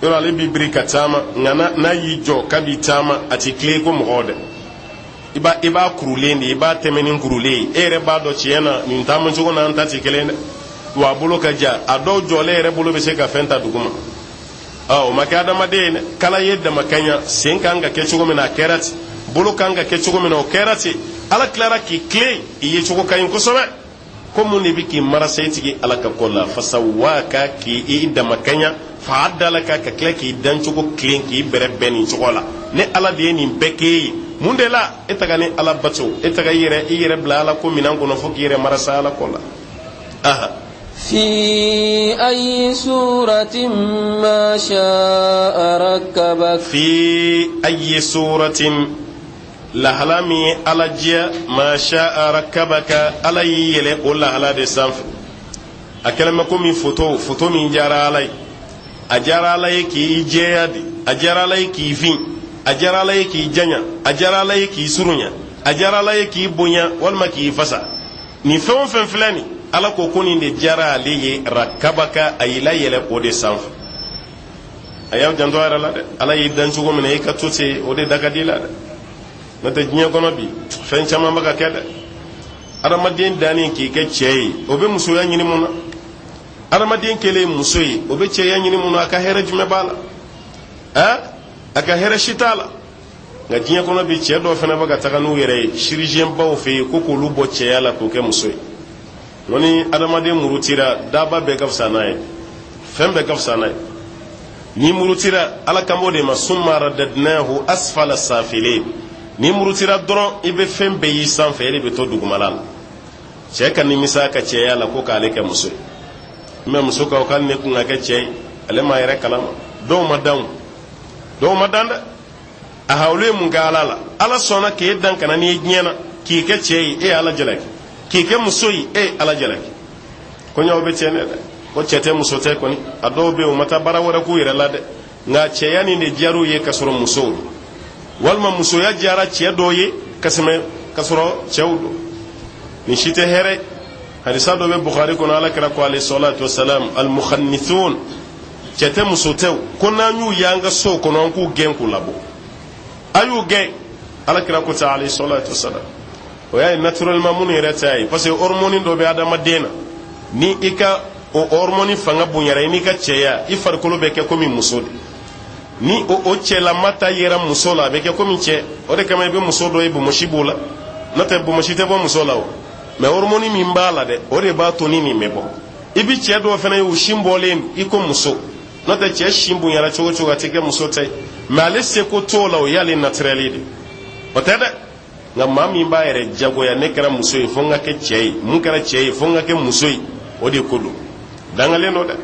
A: يرى علي بيبري كتاما نانا يجو كبي تاما أتي كلي كو مغودة iba kuruleni iba temenin kurule ere ba do chiena ni ntama tshogom na ntati kelene wa bolo ka ja ado jole ere bolo be se ka fenta duguma o makada madene kala yedda makanya senkanga ke tshogom na kerati bolo kanga ke tshogom na kerati ala clara ki clé iye tshoko kayin ko sobe ko mun ne biki marasaiti ala ka kolla fasawaka ki idda makanya fa adalaka ka clé ki dan tshoko clé ki bere beni tshokola ne ala de ni beke munde la etagani ala bato etaga yere bla ala ko minan kono fo yere marasa ala kola
C: في أي سورة ما شاء ركبك
A: في أي سورة لهلامي على جيا ما شاء ركبك على يلي قول على دي سانف أكلمكم من فتو من جارة علي أجارة علي كي جيادي أجارة علي كي فين أجارة علي كي جنيا أجارة علي كي سرنيا أجارة علي كي بنيا والما كي فسا نفهم فلاني ala ko koni de jara leye rakabaka ayila yele o de sanf ayaw janto ara la de ala yi dan cugo mena e ka tote o de daga di la de nata jinya kono bi fen chama maka kede adama den dani ki ke chei o be muso ya nyini muna adama den kele muso yi o be chei ya nyini muna aka here jume bala aka here shitala nga jinya kono bi che do fena baga taka nu yere chirurgien bawo fe ko ko lu bo chei ala ko ke muso yi woni adamaden murutira daba be gafsa naye fembe gafsa naye ni murutira ala kambo de ma summa radadnahu asfala safilin ni murutira doron ibe fembe yi sanfe ele be to dugumalal che kan ni misaka che yala ko ka ale ke muso me muso ka kan ne kun ga che ale ma yere kalama do madanda a hawle mun ga ala sona ke dan kana ni nyena ki ke che e ala jalaki k'i kɛ muso ye ala jalaki kɔɲɔw bɛ tiɲɛ dɛ ko cɛ tɛ muso tɛ kɔni a dɔw bɛ yen u ma taa baara wɛrɛ k'u yɛrɛ la dɛ nka cɛya nin de diyar'u ye ka sɔrɔ musow don walima musoya diyara cɛ dɔw ye ka sɔrɔ cɛw don nin si tɛ hɛrɛ hadisa dɔ bɛ Bukhari kɔnɔ alakira ko alayhi salatu wasalam al-mukhannithun cɛ tɛ muso tɛw ko n'an y'u ye an ka sow kɔnɔ an k'u gɛn k'u labɔ a y'u gɛn alakira ko ta alayhi salatu wasalam o y'a ye naturellement minnu yɛrɛ t'a ye parce que hormone dɔ bɛ adamaden na ni i ka o hormone fanga bonyara i n'i ka cɛya i farikolo bɛ kɛ komi muso de ni o cɛlama ta yera muso la a bɛ kɛ komi cɛ o de kama i bɛ muso dɔ ye bomosi b'o la n'o tɛ bomosi tɛ bɔ muso la o mais hormone min b'a la dɛ o de b'a to ni nin bɛ bɔ i bi cɛ dɔw fana ye u sin bɔlen i ko muso n'o tɛ cɛ sin bonyara cogo cogo a tɛ kɛ muso ta ye mais ale seko t'o la o y'ale naturel de o tɛ dɛ nka maa min b'a yɛrɛ jagoya ne kɛra muso ye fo n ka kɛ cɛ ye mun kɛra cɛ ye fo n ka kɛ muso ye o de ko don dangalen don dɛ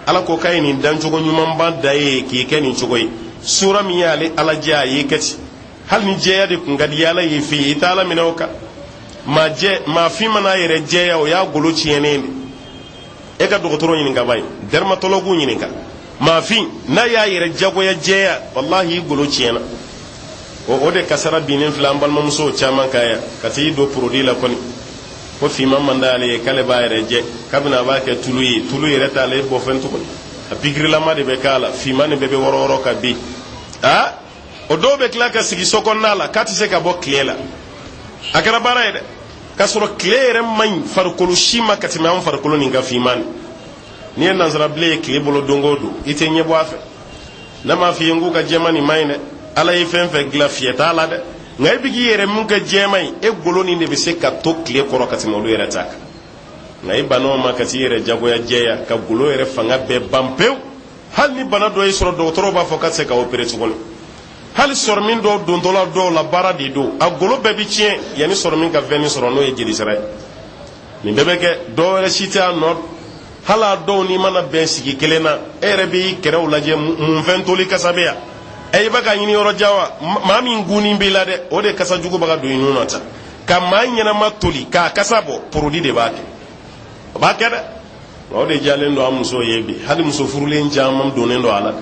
A: ala ko k'a ye nin dancogo ɲumanba da ye k'i kɛ nin cogo ye sura min y'ale ala jɛ a y'i kɛ ten hali ni jɛya de kun ka di ala ye f'i ye i t'a ala minɛ o kan maa fin mana yɛrɛ jɛya o y'a golo tiɲɛnen de e ka dɔgɔtɔrɔ ɲininka ba ye dermatologue ɲininka maa fin n'a y'a yɛrɛ jagoya jɛya wallahi i golo tiɲɛna o de kasara binnen filɛ an balimamusow caman kan yan ka t'i don produit la kɔni ko finman man d'ale ye k'ale b'a yɛrɛ jɛ kabini a b'a kɛ tulu ye tulu yɛrɛ t'ale bɔ fɛn tuguni a pikirilama de bɛ k'a la finman de bɛɛ bɛ wɔrɔ ka bin o dɔw bɛ tila ka sigi so kɔnɔna la k'a tɛ se ka bɔ tile la a kɛra baara ye dɛ k'a sɔrɔ tile yɛrɛ man ɲi farikolo si ma ka tɛmɛ an farikolo nin ka finman n'i ye nansarabilen ye tile bolo don o don i tɛ ɲɛ bɔ a fɛ ne m'a f'i ye n k'u ka jɛman nin man ɲi dɛ ala ye fɛn fɛn dilan fiyɛ t'a la dɛ nka i bɛ k'i yɛrɛ mun kɛ jɛman ye e golo nin de bɛ se ka to tile kɔrɔ ka tɛmɛ olu yɛrɛ ta kan nka i bana o ma ka t'i yɛrɛ jagoya jɛya ka golo yɛrɛ fanga bɛɛ ban pewu hali ni bana dɔ y'i sɔrɔ dɔgɔtɔrɔw b'a fɔ k'a tɛ se ka opérer tuguni hali sɔrɔmin dɔw dontɔla dɔw la baara de don a golo bɛɛ bɛ tiɲɛ yanni sɔrɔmin ka fɛn min sɔrɔ n'o ye jelisira ye nin bɛɛ bɛ kɛ dɔw yɛrɛ si tɛ a nɔ hali a dɔw n'i mana bɛn sigi kelen na e yɛrɛ b'i kɛrɛw lajɛ mun fɛn toli kasa bɛ yan i bɛ ka ɲini yɔrɔ jan wa maa min gunnen b'i la dɛ o de kasa jugu bɛ ka don i nun na tan ka maa ɲɛnama toli k'a kasa bɔ produit de b'a kɛ o b'a kɛ dɛ o de jalen don an musow ye bi hali muso furulen caman donnen don a la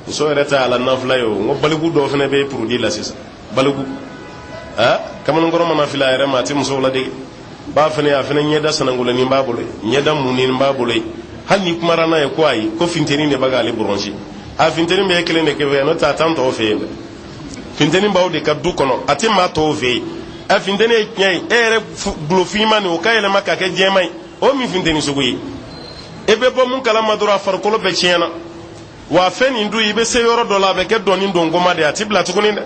A: muso yɛrɛ tɛ a la nafila ye o n ko baliku dɔw fana bɛ produit la sisan baliku kamalenkɔrɔ mana fili a yɛrɛ ma a tɛ musow ladege b'a fana a fana ɲɛda sanangolanin b'a bolo ɲɛda munin b'a bolo hali ni kumara n'a ye ko ayi ko funteni de bɛ k'ale bɔrɔnsi a funteni bɛ kelen de kɛ fɛ n'o tɛ a t'an tɔw fɛ yen dɛ funteni b'aw de ka du kɔnɔ a tɛ maa tɔw fɛ yen a funteni ye tiɲɛ ye e yɛrɛ gulofima nin o ka yɛlɛma ka kɛ jɛman ye o min funteni sugu ye e bɛ bɔ mun kalama dɔrɔn a farikolo bɛɛ tiɲɛna wa fɛn nin dun i bɛ se yɔrɔ dɔ la a bɛ kɛ dɔɔni dɔngɔma de a tɛ bila tuguni dɛ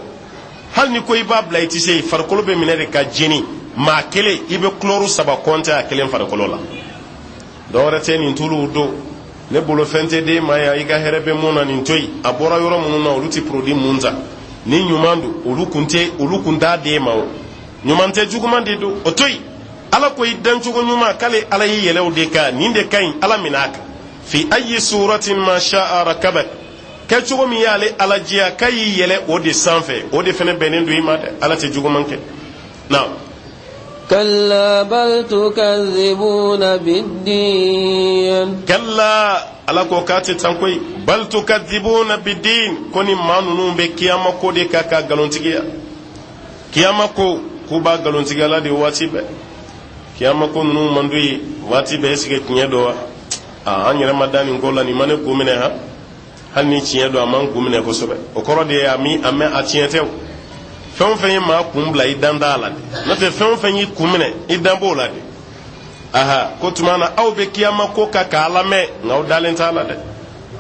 A: hali ni ko i b'a bila i tɛ se yen farikolo bɛ minɛ de ka jeni maa kelen i bɛ kulɔru 3 kɔnte a kelen farikolo la dɔwɛrɛ tɛ nin tuluw don ne bolo fɛn tɛ den ma yan i ka hɛrɛ bɛ mun na nin to yen a bɔra yɔrɔ minnu na olu tɛ produit mun ta ni ɲuman don olu kun t'a den ma o ɲuman tɛ juguman de don o to yen ala ko i dancogo ɲuman k'ale ala y'i yɛlɛ o de kan nin de ka ɲi ala minɛ a kan fi ayi suratin ma sha'a rakabak kɛ cogo min y'ale ala diya k'a y'i yɛlɛ o de sanfɛ o de fana bɛnnen don i ma dɛ ala tɛ juguman kɛ na
C: كلا بل تكذبون بالدين
A: كلا ala ko k'a tɛ tan koyi bal tukadhibuna bidin ko ni maa ninnu bɛ kiyama ko de ka galontigiya kiyama ko k'u b'a galontigiya la de waati bɛɛ kiyama ko ninnu man d'u ye waati bɛɛ est-ce que tiɲɛ don wa an yɛrɛ ma da nin ko la nin ma ne kun minɛ ha hali ni tiɲɛ don a man kun minɛ kosɛbɛ o kɔrɔ de ye a mɛn a tiɲɛ tɛ o fɛn o fɛn ye maa kun bila i dan t'a la de n'o tɛ fɛn o fɛn y'i kun minɛ i dan b'o la de aha ko tuma na aw bɛ kiyama ko kan k'a lamɛn nka aw dalen t'a la dɛ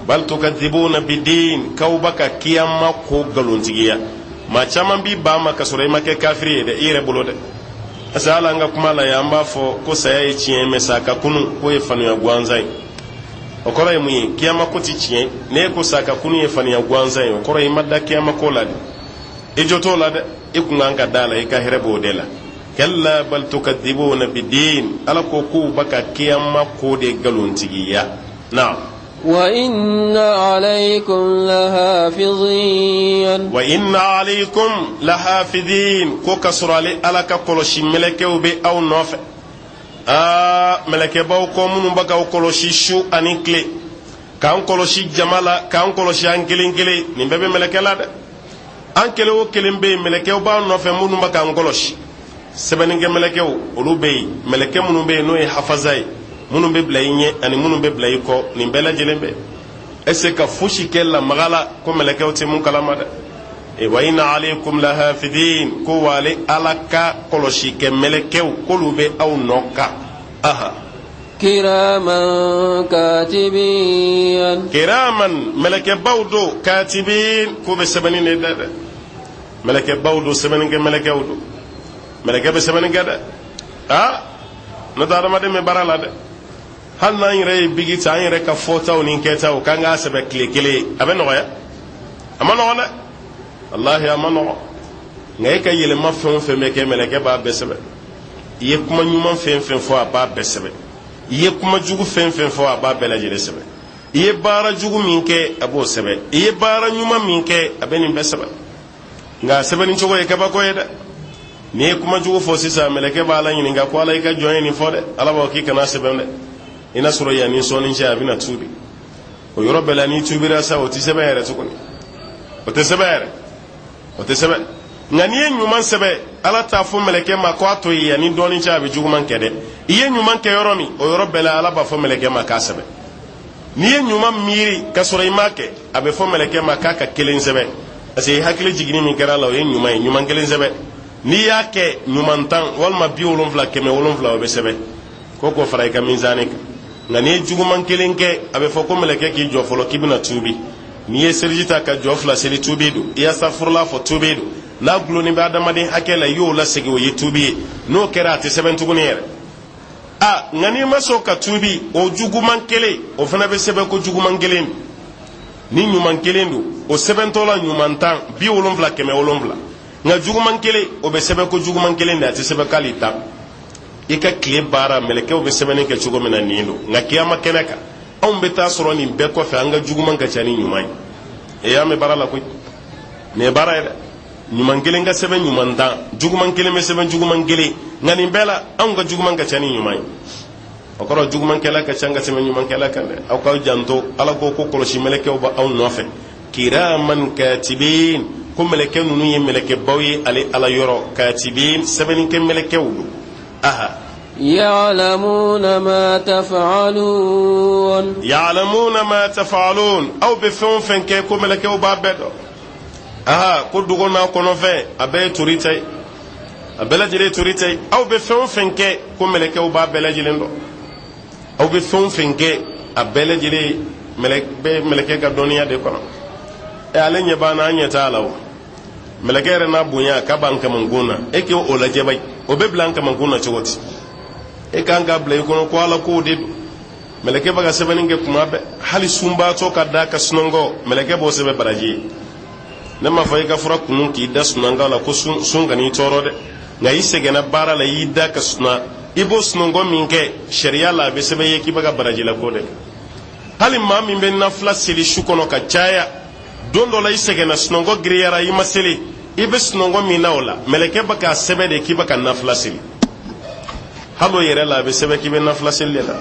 A: bal tukadhibuna bidin k'aw bɛ ka kiyama ko galontigiya maa caman b'i ban ma ka sɔrɔ i ma kɛ kafiri ye dɛ i yɛrɛ bolo dɛ parce que hali an ka kuma la yan an b'a fɔ ko saya ye tiɲɛ mɛ sa ka kunu k'o ye fanuya gansan ye o kɔrɔ ye mun ye kiyama ko tɛ tiɲɛ ne ko sa ka kunu ye fanuya gansan ye o kɔrɔ ye i ma da kiyama ko la de i jɔ t'o la dɛ i kun kan ka da la i ka hɛrɛ b'o de la kalla bal tukadhibuna bidin ala ko k'u bɛ ka kiyama ko de galontigiya na
C: وإن عليكم لحافظين
A: وإن عليكم لحافظين ko ka sɔrɔ ale ala ka kɔlɔsi mɛlɛkɛw bɛ aw nɔfɛ meleke baw ko minnu bɛ k'aw kɔlɔsi su ani tile k'an kɔlɔsi jama la k'an kɔlɔsi an kelen kelen nin bɛɛ bɛ meleke la dɛ an kelen o kelen bɛ yen melekew b'a nɔfɛ minnu bɛ k'an kɔlɔsi sɛbɛnnikɛ melekew olu bɛ yen meleke minnu bɛ yen n'o ye hafaza ye minnu bɛ bila i ɲɛ ani minnu bɛ bila i kɔ nin bɛɛ lajɛlen bɛ est-ce que ka fosi kɛ lamaga la ko melekew tɛ mun kalama dɛ wa inna alaykum lahafidin ko wale ala ka kɔlɔsi kɛ melekew k'olu bɛ aw nɔ kan aha
C: kiraman katibin
A: kiraman meleke baw do katibin ko bɛ sɛbɛnni de da dɛ meleke baw do sɛbɛnnikɛ melekew do meleke bɛ sɛbɛnni kɛ dɛ ne ta adamaden bɛ baara la dɛ hali n'an yɛrɛ ye bigi ta an yɛrɛ ka fɔtaw ni kɛtaw k'an k'a sɛbɛn tile kelen a bɛ nɔgɔya a ma nɔgɔn dɛ wallahi a ma nɔgɔn nka e ka yɛlɛma fɛn o fɛn bɛ kɛ meleke b'a bɛɛ sɛbɛn i ye kuma ɲuman fɛn o fɛn fɔ a b'a bɛɛ sɛbɛn i ye kuma jugu fɛn o fɛn fɔ a b'a bɛɛ lajɛlen sɛbɛn i ye baara jugu min kɛ a b'o sɛbɛn i ye baara ɲuman min kɛ a bɛ nin bɛɛ sɛbɛn nka sɛbɛnni cogo ye kabako ye dɛ n'i ye kuma jugu fɔ sisan meleke b'a la ɲininka ko ala i ka jɔn ye nin fɔ dɛ ala b'a k'i kana sɛbɛn dɛ i na sɔrɔ yanni sɔɔni cɛ a bɛna tuubi o yɔrɔ bɛɛ la n'i tuubira sa o tɛ sɛbɛn yɛrɛ tuguni o tɛ sɛbɛn yɛrɛ o tɛ sɛbɛn nka n'i ye ɲuman sɛbɛn ala t'a fɔ meleke ma ko a to yen yanni dɔɔni cɛ a bɛ juguman kɛ dɛ i ye ɲuman kɛ yɔrɔ min o yɔrɔ bɛɛ la ala b'a fɔ meleke ma k'a sɛbɛn n'i ye ɲuman miiri ka sɔrɔ i m'a kɛ a bɛ fɔ meleke ma k'a ka kelen sɛbɛn parce que i hakili jiginni min kɛra a la o ye ɲuman ye ɲuman kelen sɛbɛn n'i y'a kɛ ɲuman 10 walima 70 170 o bɛ sɛbɛn ko k'o fara i ka minzani kan nka n'i ye juguman kelen kɛ a bɛ fɔ ko meleke k'i jɔ fɔlɔ k'i bɛna tuubi n'i ye seliji ta ka jɔ 2 seli tuubi don i astafurula fɔ tuubi don n'a gulonnen bɛ adamaden hakɛ la i y'o lasegin o ye tuubi ye n'o kɛra a tɛ sɛbɛn tuguni yɛrɛ nka n'i ma sɔn ka tuubi o juguman kelen o fana bɛ sɛbɛn ko juguman kelen ni ɲuman kelen don o sɛbɛntɔ la ɲuman 10 70 170 nka juguman kelen o bɛ sɛbɛn ko juguman kelen de a tɛ sɛbɛn k'ale 10 i ka tile baara melekew bɛ sɛbɛnni kɛ cogo min na nin don nka kiyama kɛnɛ kan anw bɛ taa sɔrɔ nin bɛɛ kɔfɛ an ka juguman ka ca ni ɲuman ye an bɛ baara la koyi nin ye baara ye dɛ ɲuman kelen ka sɛbɛn ɲuman 10 juguman kelen bɛ sɛbɛn juguman kelen nka nin bɛɛ la anw ka juguman ka ca ni ɲuman ye o kɔrɔ jugumankɛla ka ca ka tɛmɛ ɲumankɛla kan dɛ aw k'aw janto ala ko ko kɔlɔsi melekew bɛ aw nɔfɛ kiraman katibin ko meleke ninnu ye melekebaw ye ale ala yɔrɔ katibin sɛbɛnnikɛ melekew don aha
C: يعلمون ما تفعلون
A: يعلمون ما تفعلون أو بفهم فنك كم لك أو بابدو كل دعونا كنوفه أبي توريتي أبلا جري توريتي أو بفهم فنك كم لك أو بابلا جلندو أو بفهم فنك أبلا جري ملك كدنيا دكنا ألين يبانا أن يتعالوا ملك رنا بنيا كبان كمانغونا إكيو أولا جباي وببلان كمانغونا شوتي e kan ka bila i kɔnɔ ko ala k'o de don meleke bɛ ka sɛbɛnni kɛ kuma bɛɛ hali sunbaatɔ ka da ka sunɔgɔ meleke b'o sɛbɛn baraji ye ne m'a fɔ i ka fura kunun k'i da sunɔgɔ la ko sun ka n'i tɔɔrɔ dɛ nka i sɛgɛnna baara la i y'i da ka sunɔgɔ i b'o sunɔgɔ min kɛ sariya la a bɛ sɛbɛn i ye k'i bɛ ka baraji la ko de hali maa min bɛ nafila seli su kɔnɔ ka caya don dɔ la i sɛgɛnna sunɔgɔ giriyara i ma seli i bɛ sunɔgɔ min na o la meleke bɛ k'a sɛbɛn de k'i bɛ ka nafila seli halo yɛrɛ la a bɛ sɛbɛn k'i bɛ nafila seli de la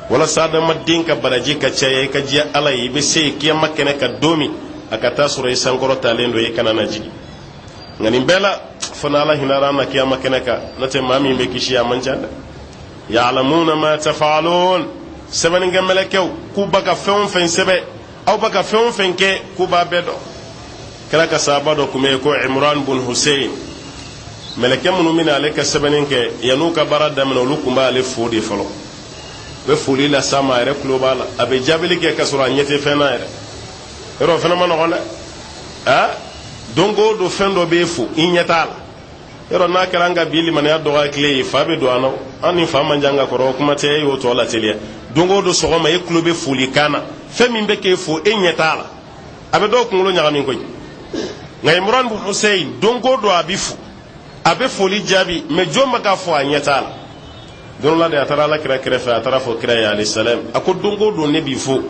A: walasa adamaden ka baraji ka caya i ka diya ala ye i bɛ se kiyama kɛnɛ ka don min a ka taa sɔrɔ i sankɔrɔ talen don i kana na jigin nka nin bɛɛ la fana ala hinɛra an na kiyama kɛnɛ kan n'o tɛ maa min bɛ kisi a man ca dɛ ya'lamuna ma tafa'alun sɛbɛnnikɛ mɛlɛkɛw k'u b'a ka fɛn o fɛn sɛbɛn aw b'a ka fɛn o fɛn kɛ k'u b'a bɛɛ dɔn kɛra ka sahaba dɔ kun bɛ yen ko Imran bun Husayn mɛlɛkɛ minnu bɛna ale ka sɛbɛnni kɛ yan'u ka baara daminɛ olu tun b'ale fo de fɔlɔ u bɛ foli las'a ma a yɛrɛ tulo b'a la a bɛ jaabili kɛ ka sɔrɔ a ɲɛ tɛ fɛn na yɛrɛ yɔrɔ o fana ma nɔgɔn dɛ don o don fɛn dɔ b'e fo i ɲɛ t'a la yɔrɔ n'a kɛra an ka bi limaniya dɔgɔya tile ye fa bɛ don an na an ni fa man jan ka kɔrɔ o kuma tɛ e y'o tɔ la teliya don o don sɔgɔma e tulo bɛ foli kan na fɛn min bɛ k'e fo e ɲɛ t'a la a bɛ dɔw kunkolo ɲagami koyi nka Imran bin Husayn don o don a bɛ fo a bɛ foli jaabi mɛ jɔn bɛ k'a fɔ a ɲɛ t'a la don la de a taara ala kira kɛrɛfɛ a taara fɔ kira ye alayhi salam a ko don o don ne b'i fo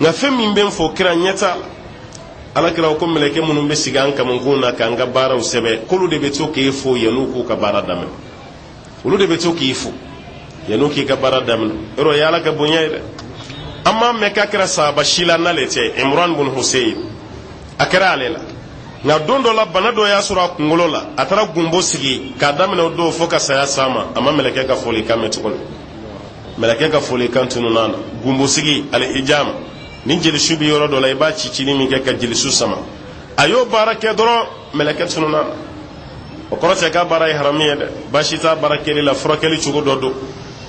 A: nka fɛn min bɛ n fɔ kira ɲɛ t'a la ala kira ko mɛlɛkɛ minnu bɛ sigi an kamankun na k'an ka baaraw sɛbɛn k'olu de bɛ to k'e fo yan'u k'u ka baara daminɛ olu de bɛ to k'i fo yanu k'i ka baara daminɛ yɔrɔ ye Ala ka bonya ye dɛ. An m'a mɛn k'a kɛra sahaba si la n'ale tɛ Imran bun Husayn a kɛra ale la nka don dɔ la bana dɔ y'a sɔrɔ a kunkolo la a taara gunbo sigi k'a daminɛ o don fo ka saya s'a ma a ma mɛlɛkɛ ka folikan mɛn tuguni mɛlɛkɛ ka folikan tununna na gunbo sigi al-hijama ni jelisu bi yɔrɔ dɔ la i b'a cicini min kɛ ka jelisu sama a y'o baara kɛ dɔrɔn mɛlɛkɛ tununna na o kɔrɔ tɛ k'a baara ye haramu ye dɛ baasi t'a baara kɛli la furakɛli cogo dɔ don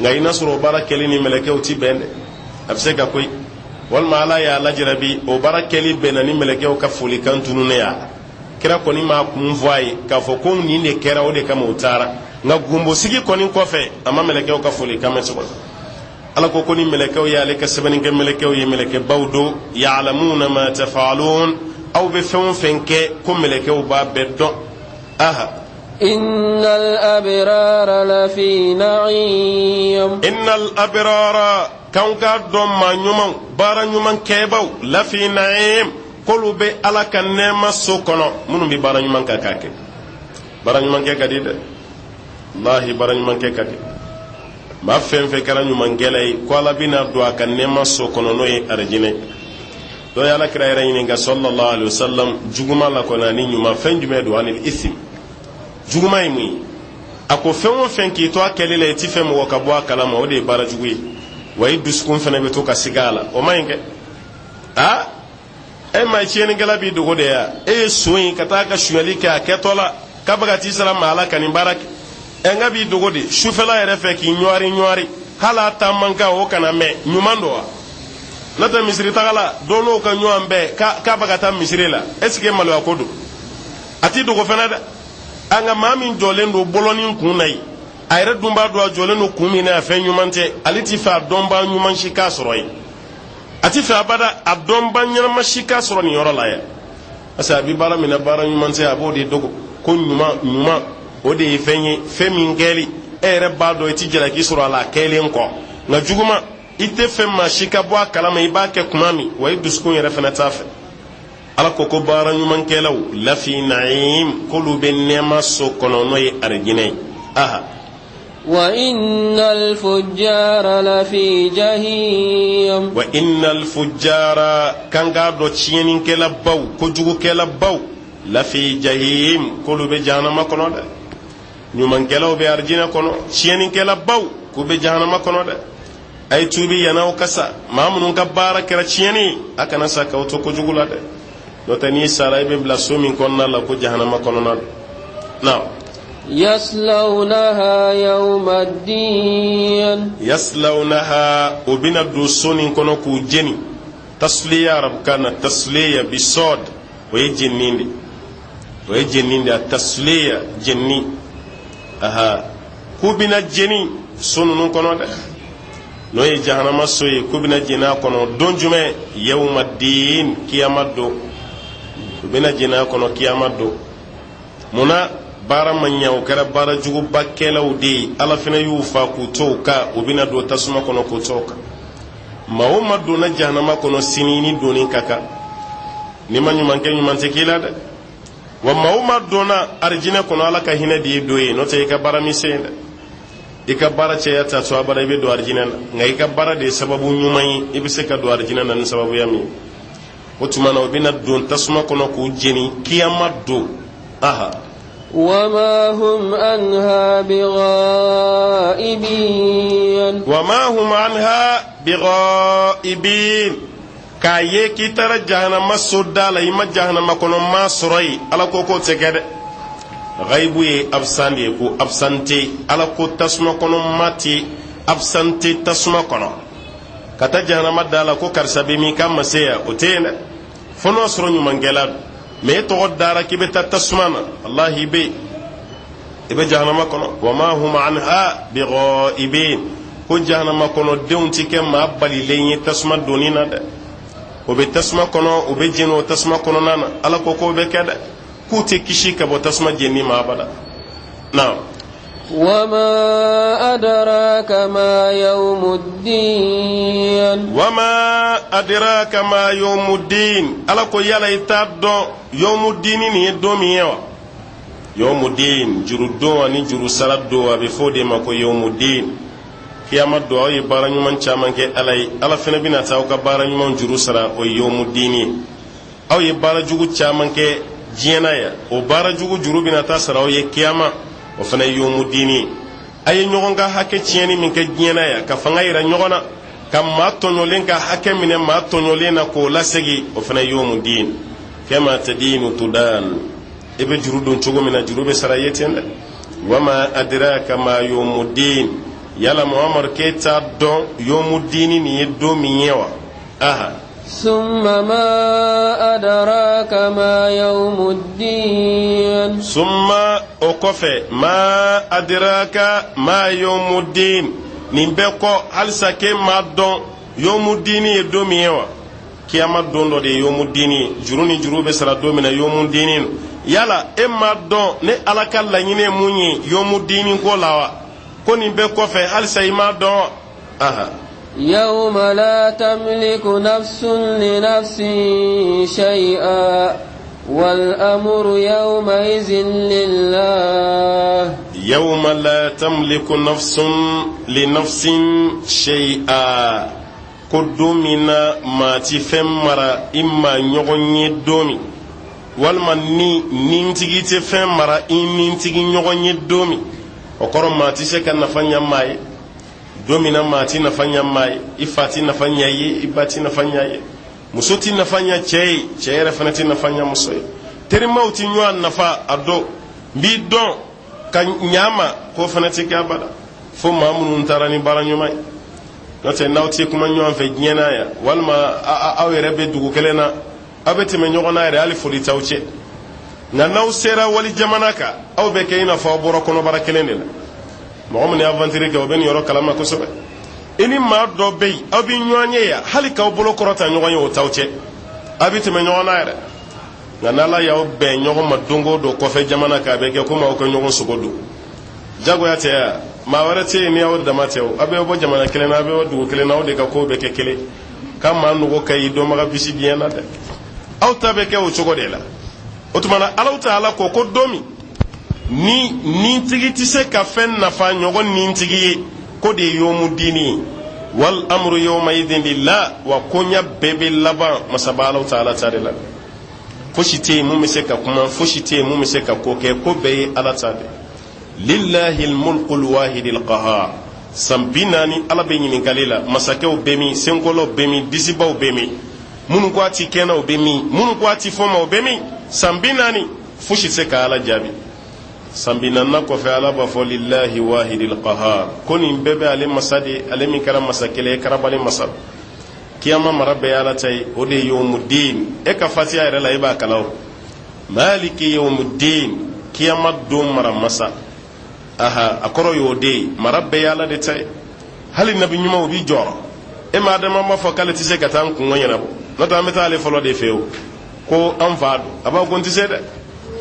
A: nka i n'a sɔrɔ o baara kɛli ni mɛlɛkɛw ti bɛn dɛ a bɛ se ka koyi walima Ala y'a lajarabi o baara kɛli bɛnna ni mɛlɛkɛw ka folikan tununnen ya kira kɔni m'a kun fɔ a ye k'a fɔ ko nin de kɛra o de kama o taara nka gunbosigi kɔni kɔfɛ a ma mɛlɛkɛw ka folikan mɛn tuguni Ala ko ni mɛlɛkɛw y'ale ka sɛbɛnnikɛ mɛlɛkɛw ye mɛlɛkɛbaw don ya'lamuna ma tafa'alun aw bɛ fɛn o fɛn kɛ ko mɛlɛkɛw b'a bɛɛ dɔn aha
C: innal abrara lafi na'im
A: innal abrara kan ka dɔn maa ɲuman baara ɲuman kɛbaw lafi na'im k'olu bɛ Ala ka nɛɛma so kɔnɔ minnu bɛ baara ɲuman kɛ k'a kɛ baara ɲuman kɛ ka di dɛ wallahi baara ɲuman kɛ ka di maa fɛn fɛn kɛra ɲumankɛla ye ko Ala bɛna don a ka nɛɛma so kɔnɔ n'o ye arijinɛ dɔ ye Alakira yɛrɛ ɲininka sallallahu alaihi wasallam juguman la kɔni ani ɲuman fɛn jumɛn don ani isim juguman ye mun ye a ko fɛn o fɛn k'i to a kɛli la i ti fɛn mɔgɔ ka bɔ a kalama o de ye baara jugu ye wa i dusukun fana bɛ to ka sigi a la o ma ɲi kɛ e ma tiɲɛnikɛla b'i dogo de ya e ye so in ka taa ka suyali kɛ a kɛtɔ la k'a bɛ ka t'i sara maa la ka nin baara kɛ nka b'i dogo de sufɛla yɛrɛ fɛ k'i ɲɔwari hali a taa man kan o kana mɛn ɲuman don wa n'o tɛ misiri taga la don n'o ka ɲɔgɔn bɛɛ k'a bɛ ka taa misiri la est-ce que maloya ko don a t'i dogo fana dɛ an ka maa min jɔlen don bɔlɔnin kun na ye a yɛrɛ dun b'a dɔn a jɔlen don kun min na a fɛn ɲuman tɛ ale t'i fɛ a dɔnba ɲuman si k'a sɔrɔ ye a t'i fɛ abada a dɔnba ɲɛnama si k'a sɔrɔ nin yɔrɔ la yan parce que a bɛ baara min na baara ɲuman tɛ a b'o de dogo ko ɲuman o de ye fɛn ye fɛn min kɛli e yɛrɛ b'a dɔn i ti jalaki sɔrɔ a la a kɛlen kɔ nka juguman i tɛ fɛn maa si ka bɔ a kalama i b'a kɛ kuma min wa i dusukun yɛrɛ fana t'a fɛ Ala ko baara ɲumankɛlaw lafi na'im k'olu bɛ nɛɛma so kɔnɔ n'o ye arijinɛ ye aha
C: wa innal fujjara lafi jahim
A: wa innal fujjara kan k'a dɔn tiɲɛnikɛlabaw kojugukɛlabaw lafi jahim k'olu bɛ jahanama kɔnɔ dɛ ɲumankɛlaw bɛ arijinɛ kɔnɔ tiɲɛnikɛlabaw k'u bɛ jahanama kɔnɔ dɛ a ye tuubi yan'aw ka sa maa minnu ka baara kɛra tiɲɛni a kana sa k'aw to kojugu la dɛ n'o tɛ n'i sara i bɛ bila so min kɔnɔna la ko jahanama kɔnɔna na
C: yaslawnaha yawmaddin
A: yaslawnaha o bɛna don so nin kɔnɔ k'u jeni tasliya arabukan na tasliya bisod o ye jenini de a tasliya jenni aha k'u bɛna jeni so ninnu kɔnɔ dɛ n'o ye jahanama so ye k'u bɛna jeni a kɔnɔ don jumɛn yawmaddin kiyama don u bɛna jeni a kɔnɔ kiyama don munna baara ma ɲɛ o kɛra baara juguba kɛlaw de ye Ala fana y'u fa k'u to o kan u bɛna don tasuma kɔnɔ k'u to o kan maa o maa donna jahanama kɔnɔ sini ni donni ka kan ni ma ɲuman kɛ ɲuman tɛ k'i la dɛ wa maa o maa donna arijinɛ kɔnɔ Ala ka hinɛ de ye don ye n'o tɛ i ka baara misɛn ye dɛ i ka baara cɛya ta to abada i bɛ don arijinɛ na nka i ka baara de ye sababu ɲuman ye i bɛ se ka don arijinɛ na ni sababuya min ye o tuma na u bɛna don tasuma kɔnɔ k'u jeni kiyama don aha
C: وما هم عنها بغائبين
A: k'a ye k'i taara jahanama so da la i ma jahanama kɔnɔ maa sɔrɔ yen Ala ko k'o tɛ kɛ dɛ ghaibu ye absent de ye ko absente Ala ko tasuma kɔnɔ maa tɛ absente tasuma kɔnɔ ka taa jahanama da la ko karisa bɛ min k'a ma se yan o tɛ yen dɛ fo n'o sɔrɔ ɲumankɛla don mais e tɔgɔ dara k'i bɛ taa tasuma na wallahi i bɛ jahanama kɔnɔ wa ma hum anha bighaibin ko jahanama kɔnɔ denw ti kɛ maa balilen ye tasuma donni na dɛ o bɛ tasuma kɔnɔ o bɛ jeni o tasuma kɔnɔna na Ala ko k'o bɛ kɛ dɛ k'u tɛ kisi ka bɔ tasuma jeni ma abada na
C: وما أدراك ما يوم الدين
A: Ala ko yala i t'a dɔn yawmuddin nin ye don min ye wa yawmuddin juru don ani juru sara don a bɛ fɔ o de ma ko yawmuddin kiyama do aw ye baara ɲuman caman kɛ ala ye ala fana bɛna taa aw ka baara ɲuman juru sara o ye yomudini ye aw ye baara jugu caman kɛ diɲɛna ya o baara jugu juru bɛna taa sara aw ye kiyama o fana ye yomudini ye a ye ɲɔgɔn ka hakɛ tiɲɛni min kɛ diɲɛna ya ka fanga yira ɲɔgɔn na ka maa tɔɲɔlen ka hakɛ minɛ maa tɔɲɔlen na k'o lasegi o fana ye yomudini kama tadinu tudan i bɛ juru don cogo min na juru bɛ sara ye ten dɛ wama adraka ma yomudin yala muhamadu k'e dɔn yomudini nin ye don min ye wa aha
C: ثم ما أدراك ما يوم الدين
A: ثم أكفى ما أدراك ما يوم الدين نبقى هل سكي ما دون يوم الدين يدوم يوا كيما دون دي يوم الدين جروني جروب سرا دومنا يوم الدين يلا إما دون ني ألاك الله يني موني يوم الدين كولاوا كوني بقى هل سكي ما دون aha
C: يوم لا تملك نفس لنفس شيئا والأمر يومئذ لله
A: يوم لا تملك نفس لنفس شيئا كدومنا ما تفمر إما نيغني دومي والما نينتيجي تفمر إن نينتيجي نيغني دومي وكرم ما تشكى نفنيا ماي domina mati nafanya mai ifati nafanya ye ibati nafanya ye musoti nafanya chei cheere fanati nafanya musoy teri mauti nywa nafa ado bi don ka nyama ko fanati ka bada fo mamun tarani baranyo mai note nauti kuma nywa fe nyena ya walma awere be dugu kelena abeti me nyogona re ali foli tawche na naw sera wali jamanaka aw be kayna fa boro kono barakelendela mɔgɔ min aventure kɛ o bɛ nin yɔrɔ kalama kosɛbɛ i ni maa dɔ bɛ yen aw bɛ ɲɔgɔn ye yan hali k'aw bolo kɔrɔta ɲɔgɔn ye o t'aw cɛ a bɛ tɛmɛ ɲɔgɔn na yɛrɛ nka n'ala y'aw bɛn ɲɔgɔn ma don o don kɔfɛ jamana kan a bɛ kɛ komi aw ka ɲɔgɔn sogo don jagoya tɛ yan maa wɛrɛ tɛ yen ni aw dama tɛ o aw bɛ bɔ jamana kelen na aw bɛ bɔ dugu kelen na aw de ka kow bɛ kɛ kelen k'a maa nugu ka yi dɔnbaga bisi diɲɛ na dɛ aw ta bɛ kɛ o cogo de la o tuma na alaw ta ala ko don min ni nintigi ti se ka fɛn nafa ɲɔgɔn nintigi ye ko de ye yomudini wal amru yawma idin lillah wa konya bɛɛ bɛ laban masaba alaw ta ala ta de la fosi tɛ yen mun bɛ se ka kuma fosi tɛ yen mun bɛ se ka ko kɛ ko bɛɛ ye ala ta de lillahi almulku alwahid alqahar san bi naani ala bɛ ɲininkali la masakɛw bɛ min senkolaw bɛ min disibaw bɛ min minnu ko a ti kɛnɛw bɛ min minnu ko a ti fɔma o bɛ min san bi naani fosi tɛ se ka ala jaabi sambinanna kɔfɛ ala b'a fɔ lillahi wahidil qahar ko nin bɛɛ bɛ ale masa de ale min kɛra masa kelen ye karabali masa kiyama mara bɛɛ ye ala ta ye o de ye yawmuddin e ka fatiha yɛrɛ la i b'a kalan o maliki yawmuddin kiyama don mara masa aha a kɔrɔ y'o de ye mara bɛɛ ye ala de ta ye hali nabi ɲuman o b'i jɔrɔ e ma adama b'a fɔ k'ale tɛ se ka taa n kungɔ ɲɛnabɔ n'o tɛ an bɛ taa ale fɔlɔ de fɛ o ko an fa don a b'a ko n tɛ se dɛ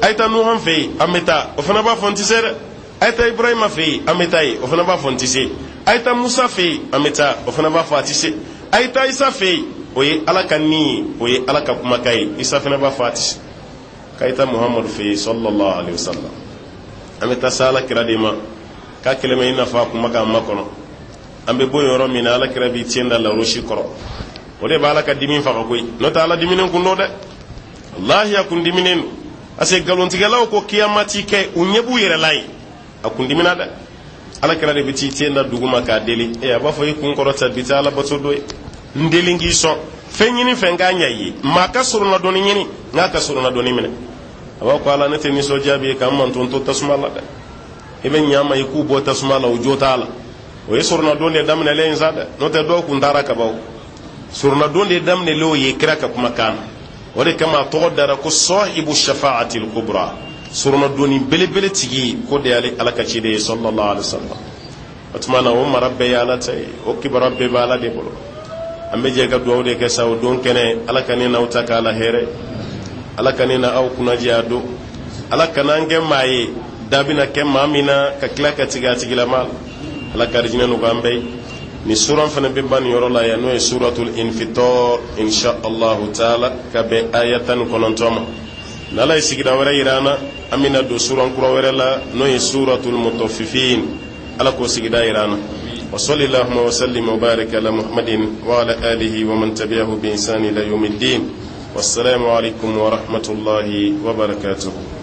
A: ayta nuhan fe ameta o fana ba fonti sere ayta ibrahima fe ameta yi o fana ba fonti se ayta musa fe ameta o fana ba fati se ayta isa fe o ye ala ka ni o ye ala ka kuma kai isa fana ba fati kayta muhammad fe sallallahu alaihi wasallam ameta sala kira de ma ka keleme ina fa kuma ka makono ambe boy yoro mina ala kira bi tienda la roshi koro o de ba ala ka dimin fa ko no ta ala diminen kun do de wallahi akun diminen ase galontigalaw ko kiyamati kɛ u ɲɛ b'u yɛrɛ la ye a kun dimina dɛ ala kɛra de bɛ t'i ten da duguma k'a deli a b'a fɔ i kun kɔrɔta bi taa ala bato do ye n deli k'i sɔn fɛn ɲini fɛn k'a ɲɛ ye maa ka surunna dɔɔni ɲini n'a ka surunna dɔɔni minɛ a b'a ko ala ne tɛ nisɔndiya bi ye k'an manton to tasuma la dɛ i bɛ ɲa ma i k'u bɔ tasuma la o jo t'a la o ye surunna don de daminɛlen ye sa dɛ n'o tɛ dɔw kun taara kabaw surunna don de daminɛlen o ye kira ka kumakan na o de kama a tɔgɔ dara ko sahibu shafa'ati al-kubra suruna doni belebele tigi ko de ale ala ka ciden ye sallallahu alaihi wasallam o tuma na o mara bɛɛ ye ala ta ye o kibara bɛɛ bɛ ala de bolo an bɛ jɛ ka dugawu de kɛ sa o don kɛnɛ ala ka ne n'aw ta k'ala hɛrɛ ala ka ne n'aw kunnadiya a don ala ka n'an kɛ maa ye da bɛna kɛ maa min na ka tila ka tigi a tigilama la ala ka arijinɛ nɔgɔya an bɛɛ ye ni suran fana bɛ ban nin yɔrɔ la yan n'o ye suratul infitar insha allahu taala ka bɛn aya 19 ma n'ala ye sigida wɛrɛ yira an na an bɛna don suran kura wɛrɛ la n'o ye suratul mutaffifin ala k'o sigida yira an na
B: وصل اللهم وسلم وبارك على محمد وعلى آله ومن تبعه بإحسان إلى يوم الدين. والسلام عليكم ورحمة الله وبركاته.